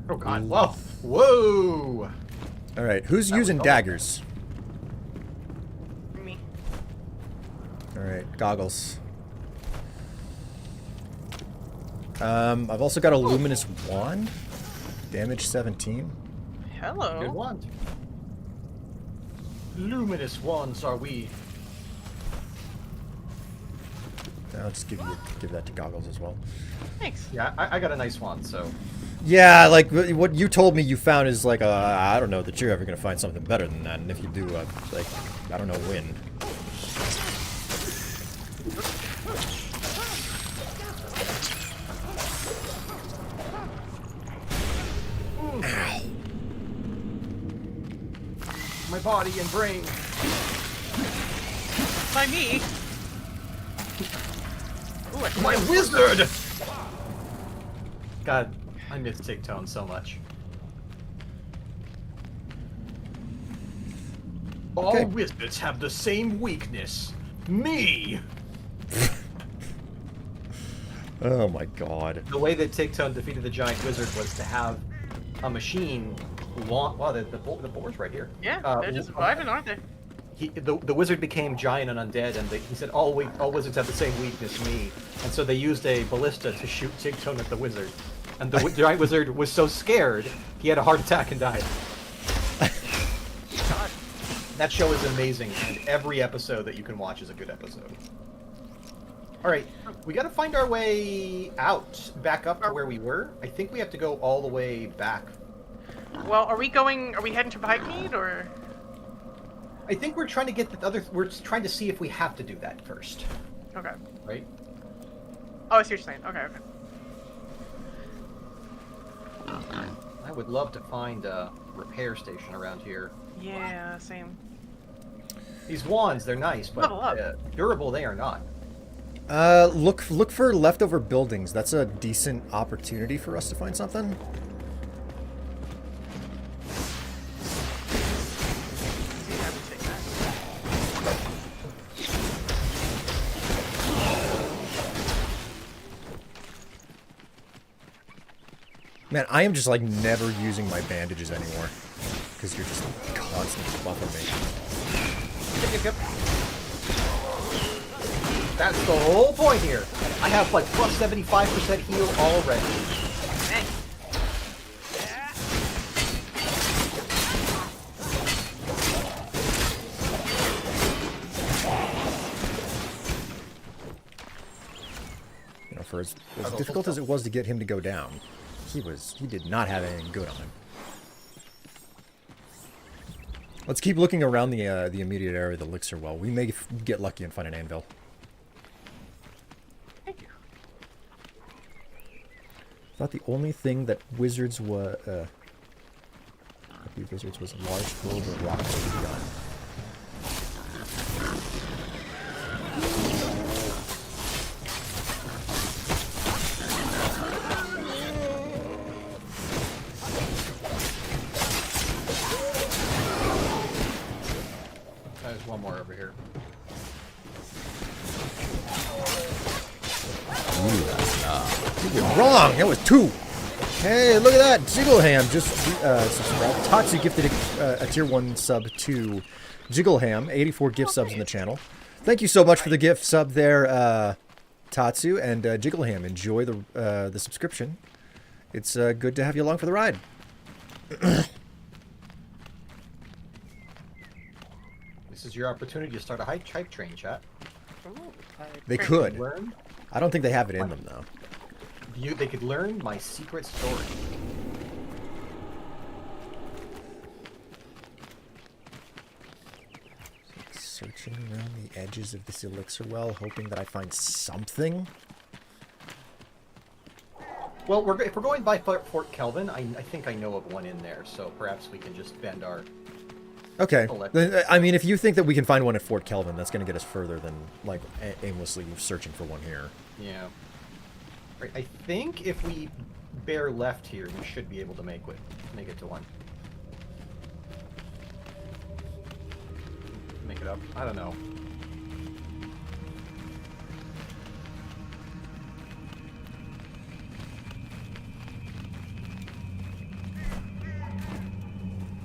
S5: Oh god, whoa! Whoa!
S1: Alright, who's
S5: That was
S1: using
S5: double.
S1: daggers?
S2: Me.
S1: Alright, goggles. I've also got a luminous wand. Damage 17.
S2: Hello.
S5: Good wand. Luminous wands are we.
S1: I'll just give that to goggles as well.
S2: Thanks.
S5: Yeah, I got a nice wand, so.
S1: Yeah, like what you told me you found is like I don't know that you're ever gonna find something better than that, and if you do, like I don't know when. Ow.
S5: My body and brain.
S2: By me. Ooh, I
S5: My wizard! God, I miss Tigtone so much.
S1: Okay.
S5: All wizards have the same weakness. Me!
S1: Oh my god.
S5: The way that Tigtone defeated the giant wizard was to have a machine launch. Wow, the board's right here.
S2: Yeah, they're just vibing, aren't they?
S5: The wizard became giant and undead, and he said all wizards have the same weakness, me. And so they used a ballista to shoot Tigtone at the wizard. And the giant wizard was so scared, he had a heart attack and died. God. That show is amazing, and every episode that you can watch is a good episode. Alright, we gotta find our way out, back up to where we were. I think we have to go all the way back.
S2: Well, are we heading to Pikemead, or?
S5: I think we're trying to get the other. We're trying to see if we have to do that first,
S2: Okay.
S5: right?
S2: Oh, I see what you're saying. Okay, okay.
S5: I would love to find a repair station around here.
S2: Yeah, same.
S5: These wands, they're nice, but
S2: Level up.
S5: durable they are not.
S1: Look for leftover buildings. That's a decent opportunity for us to find something.
S2: See, I would take that.
S1: Man, I am just like never using my bandages anymore. Because you're just constantly buffing me.
S5: Yep. That's the whole point here. I have like plus 75% heal already.
S2: Hey.
S1: You know, for as difficult as it was to get him to go down, he did not have anything good on him. Let's keep looking around the immediate area of the Elixir Well. We may get lucky and find an anvil.
S2: Thank you.
S1: I thought the only thing that wizards was was a large globe of rock gun.
S5: There's one more over here.
S1: You're wrong. That was 2. Hey, look at that. Jiggleham just subscribed. Tatsu gifted a tier 1 sub to Jiggleham. 84 gift subs in the channel. Thank you so much for the gift sub there, Tatsu. And Jiggleham, enjoy the subscription. It's good to have you along for the ride.
S5: This is your opportunity to start a hype train, chat.
S2: Ooh,
S1: They
S2: great.
S1: could.
S5: Learn.
S1: I don't think they have it in them, though.
S5: They could learn my secret story.
S1: Searching around the edges of this Elixir Well, hoping that I find something.
S5: Well, if we're going by Fort Kelvin, I think I know of one in there, so perhaps we can just bend our
S1: Okay.
S5: Select.
S1: I mean, if you think that we can find one at Fort Kelvin, that's going to get us further than, like, aimlessly searching for one here.
S5: Yeah. Right, I think if we bear left here, we should be able to make it to one. Make it up. I don't know.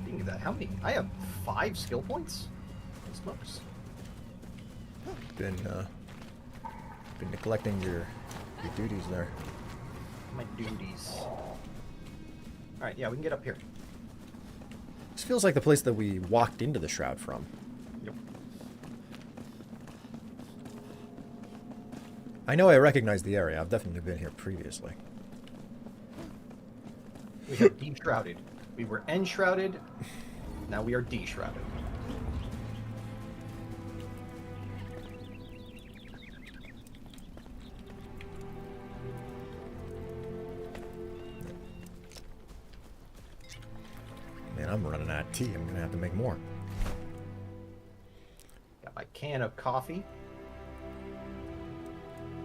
S5: Think of that. How many? I have 5 skill points. Holy smokes.
S1: Been neglecting your duties there.
S5: My duties. Alright, yeah, we can get up here.
S1: This feels like the place that we walked into the Shroud from.
S5: Yep.
S1: I know I recognize the area. I've definitely been here previously.
S5: We have de-shrouded. We were enshrouded. Now we are de-shrouded.
S1: Man, I'm running out of tea. I'm gonna have to make more.
S5: Got my can of coffee.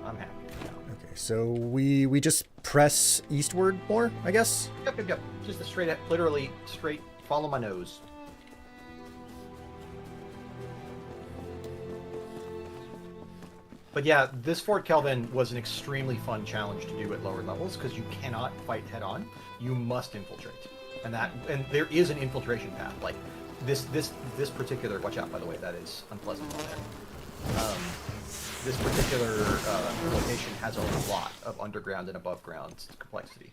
S5: I'm happy now.
S1: Okay, so we just press eastward more, I guess.
S5: Yep. Just a straight, literally straight. Follow my nose. But yeah, this Fort Kelvin was an extremely fun challenge to do at lower levels because you cannot fight head on. You must infiltrate, and there is an infiltration path. Like this particular. Watch out, by the way, that is unpleasant on there. This particular location has a lot of underground and above ground complexity.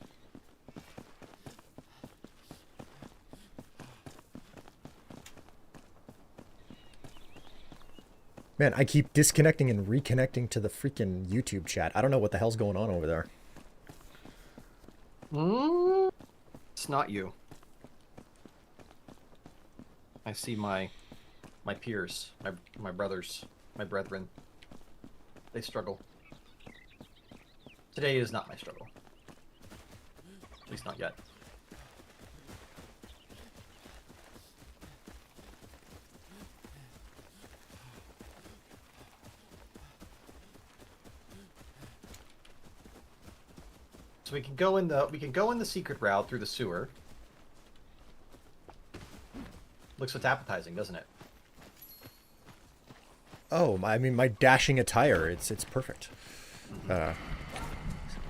S1: Man, I keep disconnecting and reconnecting to the freaking YouTube chat. I don't know what the hell's going on over there.
S5: It's not you. I see my peers, my brothers, my brethren. They struggle. Today is not my struggle. At least not yet. So we can go in the secret route through the sewer. Looks what's appetizing, doesn't it?
S1: Oh, I mean, my dashing attire, it's perfect.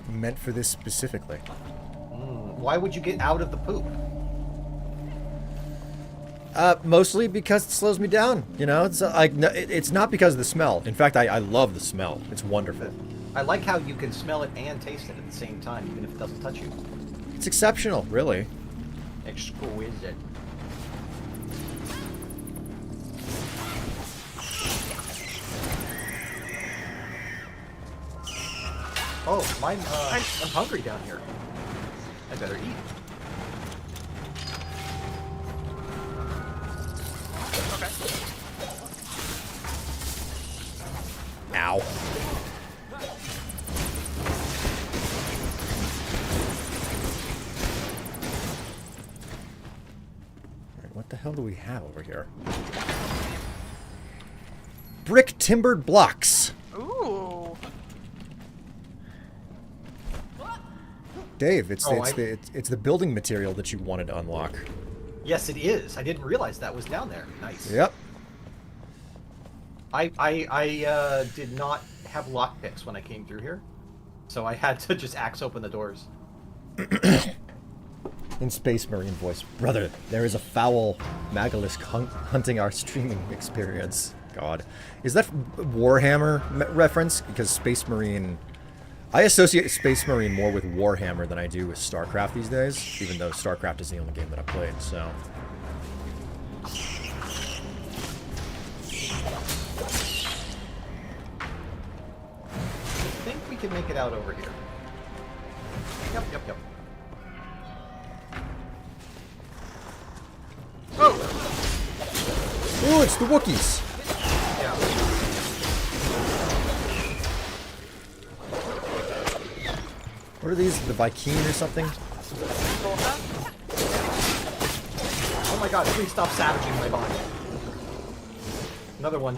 S1: Meant for this specifically.
S5: Why would you get out of the poop?
S1: Mostly because it slows me down. You know, it's like it's not because of the smell. In fact, I love the smell. It's wonderful.
S5: I like how you can smell it and taste it at the same time, even if it doesn't touch you.
S1: It's exceptional, really.
S5: Exquisite. Oh, I'm hungry down here. I better eat.
S1: Ow. What the hell do we have over here? Brick timbered blocks.
S2: Ooh.
S1: Dave, it's the building material that you wanted to unlock.
S5: Yes, it is. I didn't realize that was down there. Nice.
S1: Yep.
S5: I did not have lockpicks when I came through here, so I had to just axe open the doors.
S1: In Space Marine voice, brother, there is a foul Magalisk hunting our streaming experience. God, is that Warhammer reference? Because Space Marine, I associate Space Marine more with Warhammer than I do with StarCraft these days. Even though StarCraft is the only game that I played, so.
S5: I think we can make it out over here. Yep.
S1: Oh, it's the Wookiees.
S5: Yeah.
S1: What are these? The Vy'keen or something?
S5: Oh my my god, please stop savaging my body. Another one.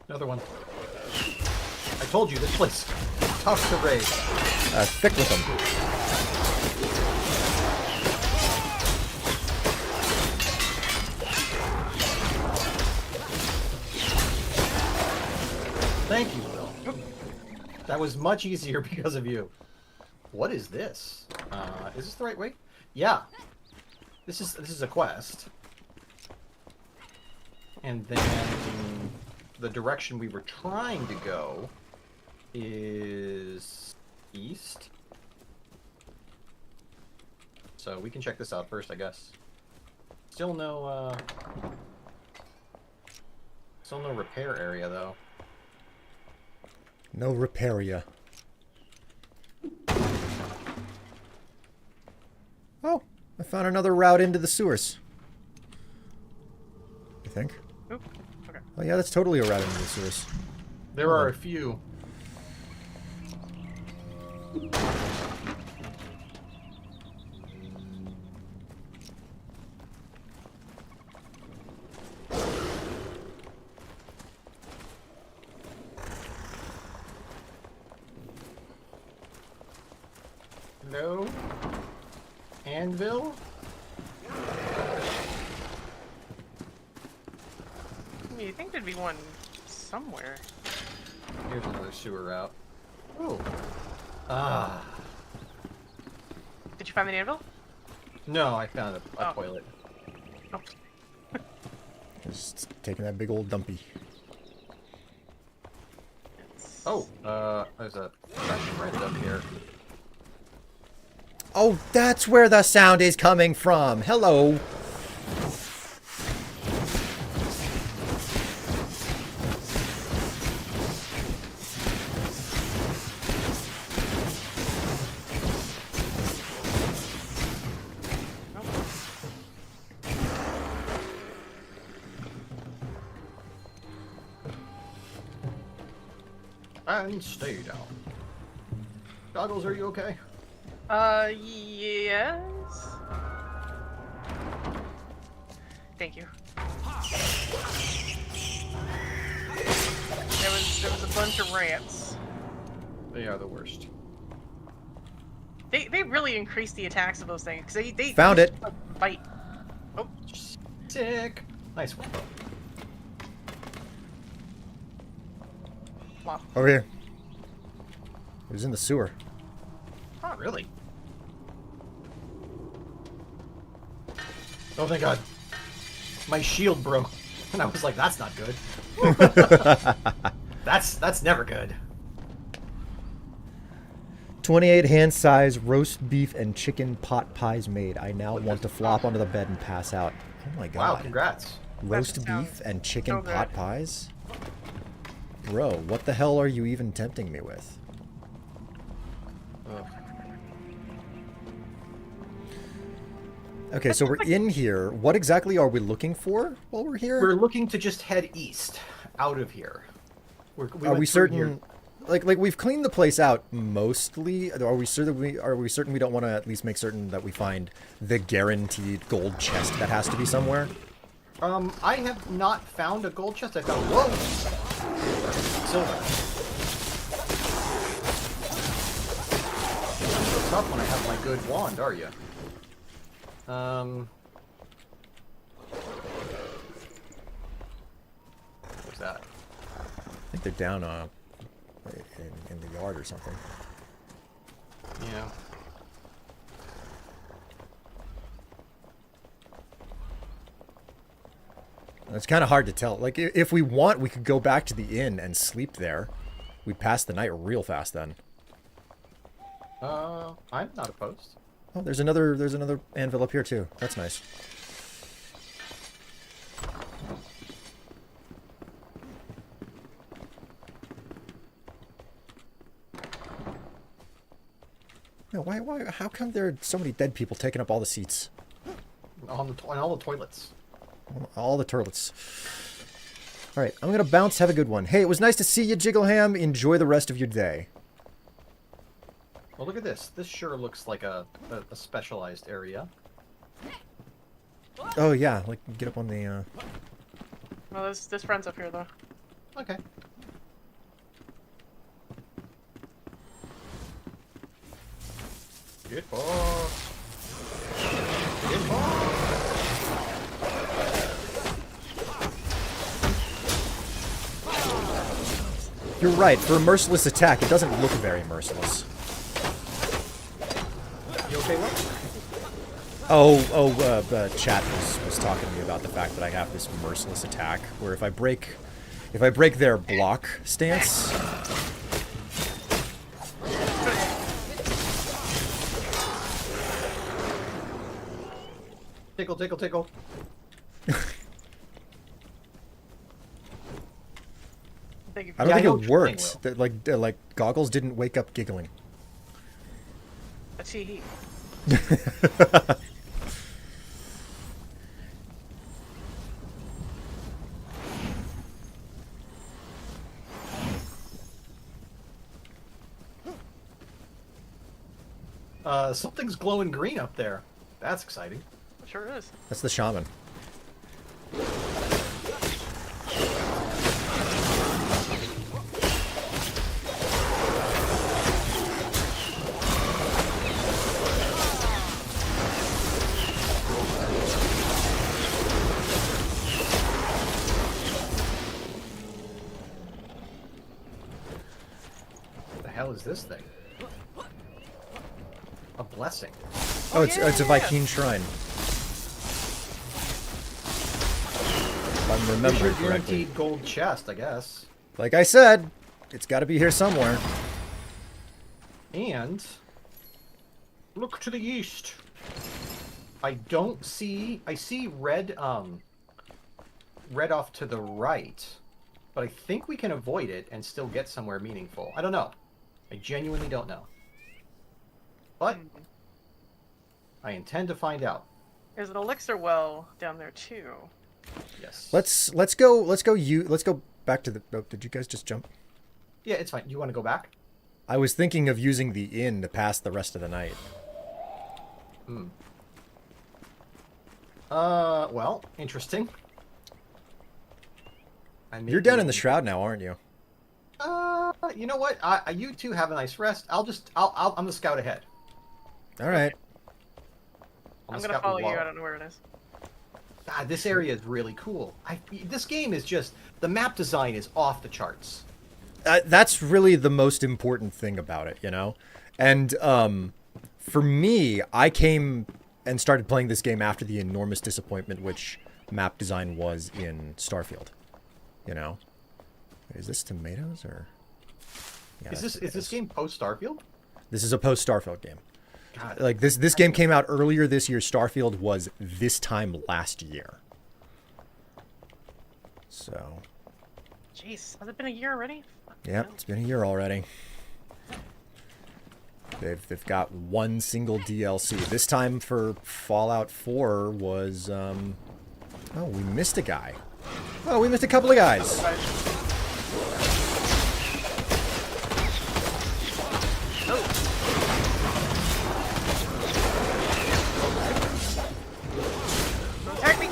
S5: Another one. I told you, this place is tough to raid.
S1: Thick with them.
S5: Thank you, Will. That was much easier because of you. What is this? Is this the right way? Yeah. This is a quest. And then the direction we were trying to go is east. So we can check this out first, I guess. Still no repair area though.
S1: No repairia. Oh, I found another route into the sewers. I think.
S2: Oop. Okay.
S1: Oh yeah, that's totally a route into the sewers.
S5: There are a few. Hello? Anvil?
S2: You think there'd be one somewhere?
S5: Here's another sewer route. Oh. Ah.
S2: Did you find the anvil?
S5: No, I found a
S2: Oh.
S5: toilet.
S2: Oh.
S1: Just taking that big old dumpy.
S5: Oh, there's a fresh friend up here.
S1: Oh, that's where the sound is coming from. Hello.
S5: And stay down. Goggles, are you okay?
S2: Yes. Thank you. There was a bunch of rats.
S5: They are the worst.
S2: They really increased the attacks of those things because they
S1: Found it.
S2: fight. Oh,
S5: Sick. Nice one.
S2: wow.
S1: Over here. It was in the sewer.
S5: Oh, really? Oh, thank God. My shield broke. And I was like, that's not good. That's never good.
S1: 28 hand size roast beef and chicken pot pies made. I now want to flop onto the bed and pass out. Oh my
S5: Wow,
S1: god.
S5: congrats.
S1: Roast
S2: That sounds
S1: beef and chicken
S2: so good.
S1: pot pies? Bro, what the hell are you even tempting me with?
S5: Ugh.
S1: Okay, so we're in here. What exactly are we looking for while we're here?
S5: We're looking to just head east, out of here.
S1: Are
S5: went
S1: we
S5: through
S1: certain?
S5: here.
S1: Like we've cleaned the place out mostly. Are we certain we don't want to at least make certain that we find the guaranteed gold chest that has to be somewhere?
S5: I have not found a gold chest. I found whoa, silver. It's tough when I have my good wand, are you? What's that?
S1: I think they're down in the yard or something.
S5: Yeah.
S1: It's kind of hard to tell. Like if we want, we could go back to the inn and sleep there. We'd pass the night real fast then.
S5: I'm not opposed.
S1: Oh, there's another anvil up here too. That's nice. No, why? How come there are so many dead people taking up all the seats?
S5: On all the toilets.
S1: All the toilets. All right, I'm gonna bounce. Have a good one. Hey, it was nice to see you, Jiggleham. Enjoy the rest of your day.
S5: Well, look at this. This sure looks like a specialized area.
S1: Oh yeah, like get up on the.
S2: Well, this friend's up here though.
S5: Okay. Get boss. Get boss.
S1: You're right. For a merciless attack, it doesn't look very merciless.
S5: You okay, Will?
S1: Chat was talking to me about the fact that I have this merciless attack, where if I break their block stance,
S5: Tickle, tickle, tickle.
S2: Thank you.
S1: I don't
S5: Yeah, I
S1: think
S5: know
S1: it
S5: what you're
S1: worked.
S5: saying,
S1: Like Goggles didn't wake up giggling.
S2: That's he.
S5: Something's glowing green up there. That's exciting.
S2: Sure is.
S1: That's the shaman.
S5: What the hell is this thing? A blessing.
S1: Oh, it's a Vy'keen shrine. If I'm
S5: Here's your
S1: remembering correctly.
S5: guaranteed gold chest, I guess.
S1: Like I said, it's got to be here somewhere.
S5: And look to the east. I don't see. I see red. Red off to the right, but I think we can avoid it and still get somewhere meaningful. I don't know. I genuinely don't know. But I intend to find out.
S2: There's an elixir well down there too.
S5: Yes.
S1: Let's go back to the. Oh, did you guys just jump?
S5: Yeah, it's fine. You want to go back?
S1: I was thinking of using the inn to pass the rest of the night.
S5: Well, interesting.
S1: You're down in the shroud now, aren't you?
S5: You know what? You two have a nice rest. I'm the scout ahead.
S1: All right.
S2: I'm
S5: the
S2: gonna
S5: scout
S2: follow you.
S5: below.
S2: I don't know where it is.
S5: God, this area is really cool. This game is just, the map design is off the charts.
S1: That's really the most important thing about it, you know? And for me, I came and started playing this game after the enormous disappointment which map design was in Starfield, you know? Is this tomatoes or... Yeah,
S5: Is
S1: that's
S5: this
S1: tomatoes.
S5: game post Starfield?
S1: This is a post-Starfield game.
S5: God,
S1: Like, this game came out earlier this year. Starfield was this time last year. So...
S2: Jeez, has it been a year already? Fuck,
S1: Yep,
S2: man.
S1: it's been a year already. They've got one single DLC. This time for Fallout 4 was oh, we missed a guy. Oh, we missed a couple of guys.
S2: Don't attack me!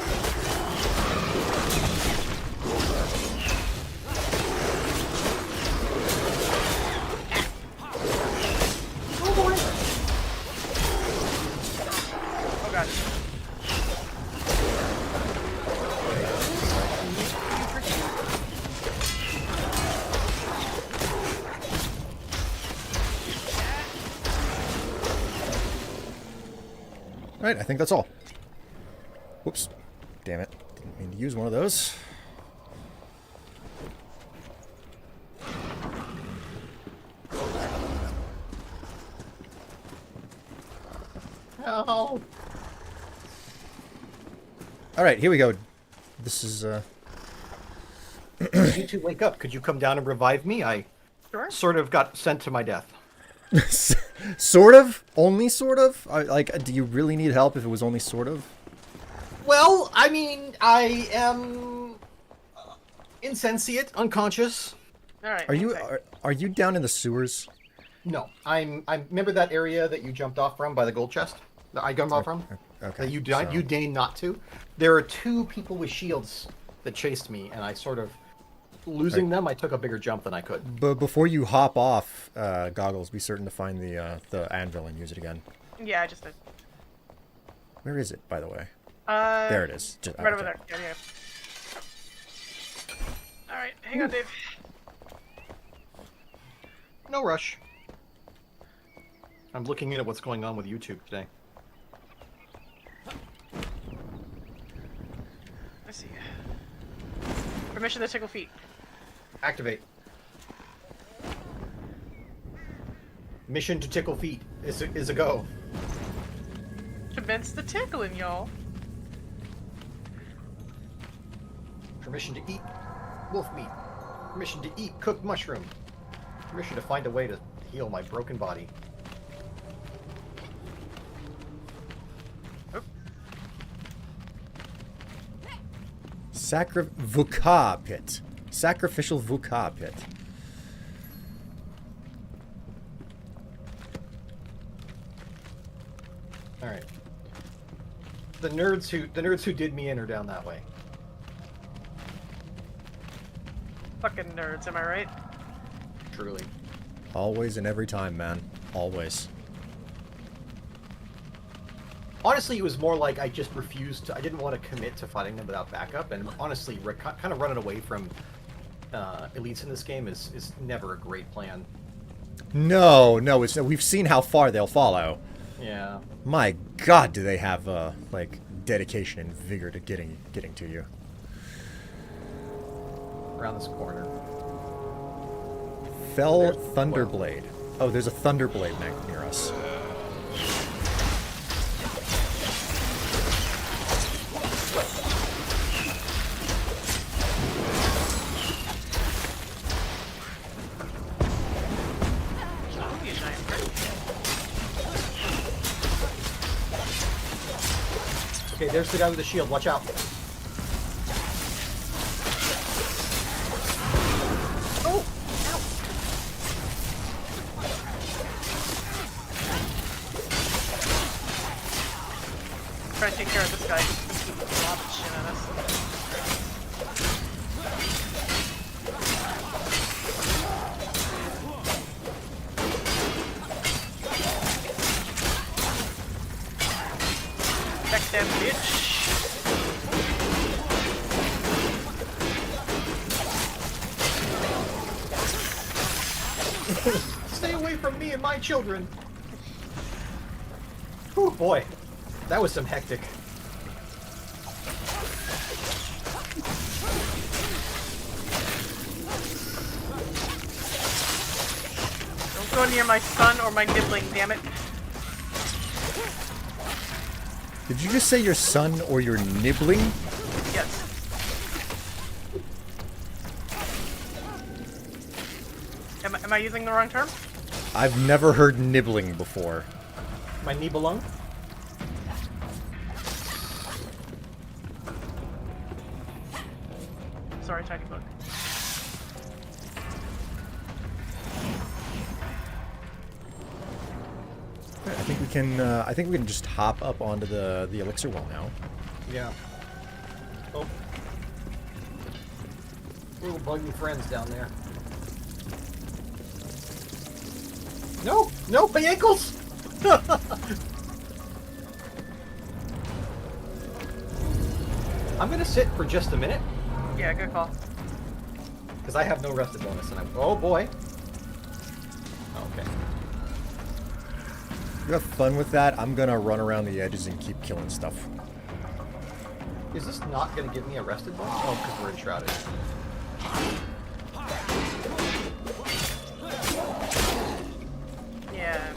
S2: Oh god.
S1: Right, I think that's all. Whoops. Damn it. Didn't mean to use one of those.
S5: Oh.
S1: All right, here we go. This is
S5: You two wake up. Could you come down and revive me? I
S2: Sure.
S5: sort of got sent to my death.
S1: sort of, only sort of. Like, do you really need help if it was only sort of?
S5: Well, I mean, I am insensate, unconscious.
S2: All right.
S1: Are you
S2: okay.
S1: are you down in the sewers?
S5: No, I remember that area that you jumped off from by the gold chest. That I jumped off from.
S1: Okay.
S5: That you died.
S1: so-
S5: You deigned not to. There are two people with shields that chased me, and I sort of losing them. I took a bigger jump than I could.
S1: But before you hop off, Goggles, be certain to find the anvil and use it again.
S2: Yeah, I just did.
S1: Where is it, by the way?
S2: Uh,
S1: There it is.
S2: Right over there. Yeah, yeah. All right, hang on, Dave.
S5: No rush. I'm looking at what's going on with YouTube today.
S2: Let's see. Permission to tickle feet.
S5: Activate. Mission to tickle feet is a go.
S2: Commence the tickling, y'all.
S5: Permission to eat wolf meat. Permission to eat cooked mushroom. Permission to find a way to heal my broken body.
S1: Vuka pit. Sacrificial Vuka pit.
S5: All right. The nerds who did me in are down that way.
S2: Fucking nerds, am I right?
S5: Truly.
S1: Always and every time, man. Always.
S5: Honestly, it was more like I just refused to. I didn't want to commit to fighting them without backup, and honestly, kind of running away from elites in this game is never a great plan.
S1: No, we've seen how far they'll follow.
S5: Yeah.
S1: My God, do they have like dedication and vigor to getting to you?
S5: Around this corner.
S1: Fell
S5: There's-
S1: Thunderblade. Oh, there's a Thunderblade near us.
S2: Ooh, you giant prick.
S5: Okay, there's the guy with the shield. Watch out.
S2: Oh! Ow! Try to take care of this guy. He's gonna keep lobbing shit at us. Back that bitch.
S5: Stay away from me and my children. Whew, boy, that was some hectic.
S2: Don't go near my son or my nibbling, damn it.
S1: Did you just say your son or your nibbling?
S2: Yes. Am I using the wrong term?
S1: I've never heard nibbling before.
S5: My knee belong.
S2: Sorry, tiny book.
S1: I think we can. I think we can just hop up onto the elixir wall now.
S5: Yeah. Oh. Little buggy friends down there. No! No, my ankles! I'm gonna sit for just a minute,
S2: Yeah, good call.
S5: because I have no rested bonus, and I'm... Oh, boy. Okay.
S1: You have fun with that. I'm gonna run around the edges and keep killing stuff.
S5: Is this not gonna give me a rested bonus? Oh, because we're enshrouded.
S2: Yeah.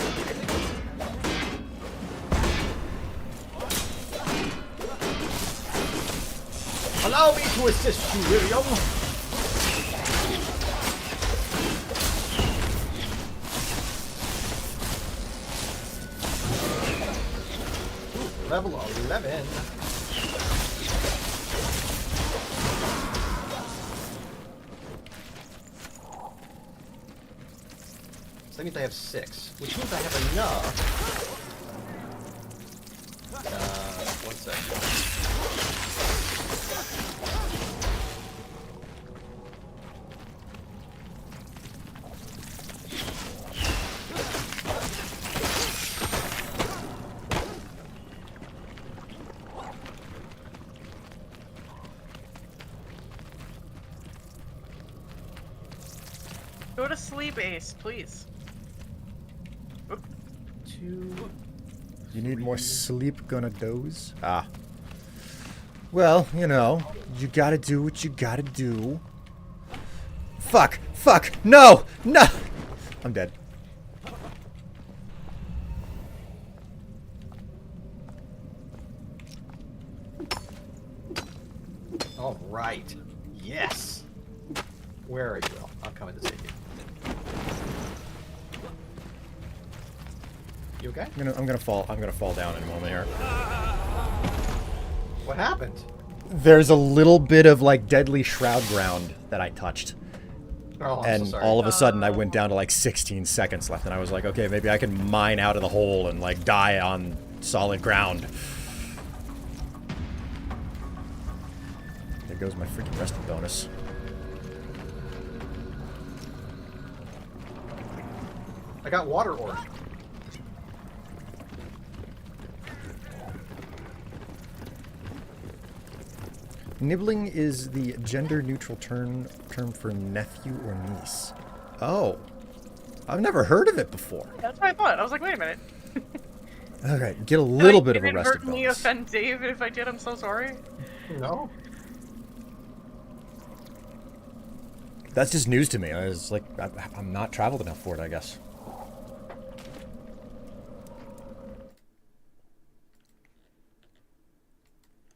S5: Allow me to assist you, William. Ooh, level 11. So that means I have 6, which means I have enough. 1 second.
S2: Go to sleep, Ace, please.
S5: 2.
S1: You need more sleep, gonna doze? Ah. Well, you know, you gotta do what you gotta do. Fuck! Fuck! No! No! I'm dead.
S5: All right. Yes. Where are you? I'm coming to save you. You okay?
S1: I'm gonna fall down in a moment here.
S5: What happened?
S1: There's a little bit of like deadly shroud ground that I touched.
S5: Oh, I'm
S1: And
S5: so sorry.
S1: all of a sudden I went down to like 16 seconds left and I was like, okay, maybe I can mine out of the hole and like die on solid ground. There goes my freaking resting bonus.
S5: I got water ore.
S1: Nibbling is the gender-neutral term for nephew or niece. Oh. I've never heard of it before.
S2: That's what I thought. I was like, wait a minute.
S1: Okay, get a little
S2: Did
S1: bit
S2: I
S1: of a resting
S2: inadvertently
S1: bonus.
S2: offend Dave? If I did, I'm so sorry.
S5: No.
S1: That's just news to me. I was like, I'm not traveled enough for it, I guess.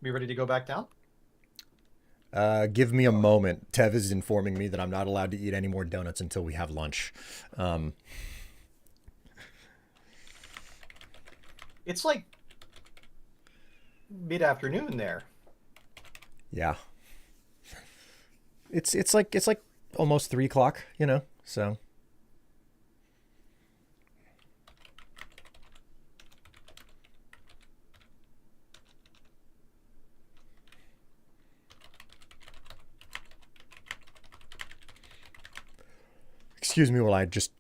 S5: Be ready to go back down?
S1: Give me a moment. Tev is informing me that I'm not allowed to eat any more donuts until we have lunch.
S5: It's like mid-afternoon there.
S1: Yeah. It's like almost 3 o'clock, you know, so. Excuse me while I just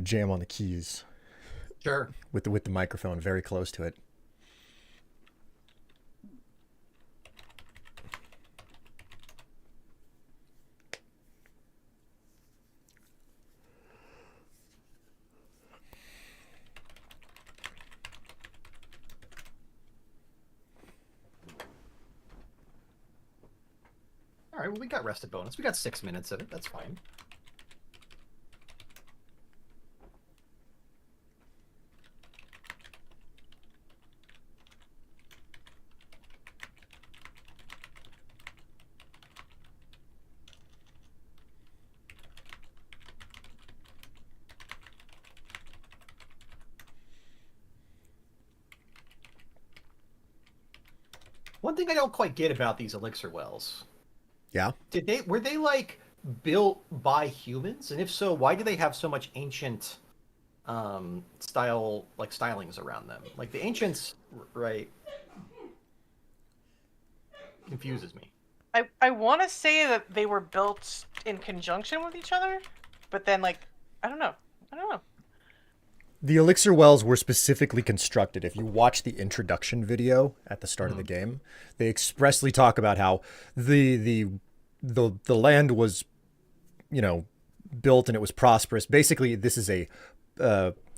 S1: jam on the keys
S5: Sure.
S1: with the microphone very close to it.
S5: All right, well, we got rested bonus. We got 6 minutes of it. That's fine. One thing I don't quite get about these elixir wells.
S1: Yeah.
S5: Were they like built by humans? And if so, why do they have so much ancient stylings around them? Like the ancients, right? Confuses me.
S2: I want to say that they were built in conjunction with each other, but then like I don't know.
S1: The elixir wells were specifically constructed. If you watch the introduction video at the start of the game, they expressly talk about how the land was, you know, built and it was prosperous. Basically, this is a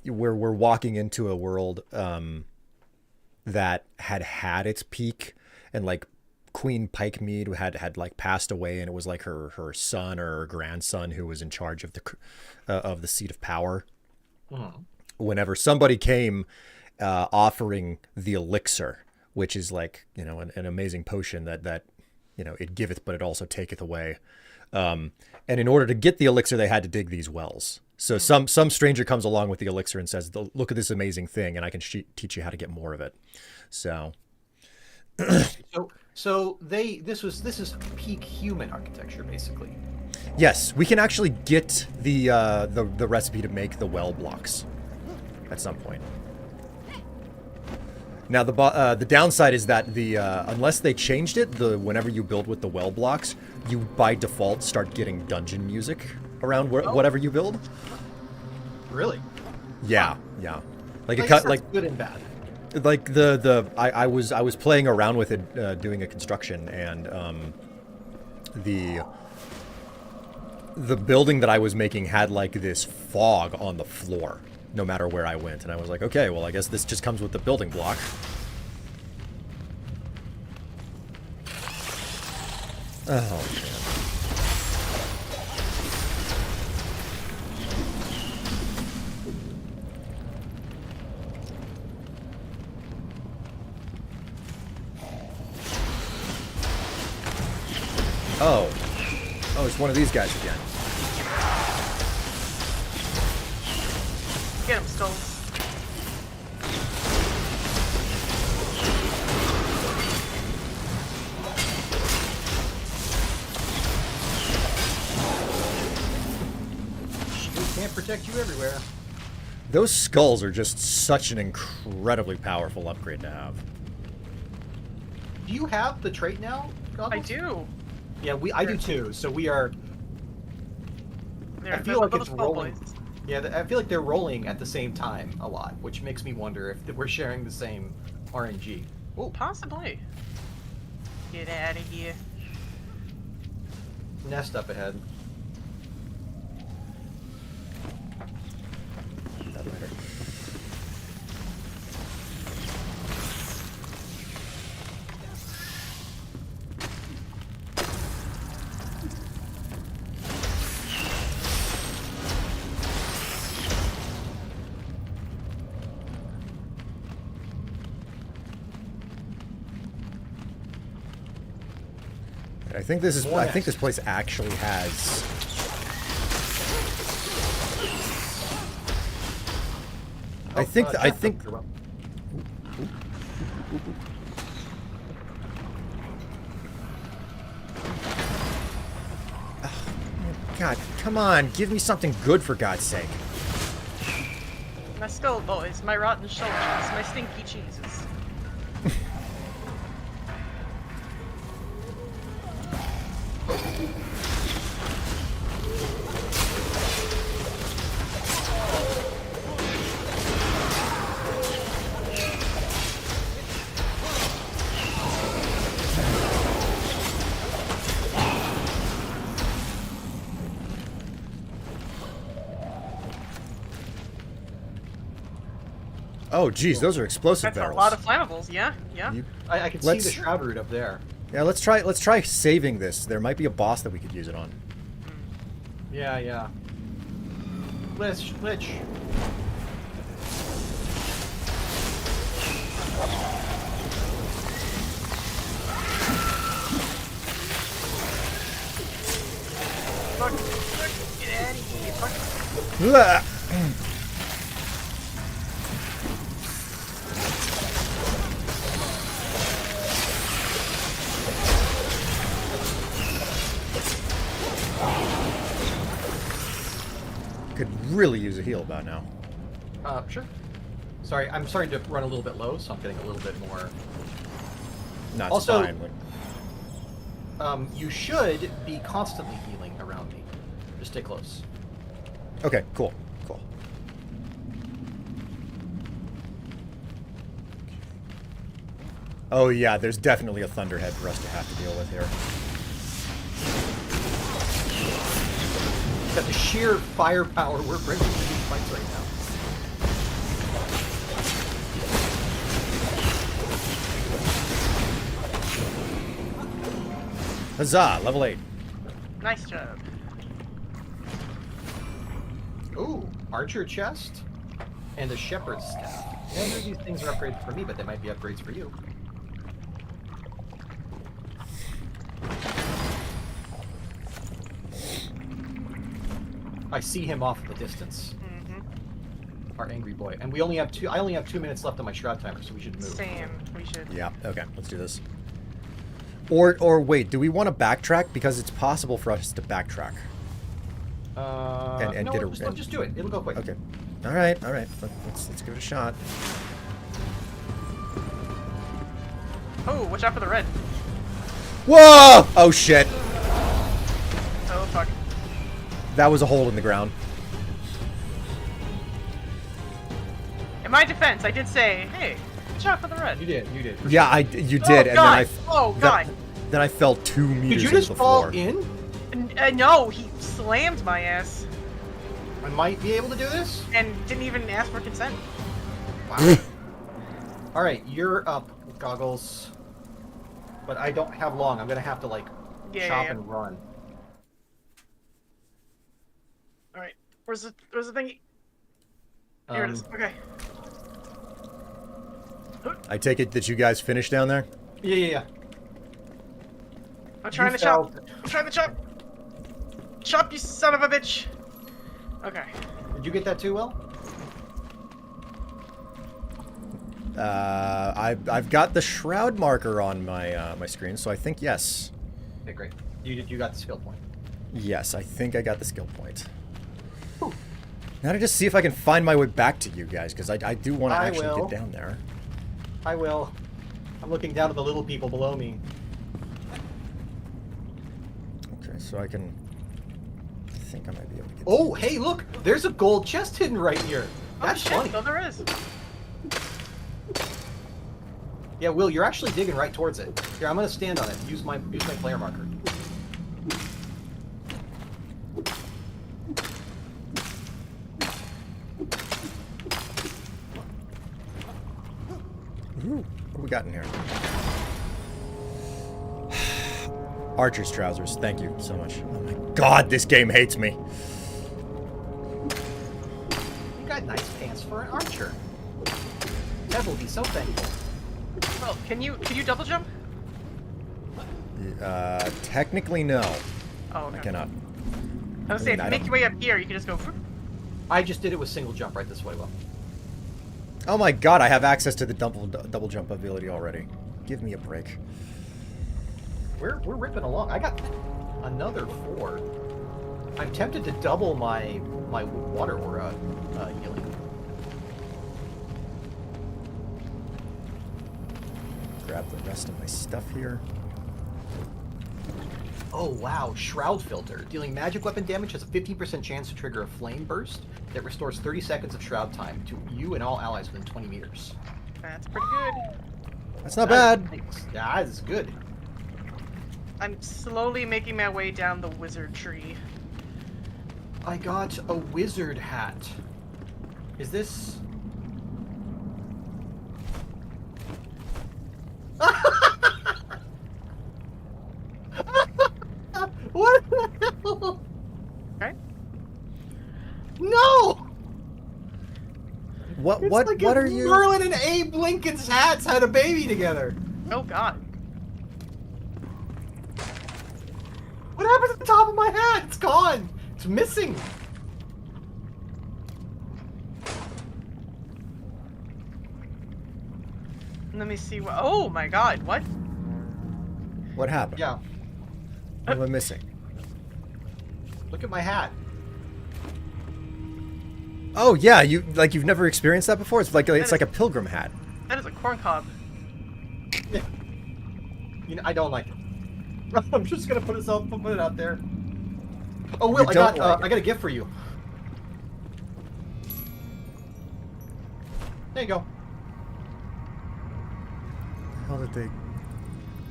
S1: we're walking into a world that had its peak, and like Queen Pikemead had like passed away, and it was like her son or her grandson who was in charge of the seat of power. Whenever somebody came offering the elixir, which is like, you know, an amazing potion that it giveth, but it also taketh away. And in order to get the elixir, they had to dig these wells. So some stranger comes along with the elixir and says, "Look at this amazing thing, and I can teach you how to get more of it." So,
S5: this is peak human architecture, basically.
S1: yes, we can actually get the recipe to make the well blocks at some point. Now the downside is that unless they changed it, whenever you build with the well blocks, you by default start getting dungeon music around whatever you build.
S5: Really?
S1: Yeah. Like
S5: I
S1: it
S5: guess
S1: cut like
S5: that's good and bad.
S1: like I was playing around with it doing a construction, and the building that I was making had like this fog on the floor no matter where I went, and I was like, okay, well, I guess this just comes with the building block. Oh man. Oh, it's one of these guys again.
S2: Get him, Skulls.
S5: We can't protect you everywhere.
S1: Those skulls are just such an incredibly powerful upgrade to have.
S5: Do you have the trait now, Goggles?
S2: I do.
S5: Yeah, I do too. So we are. I feel like it's rolling. Yeah, I feel like they're rolling at the same time a lot, which makes me wonder if we're sharing the same RNG.
S2: Oh, possibly. Get out of here.
S5: Nest up ahead.
S1: That later. I think this is. I think this place actually has. I think. I think. God, come on! Give me something good for God's sake.
S2: My skull boys, my rotten shoulders, my stinky cheeses.
S1: Oh, geez, those are explosive
S2: That's
S1: barrels.
S2: a lot of flammables, yeah.
S5: I can see the shroud root up there.
S1: Yeah, let's try saving this. There might be a boss that we could use it on.
S5: Yeah. Lich.
S2: Fuck, get out of here, fuck.
S1: Could really use a heal about now.
S5: Sure. Sorry, I'm starting to run a little bit low, so I'm getting a little bit more.
S1: No, it's
S5: Also-
S1: fine.
S5: You should be constantly healing around me. Just stay close.
S1: Okay, cool. Oh yeah, there's definitely a thunderhead for us to have to deal with here.
S5: Got the sheer firepower we're bringing to these fights right now.
S1: Huzzah, level 8.
S2: Nice job.
S5: Ooh, archer chest and a shepherd's staff. Neither of these things are upgrades for me, but they might be upgrades for you. I see him off in the distance.
S2: Mm-hmm.
S5: Our angry boy. And we only have I only have 2 minutes left on my shroud timer, so we should move.
S2: Same. We should.
S1: Yeah. Okay. Let's do this. Or wait, do we want to backtrack? Because it's possible for us to backtrack. And
S5: no,
S1: get a
S5: let's just do it. It'll go quick.
S1: Okay. All right. All right. Let's give it a shot.
S2: Oh, watch out for the red.
S1: Whoa! Oh shit!
S2: Oh fuck.
S1: That was a hole in the ground.
S2: In my defense, I did say, hey, watch out for the red.
S5: You did. You did.
S1: Yeah, you did, and
S2: God. God.
S1: then I fell 2 meters
S5: Did you
S1: into
S5: just
S1: the
S5: fall
S1: floor.
S5: in?
S2: No, he slammed my ass
S5: I might be able to do this.
S2: and didn't even ask for consent.
S5: Wow. All right, you're up, Goggles. But I don't have long. I'm gonna have to like chop and run.
S2: All right, where's the thingy? Here it is. Okay.
S1: I take it that you guys finished down there?
S5: Yeah.
S2: I'm trying to chop. I'm trying to chop. Chop, you son of a bitch. Okay.
S5: Did you get that too, Will?
S1: I've got the shroud marker on my my screen, so I think yes.
S5: Okay, great. You got the skill point.
S1: Yes, I think I got the skill point. Now to just see if I can find my way back to you guys, because I do want to actually
S5: will.
S1: get down there.
S5: I will. I'm looking down at the little people below me.
S1: Okay, so I think I might be able to get
S5: Oh, hey, look! There's a gold chest hidden right here. That's
S2: oh, shit,
S5: funny.
S2: so there is.
S5: Yeah, Will, you're actually digging right towards it. Here, I'm gonna stand on it. Use my player marker.
S1: Ooh, what we got in here? Archer's trousers. Thank you so much. Oh my god, this game hates me.
S5: You got nice pants for an archer. Ted will be so thankful.
S2: Well, can you double jump?
S1: Technically no.
S2: Oh, okay.
S1: I cannot.
S2: I was saying,
S1: I
S2: if you make
S1: don't-
S2: your way up here, you can just go. Whoop.
S5: I just did it with single jump right this way, Will.
S1: Oh my god, I have access to the double jump ability already. Give me a break.
S5: We're ripping along. I got another 4. I'm tempted to double my water aura healing.
S1: Grab the rest of my stuff here.
S5: Oh wow, Shroud Filter. Dealing magic weapon damage has a 15% chance to trigger a flame burst that restores 30 seconds of shroud time to you and all allies within 20 meters.
S2: That's pretty good.
S1: That's not bad.
S5: That is good.
S2: I'm slowly making my way down the wizard tree.
S5: I got a wizard hat. Is this... What the hell?
S2: Okay.
S5: No!
S1: What
S5: It's
S1: what
S5: like
S1: what
S5: if
S1: are you?
S5: Merlin and Abe Lincoln's hats had a baby together.
S2: Oh god.
S5: What happened to the top of my hat? It's gone. It's missing.
S2: Let me see what. Oh my god, what?
S1: What happened?
S5: Yeah.
S1: What am I missing?
S5: Look at my hat.
S1: Oh yeah, you've never experienced that before. It's like a pilgrim hat.
S2: That is a corn cob.
S5: You know, I don't like it. I'm just gonna put it out there. Oh, Will,
S1: You
S5: I
S1: don't
S5: got
S1: like
S5: I got a gift for you. There you go.
S1: How did they?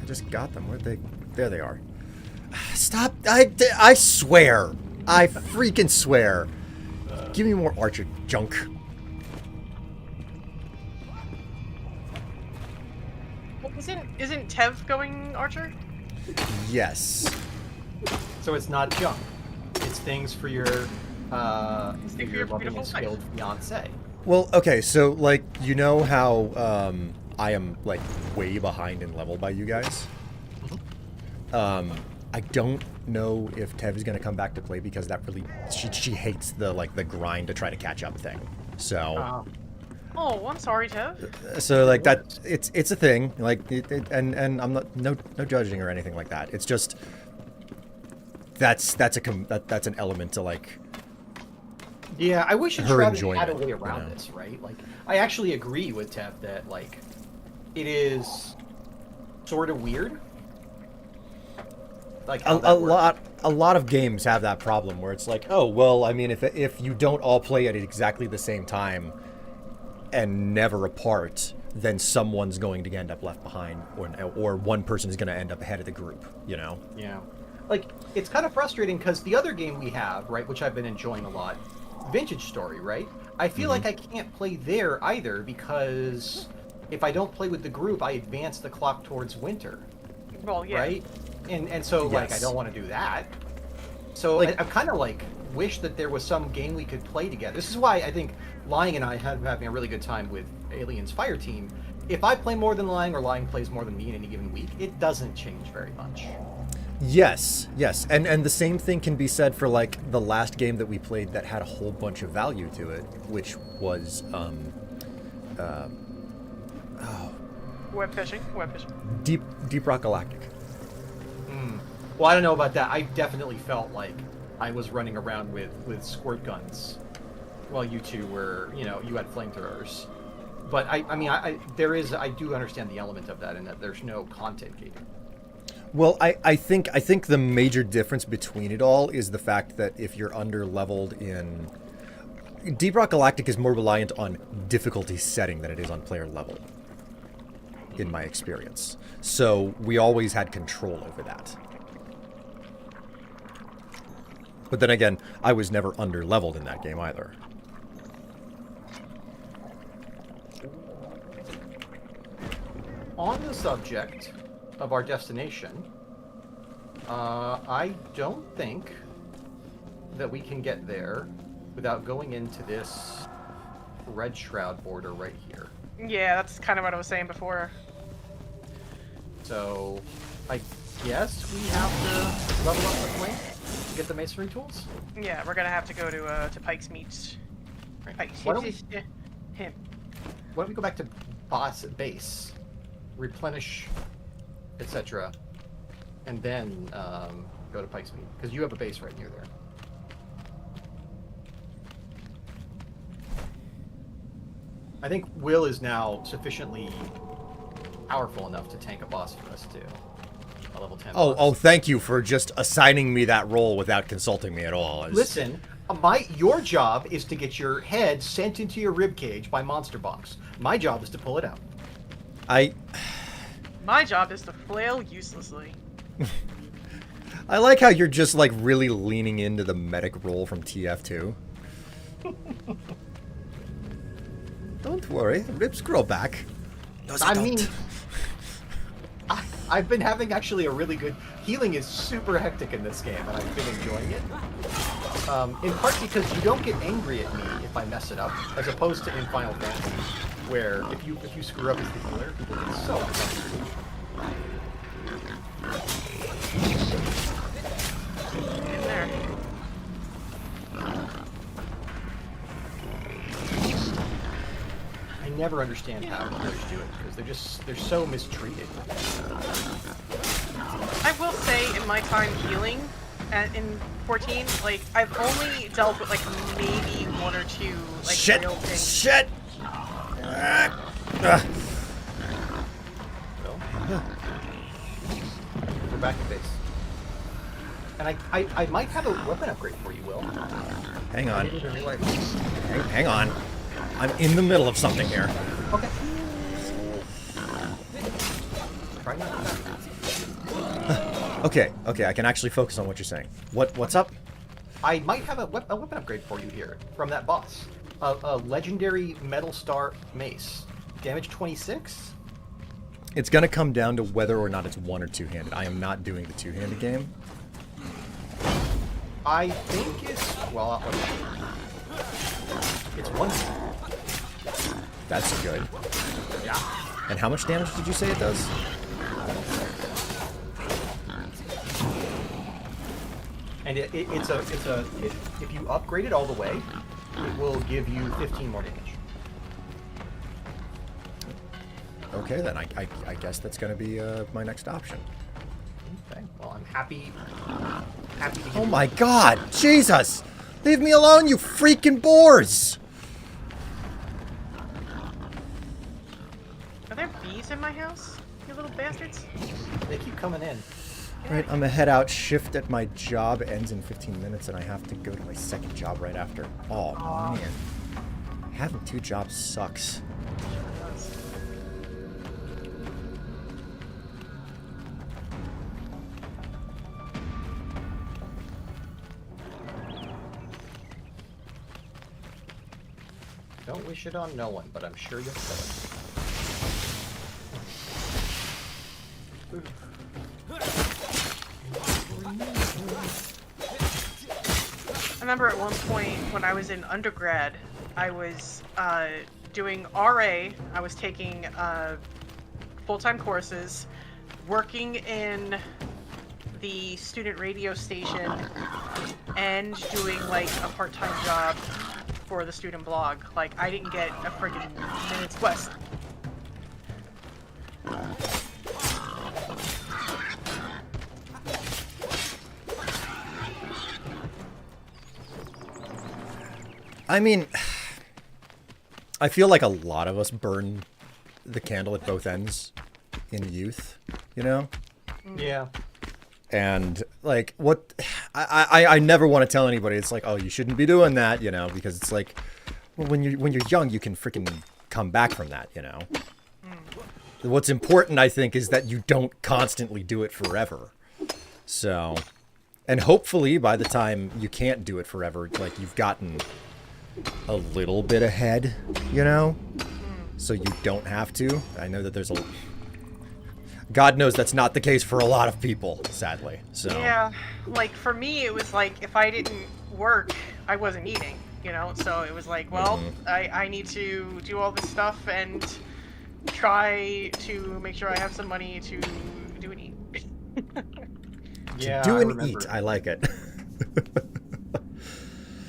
S1: I just got them. Where'd they? There they are. Stop! I swear! I freaking swear! Give me more archer junk.
S2: Well, isn't Tev going archer?
S1: Yes.
S5: So it's not junk. It's things for your
S2: Things for your
S5: loving
S2: beautiful
S5: and skilled fiance.
S1: Well, okay, so like you know how I am like way behind in level by you guys. I don't know if Tev is going to come back to play because that really she hates the like the grind to try to catch up thing. So
S2: Oh, I'm sorry, Tev.
S1: so like that it's a thing like and I'm not no judging or anything like that. It's just that's an element to like
S5: Yeah, I wish
S1: her
S5: Enshrouded
S1: enjoyment,
S5: had a way
S1: you
S5: around
S1: know?
S5: this, right? Like, I actually agree with Tev that, like, it is sort of weird. Like, how that works.
S1: a lot of games have that problem where it's like, oh well, I mean, if you don't all play at exactly the same time and never apart, then someone's going to end up left behind, or one person is going to end up ahead of the group, you know?
S5: Yeah. Like, it's kind of frustrating because the other game we have, right, which I've been enjoying a lot, Vintage Story, right? I feel like I can't play there either because if I don't play with the group, I advance the clock towards winter,
S2: Well, yeah.
S5: right? And so, like, I
S1: Yes.
S5: don't want to do that. So
S1: Like-
S5: I kind of, like, wish that there was some game we could play together. This is why I think Lying and I have having a really good time with Aliens Fire Team. If I play more than Lying or Lying plays more than me in any given week, it doesn't change very much.
S1: Yes, and the same thing can be said for like the last game that we played that had a whole bunch of value to it, which was
S2: Web fishing.
S1: Deep Rock Galactic.
S5: Well, I don't know about that. I definitely felt like I was running around with squirt guns while you two were, you know, you had flamethrowers. But I mean, I do understand the element of that, and that there's no content gating.
S1: Well, I think the major difference between it all is the fact that if you're under-leveled in... Deep Rock Galactic is more reliant on difficulty setting than it is on player level, in my experience. So we always had control over that. But then again, I was never under-leveled in that game either.
S5: On the subject of our destination, I don't think that we can get there without going into this red shroud border right here.
S2: Yeah, that's kind of what I was saying before.
S5: So, I guess we have to level up the flame to get the masonry tools?
S2: Yeah, we're gonna have to go to Pike's Meats. Pike's
S5: Why don't
S2: Meats. Him.
S5: Why don't we go back to base, replenish, etc., and then go to Pike's Meat, because you have a base right near there. I think Will is now sufficiently powerful enough to tank a boss for us too. A level 10 boss.
S1: Oh, thank you for just assigning me that role without consulting me at all.
S5: Listen, your job is to get your head sent into your rib cage by Monster Box. My job is to pull it out.
S2: My job is to flail uselessly.
S1: I like how you're just like really leaning into the medic role from TF2. Don't worry, ribs grow back. No, they
S5: I
S1: don't.
S5: mean, I've been having actually a really good... Healing is super hectic in this game, and I've been enjoying it. In part because you don't get angry at me if I mess it up, as opposed to in Final Fantasy, where if you screw up as the healer, people get so upset.
S2: In there.
S5: I never understand how healers do it, because they're so mistreated.
S2: I will say, in my time healing in 14, like I've only dealt with like maybe one or two like
S1: Shit!
S2: real things.
S1: Shit!
S5: We're back at base. And I might have a weapon upgrade for you, Will.
S1: Hang on.
S5: I didn't even realize.
S1: Hang on. I'm in the middle of something here.
S5: Okay. Try not to die.
S1: Okay, I can actually focus on what you're saying. What's up?
S5: I might have a weapon upgrade for you here from that boss. A legendary Metal Star Mace. Damage 26?
S1: It's gonna come down to whether or not it's one or two-handed. I am not doing the two-handed game.
S5: I think it's... well, it's one.
S1: That's good.
S5: Yeah.
S1: And how much damage did you say it does?
S5: And if you upgrade it all the way, it will give you 15 more damage.
S1: Okay, then I guess that's gonna be my next option.
S5: Okay. Well, I'm happy. Happy to give
S1: Oh
S5: you-
S1: my God, Jesus! Leave me alone, you freaking boars!
S2: Are there bees in my house? You little bastards.
S5: They keep coming in.
S1: Right, I'm gonna head out. Shift at my job ends in 15 minutes, and I have to go to my second job right after. Oh man, having 2 jobs sucks.
S5: Don't wish it on no one, but I'm sure you'll kill it.
S2: I remember at one point when I was in undergrad, I was doing RA. I was taking full-time courses, working in the student radio station, and doing like a part-time job for the student blog. Like, I didn't get a friggin' minute's west.
S1: I mean, I feel like a lot of us burn the candle at both ends in youth, you know?
S5: Yeah.
S1: And like, what I never want to tell anybody. It's like, oh, you shouldn't be doing that, you know, because it's like, well, when you're young, you can freaking come back from that, you know. What's important, I think, is that you don't constantly do it forever. So, and hopefully by the time you can't do it forever, like you've gotten a little bit ahead, you know, so you don't have to. I know that there's a God knows that's not the case for a lot of people, sadly. So
S2: Yeah, like for me, it was like if I didn't work, I wasn't eating, you know? So it was like, well, I need to do all this stuff and try to make sure I have some money to do and eat.
S5: Yeah.
S1: do
S5: I
S1: and
S5: remember.
S1: eat. I like it.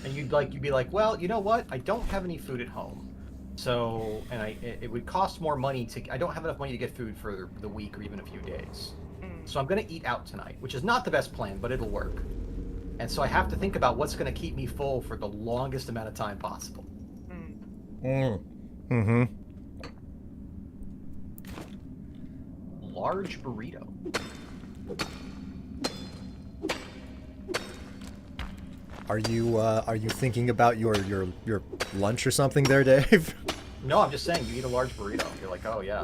S5: And you'd be like, well, you know what? I don't have any food at home. So, and it would cost more money I don't have enough money to get food for the week or even a few days. So I'm going to eat out tonight, which is not the best plan, but it'll work. And so I have to think about what's going to keep me full for the longest amount of time possible.
S1: Mm-hmm.
S5: Large burrito.
S1: Are you thinking about your lunch or something there, Dave?
S5: No, I'm just saying, you eat a large burrito. You're like, oh yeah,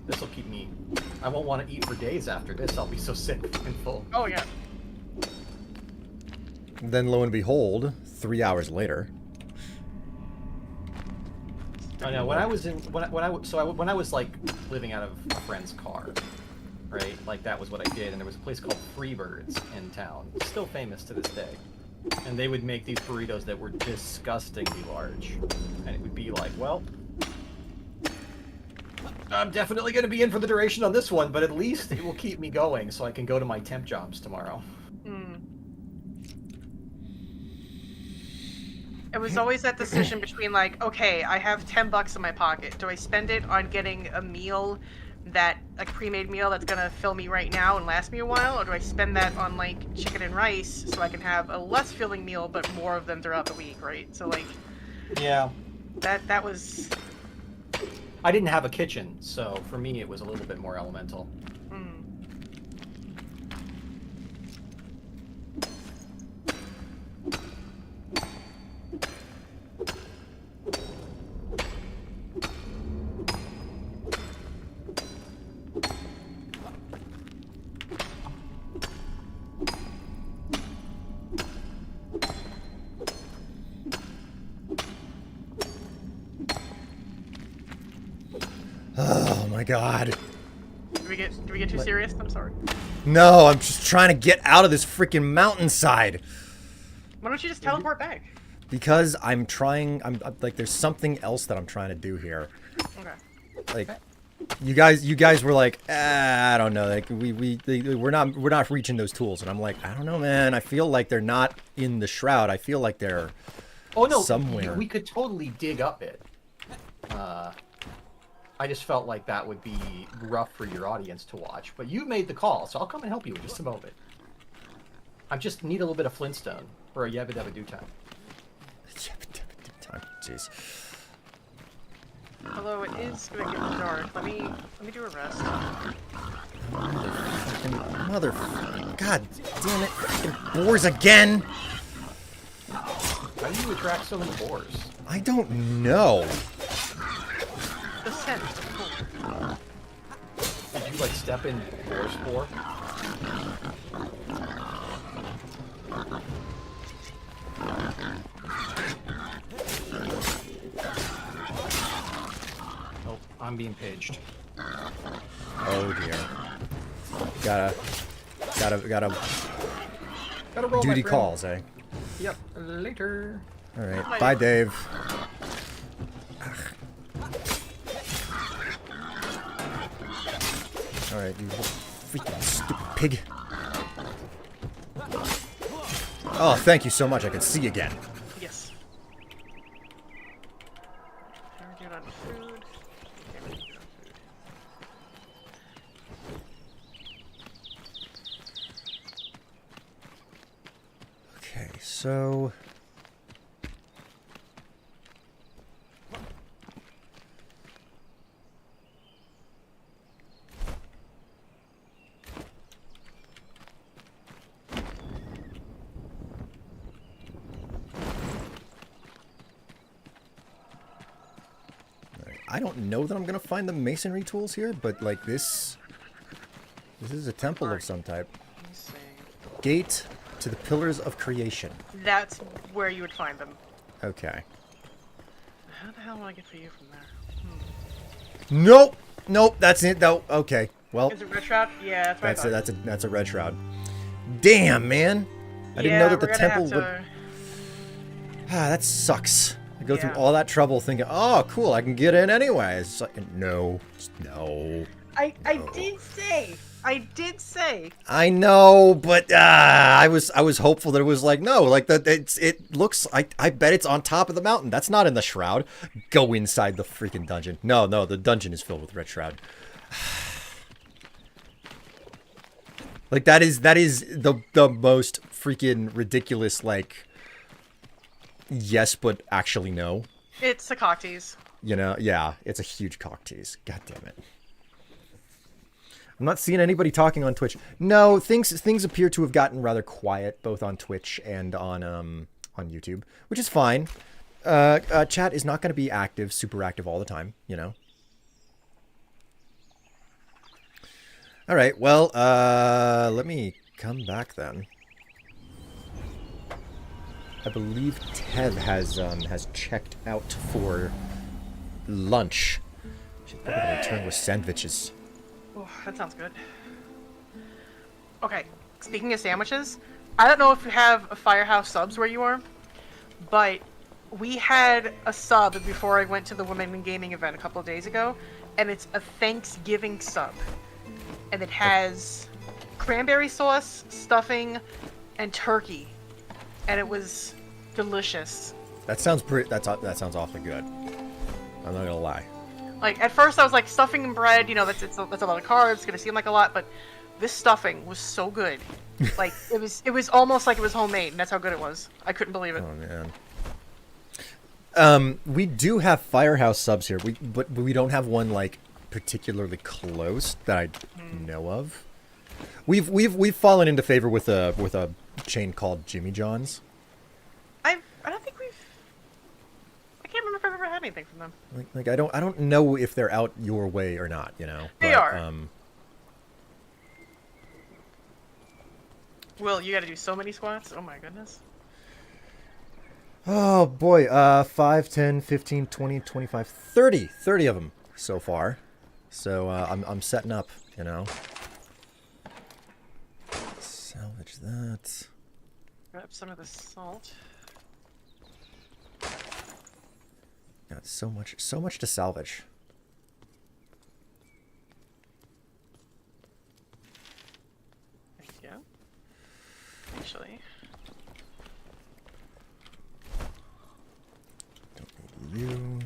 S5: this will keep me. I won't want to eat for days after this. I'll be so sick and full.
S2: Oh yeah.
S1: Then lo and behold, 3 hours later.
S5: I know. When I was like living out of a friend's car, right? Like that was what I did, and there was a place called Freebirds in town, still famous to this day. And they would make these burritos that were disgustingly large, and it would be like, well, I'm definitely going to be in for the duration on this one, but at least it will keep me going, so I can go to my temp jobs tomorrow.
S2: It was always that decision between like, okay, I have $10 in my pocket. Do I spend it on getting a meal like pre-made meal that's gonna fill me right now and last me a while, or do I spend that on like chicken and rice so I can have a less filling meal but more of them throughout the week, right? So like,
S5: Yeah.
S2: that was.
S5: I didn't have a kitchen, so for me it was a little bit more elemental.
S1: Oh my God.
S2: Do we get too serious? I'm sorry.
S1: No, I'm just trying to get out of this freaking mountainside.
S2: Why don't you just teleport back?
S1: Because I'm like, there's something else that I'm trying to do here.
S2: Okay.
S1: Like, You guys were like, I don't know, like we're not reaching those tools, and I'm like, I don't know, man. I feel like they're not in the shroud. I feel like they're
S5: Oh no,
S1: somewhere.
S5: we could totally dig up it. I just felt like that would be rough for your audience to watch. But you made the call, so I'll come and help you in just a moment. I just need a little bit of Flintstone for a yabba dabba do time.
S1: Jeez.
S2: Although it is gonna get dark. Let me do a rest.
S1: Mother, God damn it! Fucking boars again.
S5: How do you attract so many boars?
S1: I don't know.
S2: The scent. Cool.
S5: Did you like step in boar spore? Oh, I'm being paged.
S1: Oh dear. Gotta
S5: Gotta roll, my
S1: duty
S5: friend.
S1: calls, eh?
S5: Yep. Later.
S1: All right. Bye, Dave. All right, you freaking stupid pig. Oh, thank you so much. I can see again.
S2: Yes. Can we do it on food? Okay, we can do it on food.
S1: Okay, so I don't know that I'm gonna find the masonry tools here, but like this is a temple of some type.
S2: Let me see.
S1: Gate to the pillars of creation.
S2: That's where you would find them.
S1: Okay.
S2: How the hell do I get for you from there?
S1: Nope. Nope. That's it. No. Okay. Well,
S2: Is it red shroud? Yeah, that's what I thought.
S1: that's a red shroud. Damn, man. I didn't know that the
S2: we're gonna
S1: temple
S2: have
S1: would.
S2: to-
S1: Ah, that sucks. I go through
S2: Yeah.
S1: all that trouble thinking, oh, cool, I can get in anyway. It's like, no, no.
S2: I did say.
S1: I know, but I was hopeful that it was like no, like that. It looks. I bet it's on top of the mountain. That's not in the shroud. Go inside the freaking dungeon. No, the dungeon is filled with red shroud. Like that is the most freaking ridiculous. Like yes, but actually no.
S2: It's the cocktease.
S1: You know, yeah, it's a huge cock tease. God damn it. I'm not seeing anybody talking on Twitch. No, things appear to have gotten rather quiet, both on Twitch and on YouTube, which is fine. Chat is not going to be active, super active all the time, you know. All right, well, let me come back then. I believe Tev has checked out for lunch. Should probably return with sandwiches.
S2: Oh, that sounds good. Okay, speaking of sandwiches, I don't know if you have a Firehouse Subs where you are, but we had a sub before I went to the Women in Gaming event a couple of days ago, and it's a Thanksgiving sub. And it has cranberry sauce, stuffing, and turkey. And it was delicious.
S1: That sounds that sounds awfully good. I'm not gonna lie.
S2: Like, at first I was like, stuffing and bread, you know, that's a lot of carbs, it's gonna seem like a lot, but this stuffing was so good. Like, it was almost like it was homemade, and that's how good it was. I couldn't believe it.
S1: Oh man. We do have Firehouse Subs here, but we don't have one like particularly close that I know of. We've fallen into favor with a chain called Jimmy John's.
S2: I don't think I can't remember if I've ever had anything from them.
S1: Like I don't know if they're out your way or not, you know.
S2: They
S1: but,
S2: are. Will, you gotta do so many squats? Oh my goodness.
S1: Oh boy, 5, 10, 15, 20, 25, 30 of them so far. So I'm setting up, you know. Salvage that.
S2: Grab some of the salt.
S1: Got so much to salvage.
S2: actually.
S3: Don't need you.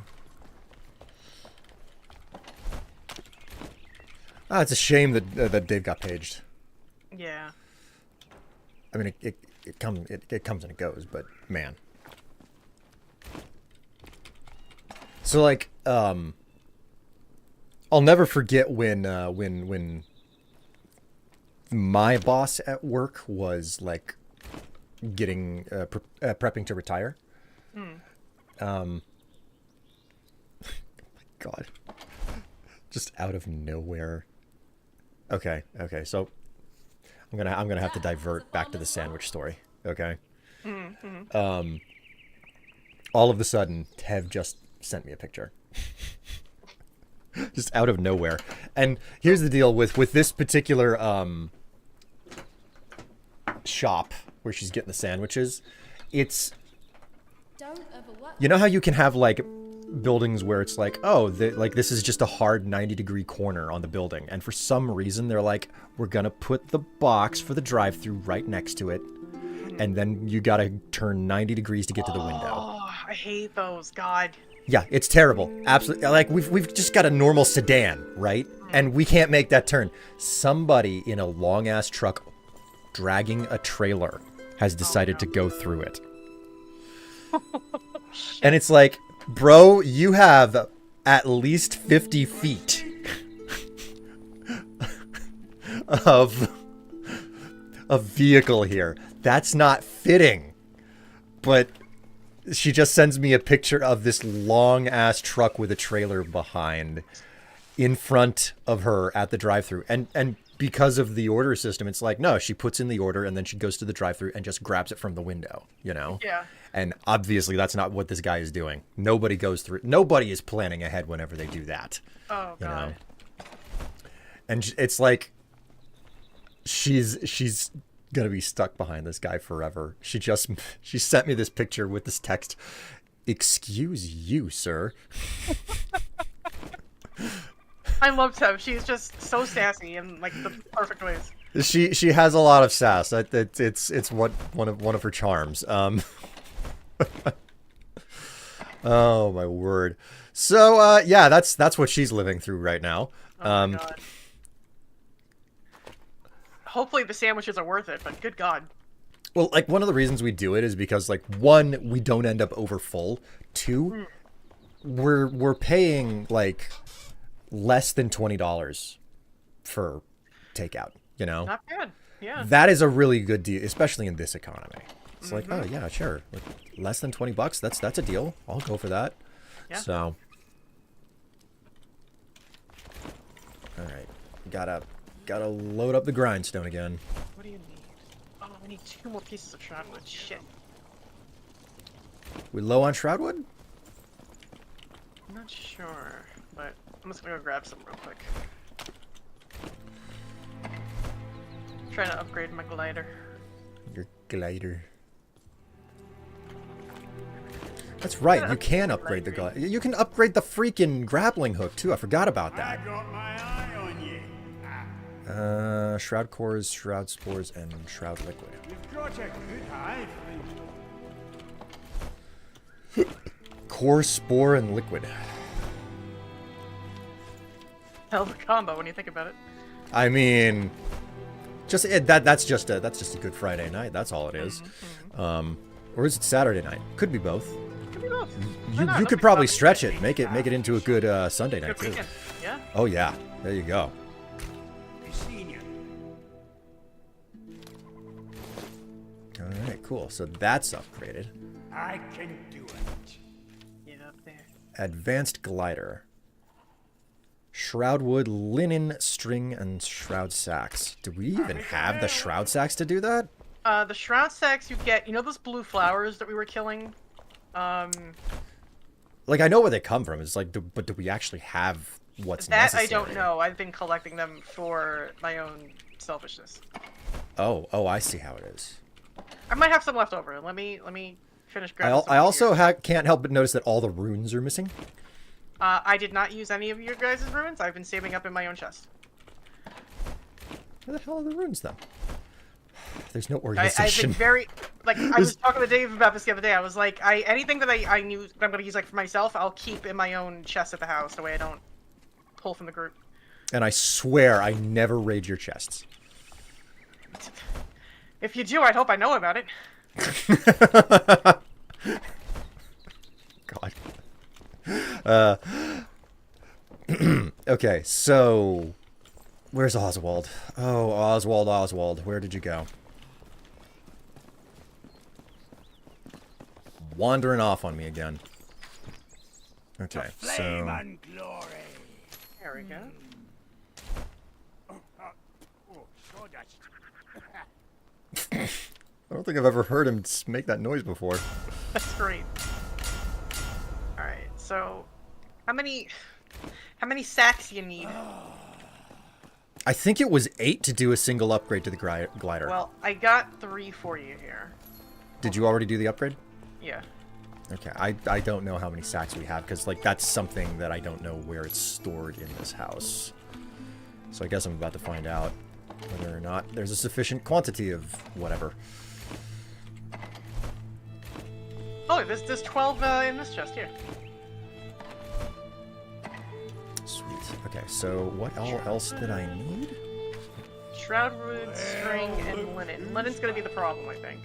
S3: Ah, it's a shame that that Dave got paged.
S2: Yeah.
S3: I mean, it comes and it goes, but man. So like, I'll never forget when my boss at work was like getting prepping to retire. My God, just out of nowhere. Okay, so I'm gonna have to divert back to the sandwich story. Okay. All of a sudden, Tev just sent me a picture. Just out of nowhere. And here's the deal with this particular shop where she's getting the sandwiches. It's, you know how you can have like buildings where it's like, oh, like this is just a hard 90-degree corner on the building, and for some reason they're like, we're gonna put the box for the drive-through right next to it, and then you gotta turn 90 degrees to get to the window.
S2: Oh, I hate those. God.
S3: Yeah, it's terrible. Absolutely. Like we've just got a normal sedan, right? And we can't make that turn. Somebody in a long ass truck dragging a trailer has decided to go through it. And it's like, bro, you have at least 50 feet of a vehicle here. That's not fitting. But she just sends me a picture of this long ass truck with a trailer behind in front of her at the drive-thru. And because of the order system, it's like, no, she puts in the order and then she goes to the drive-thru and just grabs it from the window, you know?
S2: Yeah.
S3: And obviously that's not what this guy is doing. Nobody goes through, nobody is planning ahead whenever they do that.
S2: Oh,
S3: you
S2: God.
S3: know? And it's like, she's gonna be stuck behind this guy forever. She sent me this picture with this text, "Excuse you, sir."
S2: I love Tev. She's just so sassy in like the perfect ways.
S3: She has a lot of sass. It's one of her charms. Oh my word. So yeah, that's what she's living through right now.
S2: Oh my God. Hopefully the sandwiches are worth it, but good God.
S3: Well, like one of the reasons we do it is because like one, we don't end up over full. Two, we're paying like less than $20 for takeout, you know?
S2: Not bad. Yeah.
S3: That is a really good deal, especially in this economy. It's like, oh yeah, sure. Like, less than $20, that's a deal. I'll go for that.
S2: Yeah.
S3: So all right. Gotta load up the grindstone again.
S2: What do you need? Oh, we need 2 more pieces of shroudwood. Shit.
S3: We low on shroudwood?
S2: I'm not sure, but I'm just gonna go grab some real quick. Trying to upgrade my glider.
S3: Your glider. That's right, you can upgrade the glider. You can upgrade the freaking grappling hook too. I forgot about
S6: I
S3: that.
S6: got my eye on you.
S3: Shroud cores, shroud spores, and shroud liquid.
S6: You've got a good hive.
S3: Core, spore, and liquid.
S2: Hell of a combo when you think about it.
S3: I mean, just that's just a good Friday night. That's all it is. Or is it Saturday night? Could be both.
S2: Could be both.
S3: You could probably stretch it, make it into a good Sunday night
S2: Good
S3: too.
S2: weekend. Yeah.
S3: Oh yeah, there you go.
S6: We've seen you.
S3: All right, cool. So that's upgraded.
S6: I can do it.
S2: Get up there.
S3: Advanced glider. Shroud wood, linen, string, and shroud sacks. Do we even have the shroud sacks to do that?
S2: The shroud sacks you get, you know those blue flowers that we were killing?
S3: Like, I know where they come from. It's like, but do we actually have what's
S2: That
S3: necessary?
S2: I don't know. I've been collecting them for my own selfishness.
S3: Oh, I see how it is.
S2: I might have some left over. Let me finish grabbing some
S3: I
S2: over
S3: also
S2: here.
S3: can't help but notice that all the runes are missing.
S2: I did not use any of your guys' ruins. I've been saving up in my own chest.
S3: Where the hell are the runes, then?
S1: There's no
S2: I've
S1: organization.
S2: been very like I was talking to Dave about this the other day. I was like, anything that I knew that I'm gonna use like for myself, I'll keep in my own chest at the house. The way I don't pull from the group.
S1: And I swear I never raid your chests.
S2: If you do, I'd hope I know about it.
S1: God. Okay, so where's Oswald? Oh, Oswald, where did you go? Wandering off on me again. Okay,
S6: Flame
S1: so
S6: and glory.
S2: There we go.
S6: Oh, sawdust.
S1: I don't think I've ever heard him make that noise before.
S2: That's great. All right, so how many sacks do you need?
S1: I think it was 8 to do a single upgrade to the glider.
S2: Well, I got 3 for you here.
S1: Did you already do the upgrade?
S2: Yeah.
S1: Okay, I don't know how many sacks we have, because, like, that's something that I don't know where it's stored in this house. So I guess I'm about to find out whether or not there's a sufficient quantity of whatever.
S2: Oh, there's 12 in this chest here.
S1: Sweet. Okay, so what all else did I need?
S2: Shroudwood, string, and linen. Linen's gonna be the problem, I think.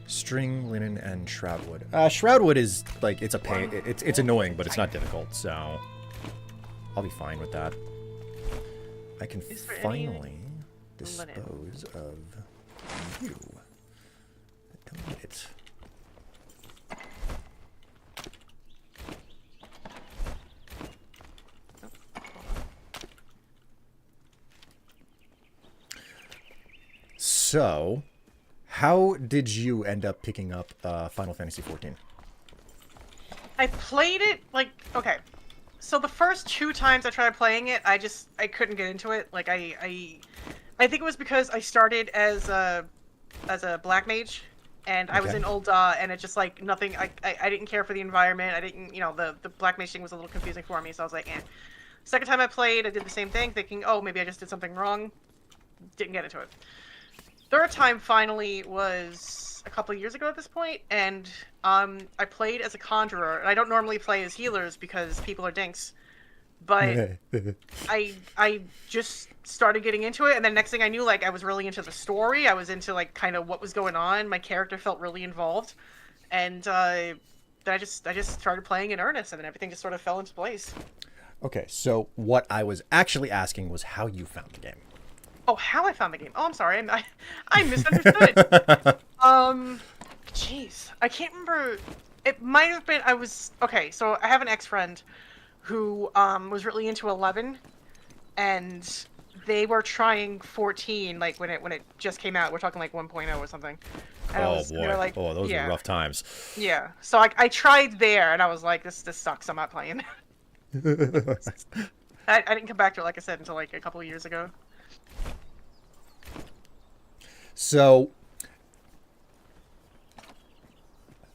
S1: String, linen, and shroudwood. Shroudwood is, like, it's a pain. It's annoying, but it's not difficult, so I'll be fine with that. I can
S2: Is there any
S1: finally dispose of you. I don't need it. So, how did you end up picking up Final Fantasy XIV?
S2: I played it like okay. So the first 2 times I tried playing it, I couldn't get into it. Like I think it was because I started as a black mage, and I was
S1: Okay.
S2: in Ul'dah, and it just like nothing. I didn't care for the environment. I didn't, the black mage thing was a little confusing for me. So I was like, eh. Second time I played, I did the same thing, thinking, oh, maybe I just did something wrong. Didn't get into it. Third time finally was a couple of years ago at this point, and I played as a conjurer, and I don't normally play as healers because people are dinks, but I just started getting into it, and then next thing I knew, like, I was really into the story, I was into, like, kind of what was going on, my character felt really involved, and then I just started playing in earnest, and then everything just sort of fell into place.
S1: Okay, so what I was actually asking was how you found the game.
S2: Oh, how I found the game. Oh, I'm sorry. I misunderstood. Jeez. I can't remember. It might have been, okay, so I have an ex-friend who, was really into 11, and they were trying 14, like, when it just came out. We're talking, like, 1.0 or something. And they were like,
S1: those
S2: yeah.
S1: are rough times.
S2: Yeah. So I tried there, and I was like, this sucks. I'm not playing. I didn't come back to it, like I said, until, like, a couple of years ago.
S1: So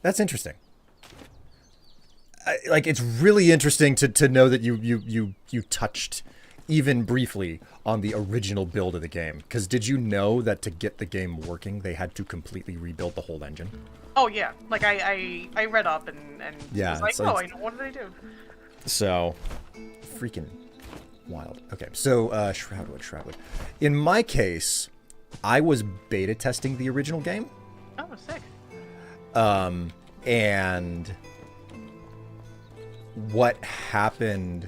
S1: that's interesting. Like, it's really interesting to know that you touched even briefly on the original build of the game. Because did you know that to get the game working, they had to completely rebuild the whole engine?
S2: Oh yeah, like I read up and
S1: Yeah,
S2: was like,
S1: so
S2: oh,
S1: it's-
S2: what did they do?
S1: So, freaking wild. Okay, so Shroudwood. In my case, I was beta testing the original game.
S2: Oh, sick.
S1: And what happened,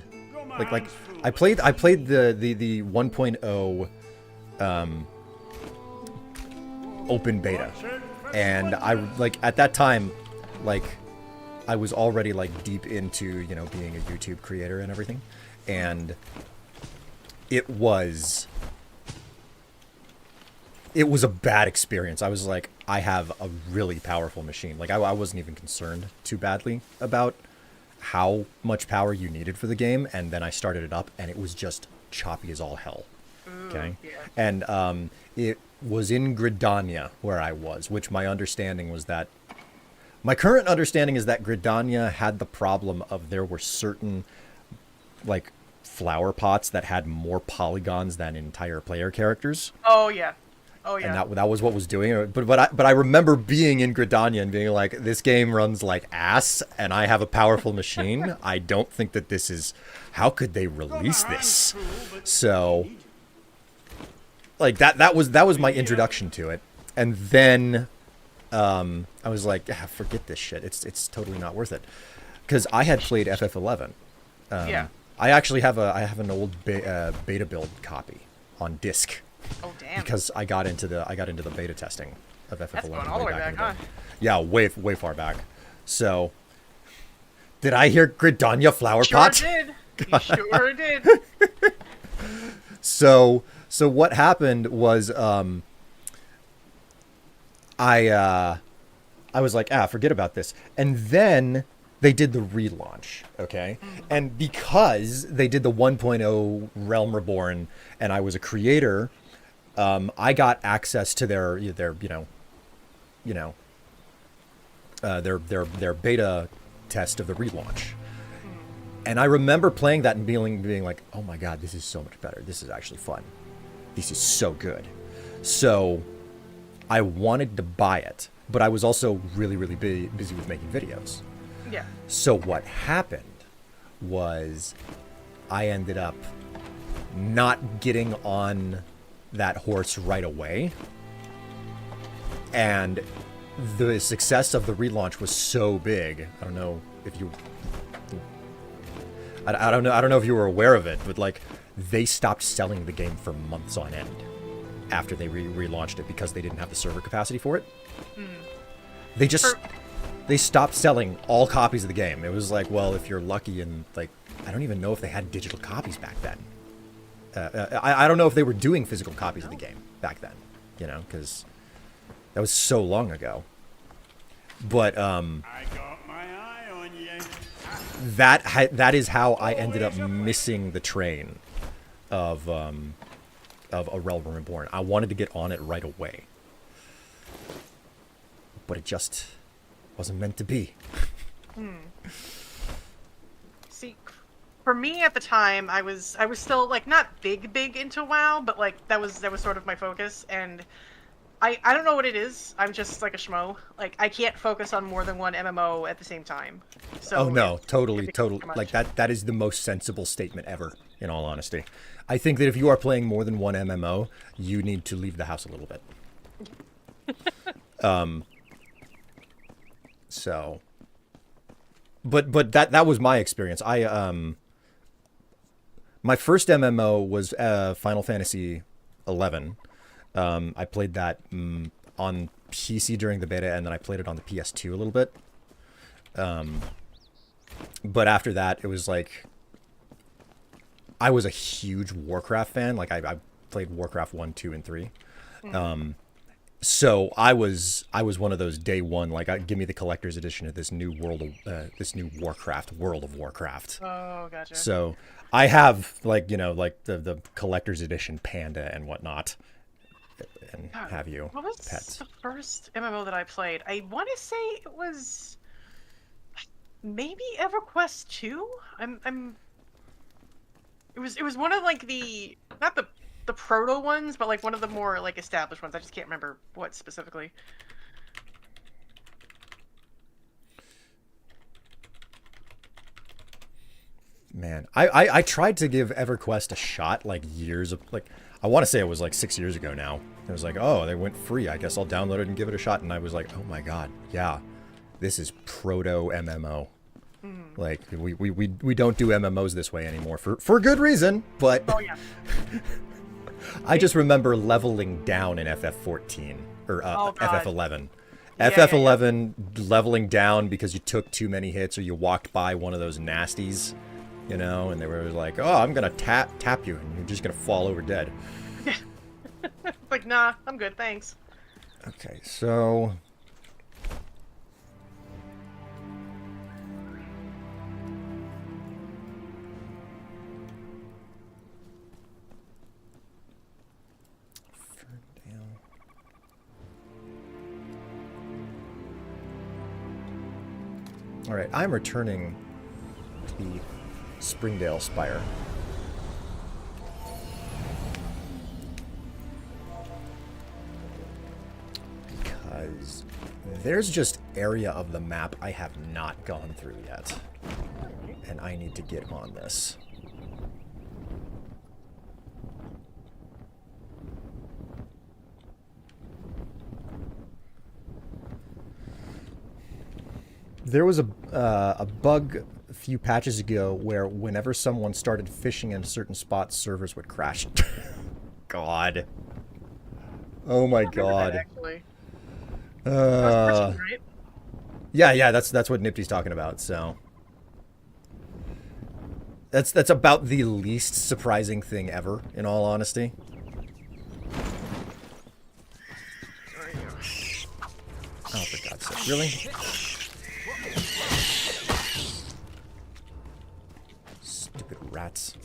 S1: like I played the 1.0 open beta, and I, like, at that time, like, I was already, like, deep into, being a YouTube creator and everything, and it was a bad experience. I was like, I have a really powerful machine. Like, I wasn't even concerned too badly about how much power you needed for the game, and then I started it up, and it was just choppy as all hell. Okay?
S2: Yeah.
S1: And it was in Gridania where I was, which my understanding was that... My current understanding is that Gridania had the problem of there were certain, like, flower pots that had more polygons than entire player characters.
S2: Oh yeah. Oh yeah.
S1: And that was what was doing it. But I remember being in Gridania and being like, this game runs like ass, and I have a powerful machine. I don't think that this is. How could they release this? So, like that was my introduction to it, and then I was like, forget this shit. It's totally not worth it, because I had played FF11.
S2: Yeah.
S1: I actually have an old beta build copy on disc.
S2: Oh damn.
S1: Because I got into the beta testing of FF11.
S2: That's going all the way back,
S1: in the
S2: huh?
S1: day. Yeah, way far back. So, did I hear Gridania Flower
S2: Sure
S1: Pot?
S2: did. You sure did.
S1: So what happened was I was like, forget about this. And then they did the relaunch, okay? And because they did the 1.0 Realm Reborn and I was a creator, I got access to their beta test of the relaunch. And I remember playing that and being like, oh my god, this is so much better. This is actually fun. This is so good. So I wanted to buy it, but I was also really, really busy with making videos.
S2: Yeah.
S1: So what happened was I ended up not getting on that horse right away. And the success of the relaunch was so big. I don't know if you... I don't know if you were aware of it, but like they stopped selling the game for months on end after they relaunched it because they didn't have the server capacity for it. They stopped selling all copies of the game. It was like, well, if you're lucky, and like I don't even know if they had digital copies back then. I don't know if they were doing physical copies of the game back then, because that was so long ago. But
S6: I got my eye on you.
S1: that is how I ended up missing the train of A Realm Reborn. I wanted to get on it right away, but it just wasn't meant to be.
S2: See, for me at the time, I was still like not big into WoW, but like that was sort of my focus, and I don't know what it is. I'm just like a schmo. Like I can't focus on more than one MMO at the same time. So
S1: Oh no, totally.
S2: it becomes too
S1: Like
S2: much.
S1: that is the most sensible statement ever, in all honesty. I think that if you are playing more than one MMO, you need to leave the house a little bit. So but that was my experience. My first MMO was Final Fantasy 11. I played that on PC during the beta, and then I played it on the PS2 a little bit. But after that, it was like I was a huge Warcraft fan. Like I played Warcraft 1, 2, and 3. So I was one of those day one, like, give me the collector's edition of this new Warcraft, World of Warcraft.
S2: Oh, gotcha.
S1: So I have like the collector's edition Panda and whatnot, and have you
S2: What was
S1: pets.
S2: the first MMO that I played? I want to say it was maybe EverQuest 2. It was one of like not the proto ones, but like one of the more like established ones. I just can't remember what specifically.
S1: Man, I tried to give EverQuest a shot like I want to say it was like 6 years ago now. It was like, oh, they went free. I guess I'll download it and give it a shot. And I was like, oh my god, yeah, this is proto MMO. Like we don't do MMOs this way anymore for good reason. But
S2: Oh yeah.
S1: I just remember leveling down in FF14 or
S2: Oh, God.
S1: FF11.
S2: Yeah,
S1: FF11 leveling down because you took too many hits or you walked by one of those nasties, and they were like, "Oh, I'm gonna tap you, and you're just gonna fall over dead."
S2: Like, nah, I'm good, thanks.
S1: Okay, so all right, I'm returning to the Springdale Spire. is there's just area of the map I have not gone through yet. And I need to get on this. There was a bug a few patches ago where whenever someone started fishing in certain spots, servers would crash. God. Oh my God.
S2: Actually. Right?
S1: Yeah, that's what Nipty's talking about, so. That's about the least surprising thing ever, in all honesty. Oh, for God's sake, really? Stupid rats.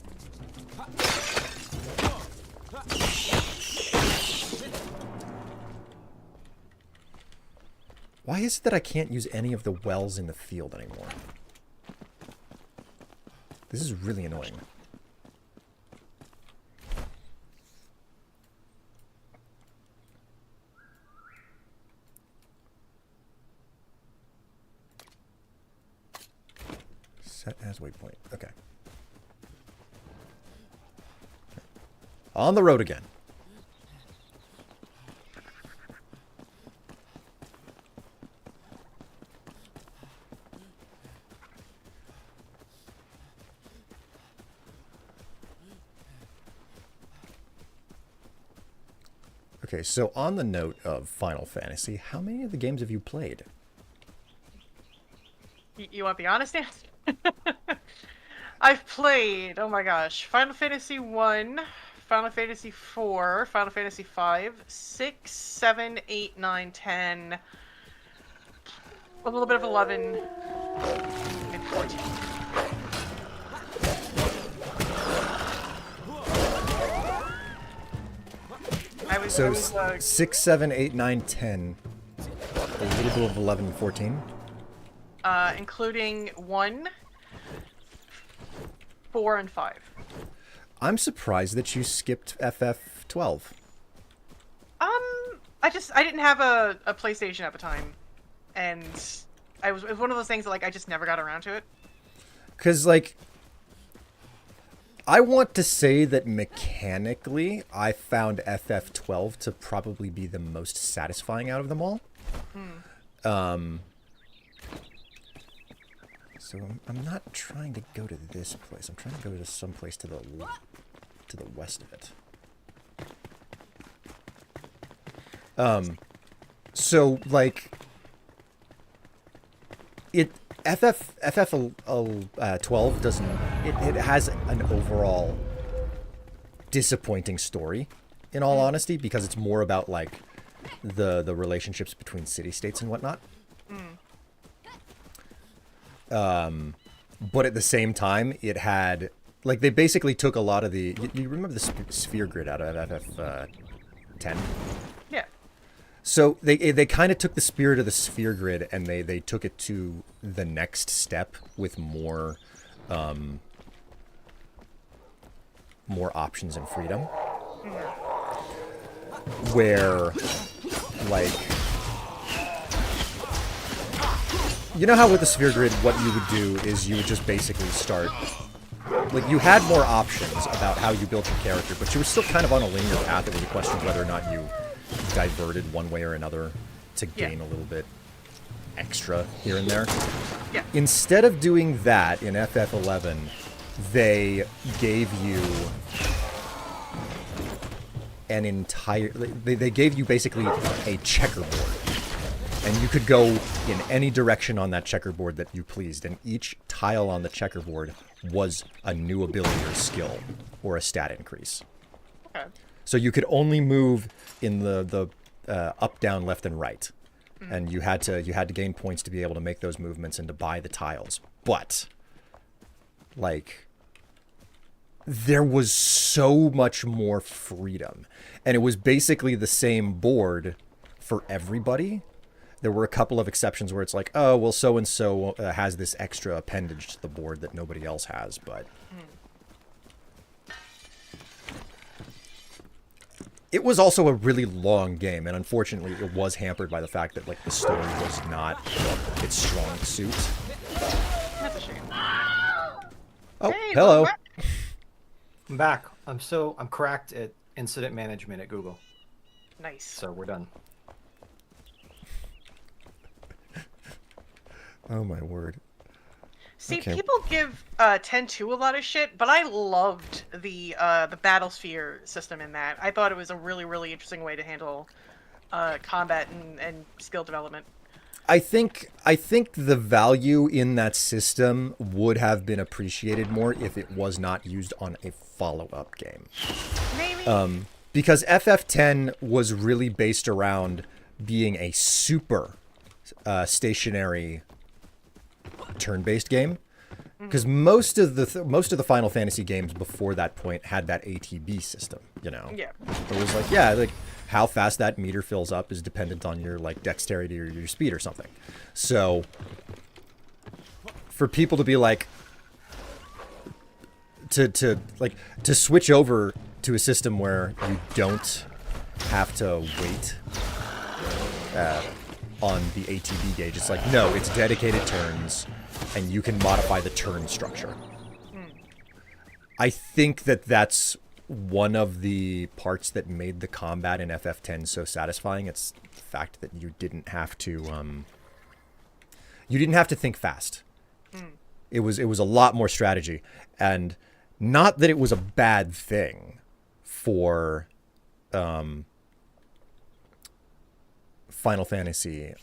S1: Why is it that I can't use any of the wells in the field anymore? This is really annoying. Set as waypoint. Okay. On the road again. Okay, so on the note of Final Fantasy, how many of the games have you played?
S2: You want the honest answer? I've played, oh my gosh, Final Fantasy 1, Final Fantasy 4, Final Fantasy 5, 6, 7, 8, 9, 10, a little bit of 11, and 14.
S1: So 6, 7, 8, 9, 10, a little bit of 11 and 14?
S2: Including 1, 4, and 5.
S1: I'm surprised that you skipped FF12.
S2: I didn't have a PlayStation at the time, and it was one of those things that, like, I just never got around to it.
S1: Because, like, I want to say that mechanically, I found FF12 to probably be the most satisfying out of them all. So I'm not trying to go to this place. I'm trying to go to some place to the west of it. So like FF12 doesn't. It has an overall disappointing story, in all honesty, because it's more about like the relationships between city-states and whatnot. But at the same time, it had like they basically took a lot of the. You remember the sphere grid out of FF10?
S2: Yeah.
S1: So they kind of took the spirit of the sphere grid and they took it to the next step with more options and freedom. Where, like, you know how with the sphere grid, what you would do is you would just basically start, like, you had more options about how you built your character, but you were still kind of on a linear path. It was a question of whether or not you diverted one way or another to gain a little bit extra here and there.
S2: Yeah.
S1: Instead of doing that in FF11, they gave you an entire... They gave you basically a checkerboard. And you could go in any direction on that checkerboard that you pleased. And each tile on the checkerboard was a new ability or skill or a stat increase.
S2: Okay.
S1: So you could only move in the up, down, left, and right. And you had to gain points to be able to make those movements and to buy the tiles. But, like, there was so much more freedom. And it was basically the same board for everybody. There were a couple of exceptions where it's like, oh, well, so-and-so has this extra appendage to the board that nobody else has, but... it was also a really long game, and unfortunately, it was hampered by the fact that like the story was not its strong suit.
S2: That's a shame.
S1: Oh,
S2: Hey,
S1: hello.
S2: welcome back.
S5: I'm back. I'm cracked at incident management at Google.
S2: Nice.
S5: So we're done.
S1: Oh my word.
S2: See,
S1: Okay.
S2: people give 10-2 a lot of shit, but I loved the battlesphere system in that. I thought it was a really, really interesting way to handle combat and skill development.
S1: I think the value in that system would have been appreciated more if it was not used on a follow-up game.
S2: Maybe.
S1: Because FF10 was really based around being a super stationary turn-based game. Because most of the Final Fantasy games before that point had that ATB system, you know.
S2: Yeah.
S1: It was like, yeah, like how fast that meter fills up is dependent on your like dexterity or your speed or something. So for people to be like to switch over to a system where you don't have to wait on the ATB gauge, it's like, no, it's dedicated turns and you can modify the turn structure. I think that's one of the parts that made the combat in FF10 so satisfying. It's the fact that you didn't have to think fast. It was a lot more strategy, and not that it was a bad thing for Final Fantasy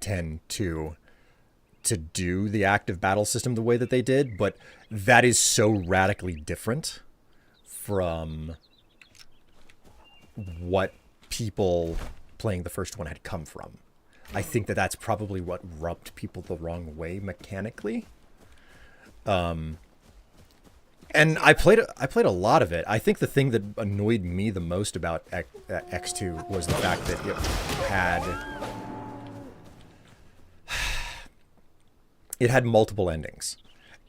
S1: 10-2 to do the active battle system the way that they did, but that is so radically different from what people playing the first one had come from. I think that's probably what rubbed people the wrong way mechanically. And I played a lot of it. I think the thing that annoyed me the most about X2 was the fact that it had multiple endings,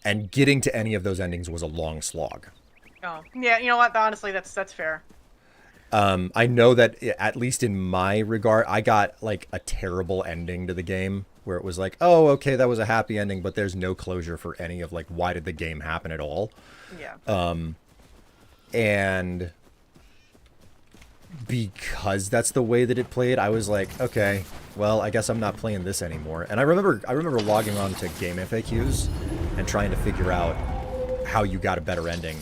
S1: and getting to any of those endings was a long slog.
S2: Oh, yeah. You know what? Honestly, that's fair.
S1: I know that at least in my regard, I got like a terrible ending to the game where it was like, oh, okay, that was a happy ending, but there's no closure for any of like, why did the game happen at all?
S2: Yeah.
S1: And because that's the way that it played, I was like, okay, well, I guess I'm not playing this anymore. And I remember logging on to Game FAQs and trying to figure out how you got a better ending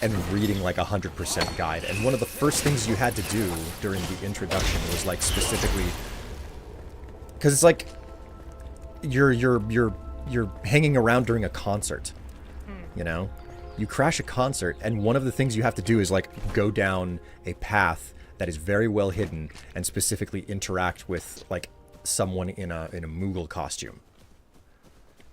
S1: and reading like 100% guide. And one of the first things you had to do during the introduction was like specifically, because it's like you're hanging around during a concert, you know? You crash a concert, and one of the things you have to do is like go down a path that is very well hidden and specifically interact with like someone in a Moogle costume.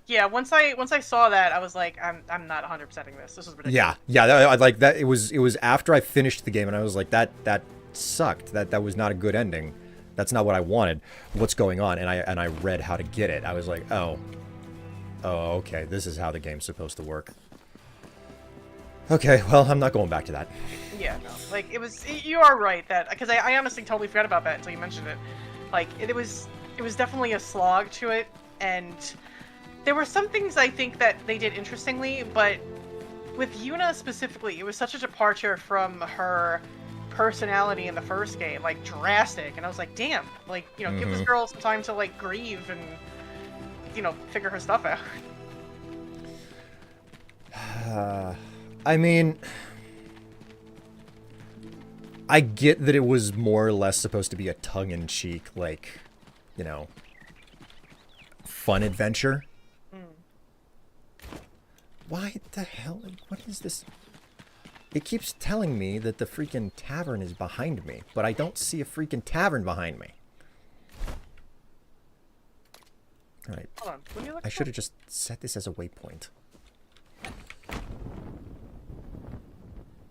S2: Yeah. Once I saw that, I was like, I'm not 100%ing this. This is ridiculous.
S1: Yeah. I like that. It was after I finished the game, and I was like, that sucked. That was not a good ending. That's not what I wanted. What's going on? And I read how to get it. I was like, oh, okay, this is how the game's supposed to work. Okay, well, I'm not going back to that.
S2: Yeah, no. Like, you are right, that, because I honestly totally forgot about that until you mentioned it. Like, it was definitely a slog to it, and there were some things I think that they did interestingly, but with Yuna specifically, it was such a departure from her personality in the first game, like, drastic, and I was like, damn, like, you know, give this girl some time to, like, grieve and, you know, figure her stuff out.
S1: I mean, I get that it was more or less supposed to be a tongue-in-cheek, like, you know, fun adventure. Why the hell? What is this? It keeps telling me that the freaking tavern is behind me, but I don't see a freaking tavern behind me. Alright.
S2: Hold on. When you look
S1: I should have just set this as a waypoint.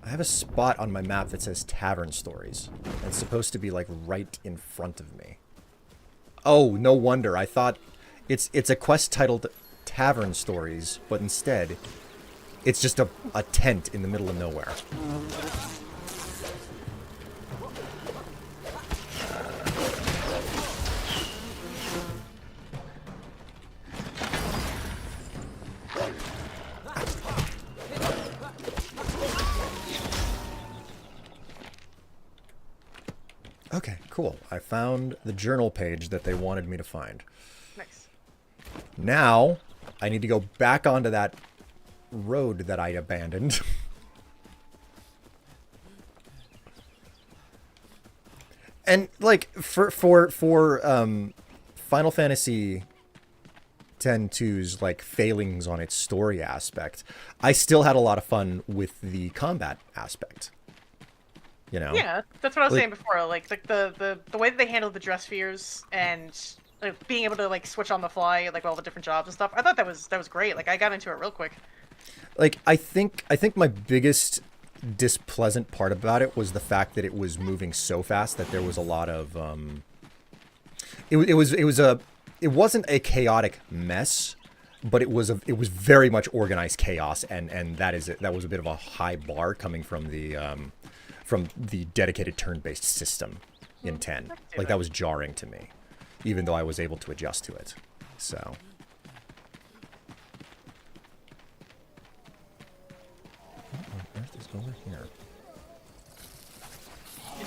S1: I have a spot on my map that says Tavern Stories. And it's supposed to be like right in front of me. Oh, no wonder. I thought it's a quest titled Tavern Stories, but instead it's just a tent in the middle of nowhere. Okay, cool. I found the journal page that they wanted me to find.
S2: Nice.
S1: Now, I need to go back onto that road that I abandoned. And like for Final Fantasy X-2's like failings on its story aspect, I still had a lot of fun with the combat aspect. You know?
S2: Yeah, that's what I was
S1: Like-
S2: saying before. Like the way that they handled the dress spheres and being able to like switch on the fly, like all the different jobs and stuff. I thought that was great. Like I got into it real quick.
S1: Like I think my biggest displeasant part about it was the fact that it was moving so fast that there was a lot of it wasn't a chaotic mess, but it was very much organized chaos, and that was a bit of a high bar coming from the dedicated turn-based system in 10. Like that was jarring to me, even though I was able to adjust to it. So over here.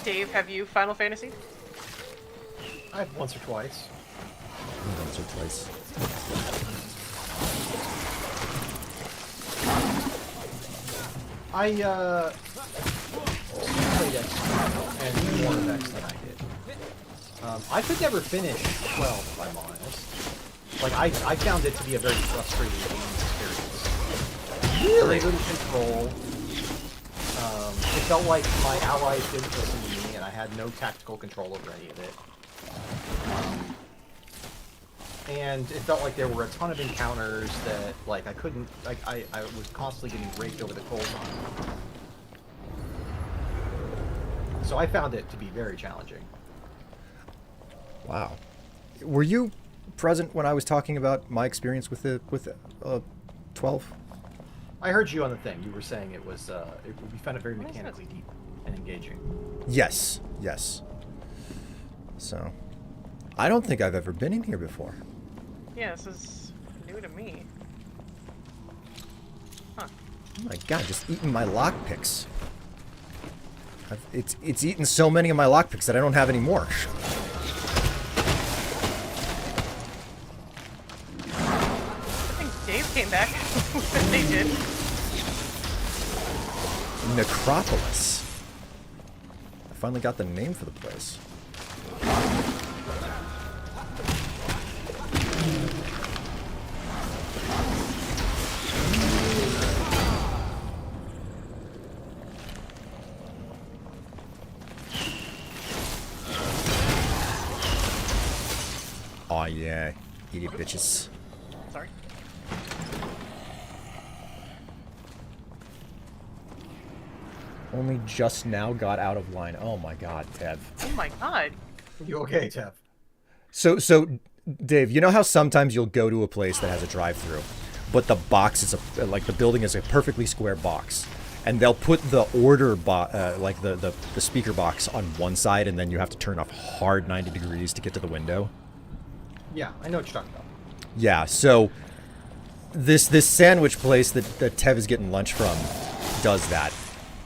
S2: Dave, have you Final Fantasy?
S5: I've once or twice.
S1: Once or twice.
S5: I played X and more of X than I did. I could never finish 12, if I'm honest. Like I found it to be a very frustrating game experience. Really? Very little control. It felt like my allies didn't listen to me, and I had no tactical control over any of it. And it felt like there were a ton of encounters that, like, I couldn't, like, I was constantly getting raked over the coals on. So I found it to be very challenging.
S1: Wow. Were you present when I was talking about my experience with 12?
S5: I heard you on the thing. You were saying it was, we found it very mechanically deep and engaging.
S1: Yes, yes. So, I don't think I've ever been in here before.
S2: Yeah, this is new to me. Huh.
S1: Oh my god, just eating my lockpicks. It's eaten so many of my lockpicks that I don't have any more.
S2: I think Dave came back. They did.
S1: Necropolis. I finally got the name for the place. Aw, yeah. Eat it, bitches.
S2: Sorry.
S1: Only just now got out of line. Oh my god, Tev.
S2: Oh my god.
S5: You okay, Tev?
S1: So, Dave, you know how sometimes you'll go to a place that has a drive-through, but the box is like the building is a perfectly square box, and they'll put the order like the speaker box on one side, and then you have to turn off hard 90 degrees to get to the window.
S5: Yeah, I know what you're talking about.
S1: Yeah. So this sandwich place that Tev is getting lunch from does that,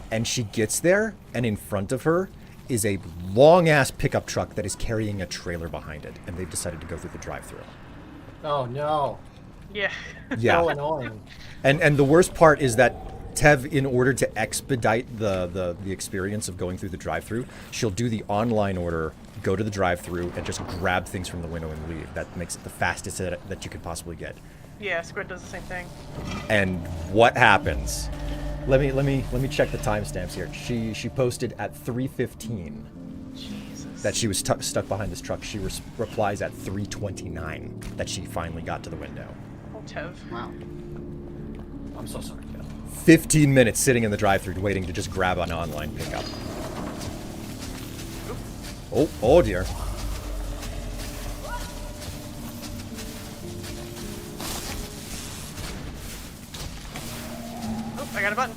S1: and she gets there, and in front of her is a long-ass pickup truck that is carrying a trailer behind it, and they've decided to go through the drive-through.
S5: Oh no.
S2: Yeah.
S1: Yeah.
S5: So annoying.
S1: And the worst part is that Tev, in order to expedite the experience of going through the drive-through, she'll do the online order, go to the drive-through, and just grab things from the window and leave. That makes it the fastest that you could possibly get.
S2: Yeah, Squid does the same thing.
S1: And what happens? Let me check the timestamps here. She posted at 3:15
S2: Jesus.
S1: that she was stuck behind this truck. She replies at 3:29 that she finally got to the window.
S2: Oh, Tev.
S5: Wow. I'm so sorry, Tev.
S1: 15 minutes sitting in the drive-thru waiting to just grab an online pickup. Oh dear.
S2: Oh, I got a button.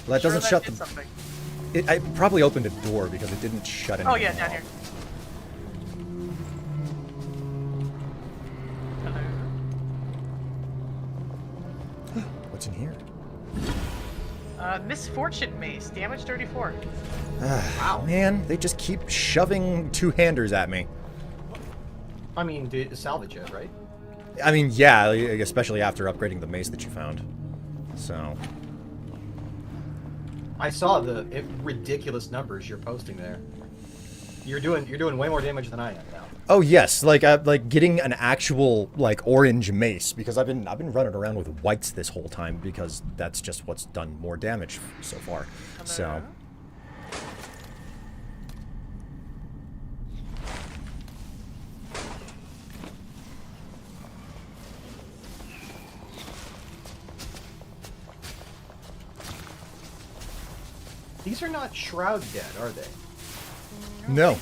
S1: Well, that
S2: Sure
S1: doesn't
S2: that
S1: shut
S2: did
S1: the...
S2: something.
S1: I probably opened a door because it didn't shut anything.
S2: Oh yeah, down here. Hello.
S1: What's in here?
S2: Misfortune mace, damage 34.
S1: Wow. Man, they just keep shoving two-handers at me.
S5: I mean, to salvage it, right?
S1: I mean, yeah, especially after upgrading the mace that you found. So...
S5: I saw the ridiculous numbers you're posting there. You're doing way more damage than I am now.
S1: Oh yes, like getting an actual like orange mace, because I've been running around with whites this whole time because that's just what's done more damage so far. So
S5: These are not Shroud dead, are they?
S1: no.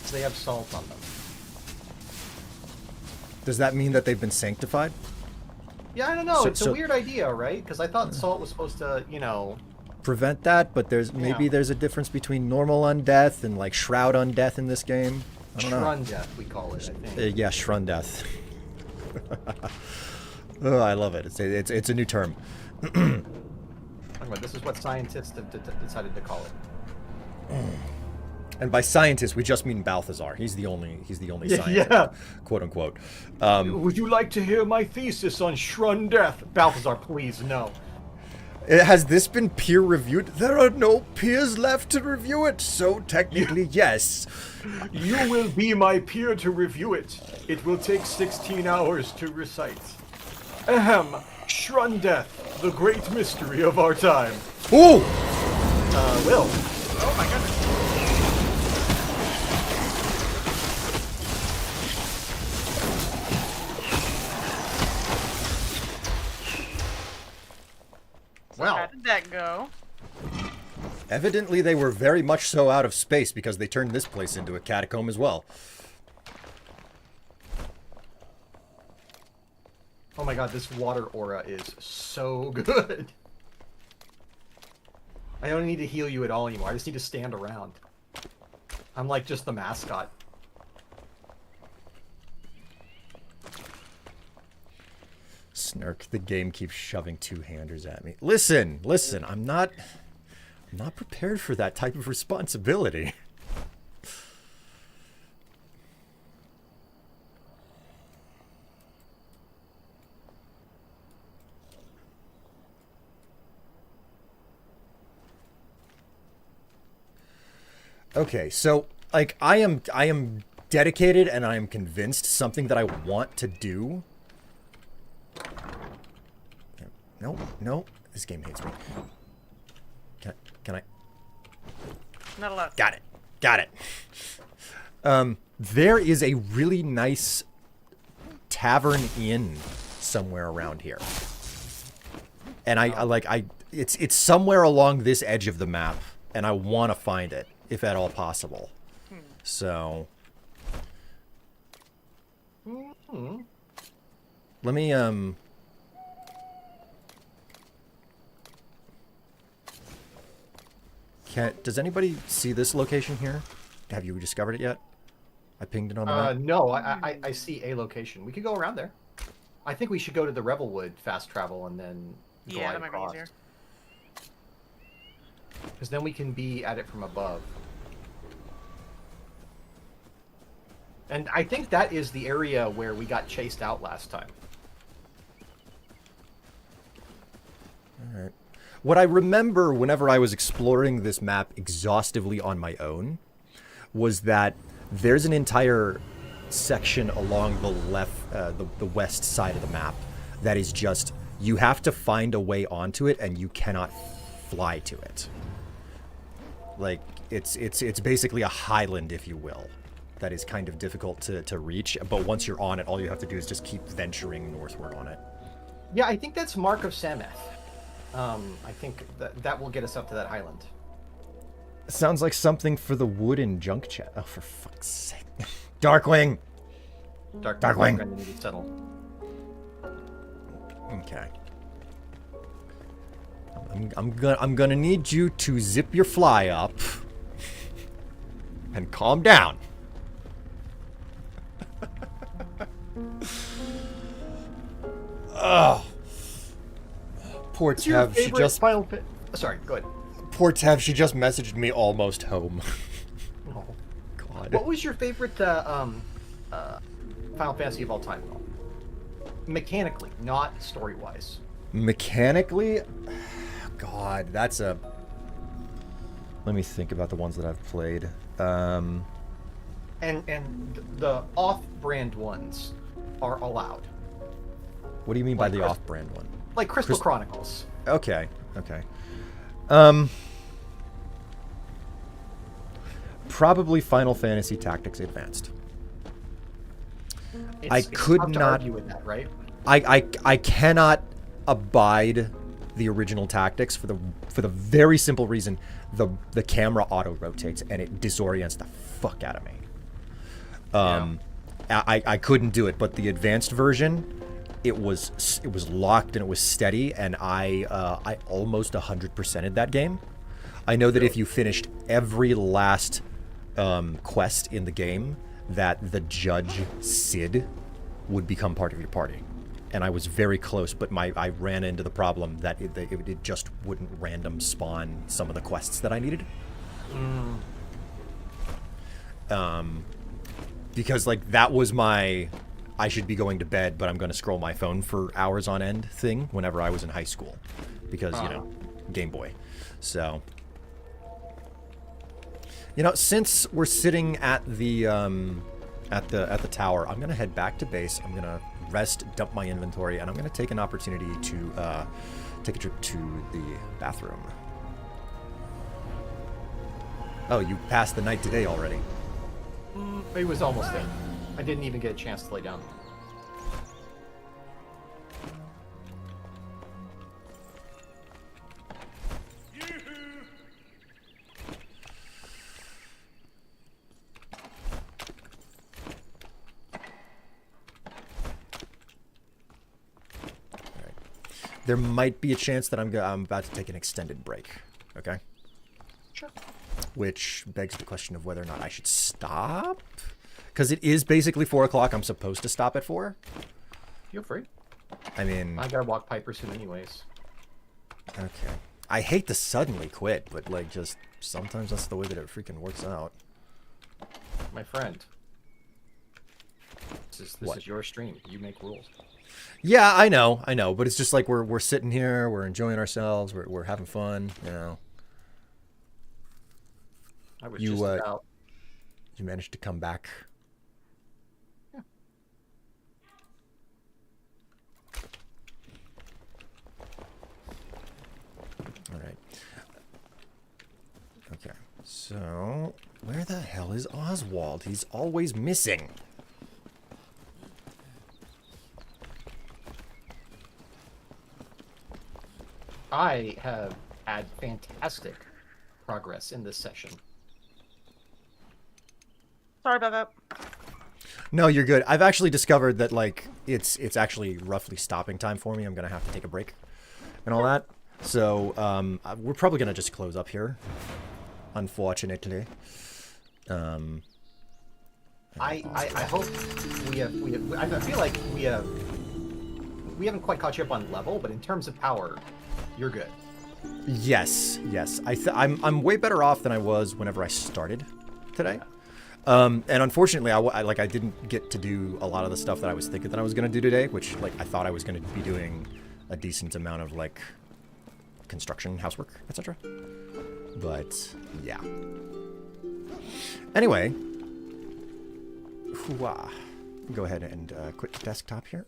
S5: They have salt on them.
S1: Does that mean that they've been sanctified?
S5: Yeah, I don't know.
S1: So-
S5: It's a
S1: so-
S5: weird idea, right? Because I thought salt was supposed to,
S1: Prevent that, but maybe there's a difference between normal undeath and like shroud undeath in this game. I don't know.
S5: Shrun death, we call it, I think.
S1: Yeah, Shrun death. Oh, I love it. It's a new term.
S5: This is what scientists have decided to call it.
S1: And by scientist, we just mean Balthazar. He's the only scientist,
S5: Yeah.
S1: quote unquote.
S4: Would you like to hear my thesis on Shrun death?
S5: Balthazar, please, no.
S1: Has this been peer reviewed? There are no peers left to review it, so technically yes.
S4: You will be my peer to review it. It will take 16 hours to recite. Ahem. Shrun death, the great mystery of our time.
S1: Ooh!
S5: Will.
S2: Oh my goodness.
S5: Well,
S2: How did that go?
S1: Evidently, they were very much so out of space because they turned this place into a catacomb as well.
S5: oh my god, this water aura is so good. I don't need to heal you at all anymore. I just need to stand around. I'm like just the mascot.
S1: Snark, the game keeps shoving two-handers at me. Listen, I'm not prepared for that type of responsibility. Okay, so like I am dedicated and I am convinced something that I want to do. No, this game hates me. Can I?
S2: Not allowed.
S1: Got it. There is a really nice tavern inn somewhere around here, and it's somewhere along this edge of the map, and I want to find it if at all possible. So let me does anybody see this location here? Have you discovered it yet? I pinged it on the map.
S5: No, I see a location. We could go around there. I think we should go to the Revelwood fast travel and then
S2: Yeah, that might be easier.
S5: Because then we can be at it from above. And I think that is the area where we got chased out last time.
S1: All right. What I remember whenever I was exploring this map exhaustively on my own was that there's an entire section along the left, the west side of the map that is just, you have to find a way onto it and you cannot fly to it. Like, it's basically a highland, if you will, that is kind of difficult to reach, but once you're on it, all you have to do is just keep venturing northward on it.
S5: Yeah, I think that's Mark of Sameth. I think that will get us up to that highland.
S1: Sounds like something for the wooden junk chest. Oh, for fuck's sake. Darkwing! Darkwing.
S5: Going to need to settle.
S1: Okay. I'm gonna need you to zip your fly up and calm down. Oh, poor
S5: What's your
S1: Tev. She
S5: favorite
S1: just
S5: Final Sorry, go ahead.
S1: poor Tev. She just messaged me almost home.
S5: Oh.
S1: God.
S5: What was your favorite Final Fantasy of all time? Mechanically, not story-wise.
S1: Mechanically, God, that's a. Let me think about the ones that I've played.
S5: And the off-brand ones are allowed.
S1: What do you mean by
S5: Like
S1: the
S5: Chris-
S1: off-brand one?
S5: Like Crystal Chronicles.
S1: Okay. Probably Final Fantasy Tactics Advanced.
S5: It's
S1: could
S5: tough to
S1: not-
S5: argue with that, right?
S1: I cannot abide the original Tactics for the very simple reason the camera auto rotates and it disorients the fuck out of me. I couldn't do it, but the advanced version, it was locked and it was steady, and I almost 100%ed that game. I know that if you finished every last quest in the game, that the judge Sid would become part of your party. And I was very close, but I ran into the problem that it just wouldn't random spawn some of the quests that I needed. Because like that was my I should be going to bed, but I'm going to scroll my phone for hours on end thing whenever I was in high school, because you know, Game Boy. So since we're sitting at the tower, I'm gonna head back to base. I'm gonna rest, dump my inventory, and I'm gonna take an opportunity to take a trip to the bathroom. Oh, you passed the night today already.
S5: It was almost there. I didn't even get a chance to lay down.
S1: There might be a chance that I'm about to take an extended break. Okay.
S5: Sure.
S1: Which begs the question of whether or not I should stop, because it is basically 4 o'clock. I'm supposed to stop at 4.
S5: Feel free.
S1: I mean,
S5: I gotta walk Piper soon anyways.
S1: okay. I hate to suddenly quit, but like, just sometimes that's the way that it freaking works out.
S5: My friend. This
S1: What?
S5: is your stream. You make rules.
S1: Yeah, I know, but it's just like we're sitting here, we're enjoying ourselves, we're having fun, you know.
S5: I was
S1: You,
S5: just about.
S1: You managed to come back.
S5: Yeah.
S1: All right. Okay. So, where the hell is Oswald? He's always missing.
S5: I have had fantastic progress in this session.
S2: Sorry about that.
S1: No, you're good. I've actually discovered that like it's actually roughly stopping time for me. I'm gonna have to take a break and all that. So we're probably gonna just close up here, unfortunately.
S5: I hope we have I feel like we haven't quite caught you up on level, but in terms of power, you're good.
S1: Yes. I'm way better off than I was whenever I started today. And unfortunately, I didn't get to do a lot of the stuff that I was thinking that I was gonna do today, which like I thought I was gonna be doing a decent amount of like construction, housework, etc. But yeah. Anyway, go ahead and quit the desktop here.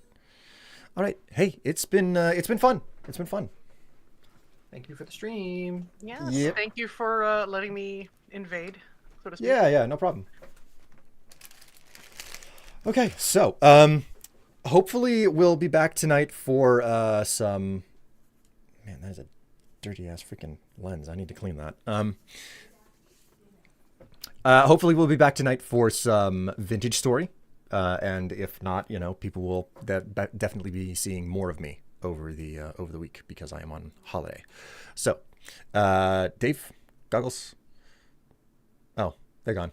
S1: All right. Hey, it's been fun. It's been fun.
S5: Thank you for the stream.
S2: Yes.
S1: Yep.
S2: Thank you for letting me invade, so to speak.
S1: Yeah, no problem. Okay, so hopefully we'll be back tonight for some. Man, that is a dirty ass freaking lens. I need to clean that. Hopefully we'll be back tonight for some vintage story, and if not, people will definitely be seeing more of me over the week because I am on holiday. So, Dave, Goggles. Oh, they're gone.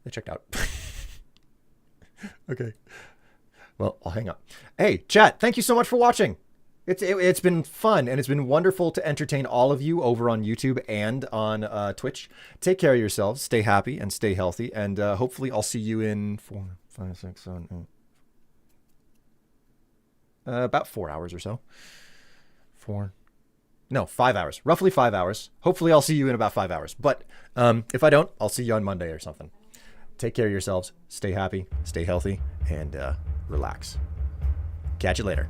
S1: They checked out. Okay. Well, I'll hang up. Hey, chat, thank you so much for watching. It's been fun, and it's been wonderful to entertain all of you over on YouTube and on Twitch. Take care of yourselves, stay happy, and stay healthy, and hopefully I'll see you in 4, 5, 6, 7, 8. About 4 hours or so. 5 hours. Roughly 5 hours. Hopefully I'll see you in about 5 hours. But if I don't, I'll see you on Monday or something. Take care of yourselves, stay happy, stay healthy, and relax. Catch you later.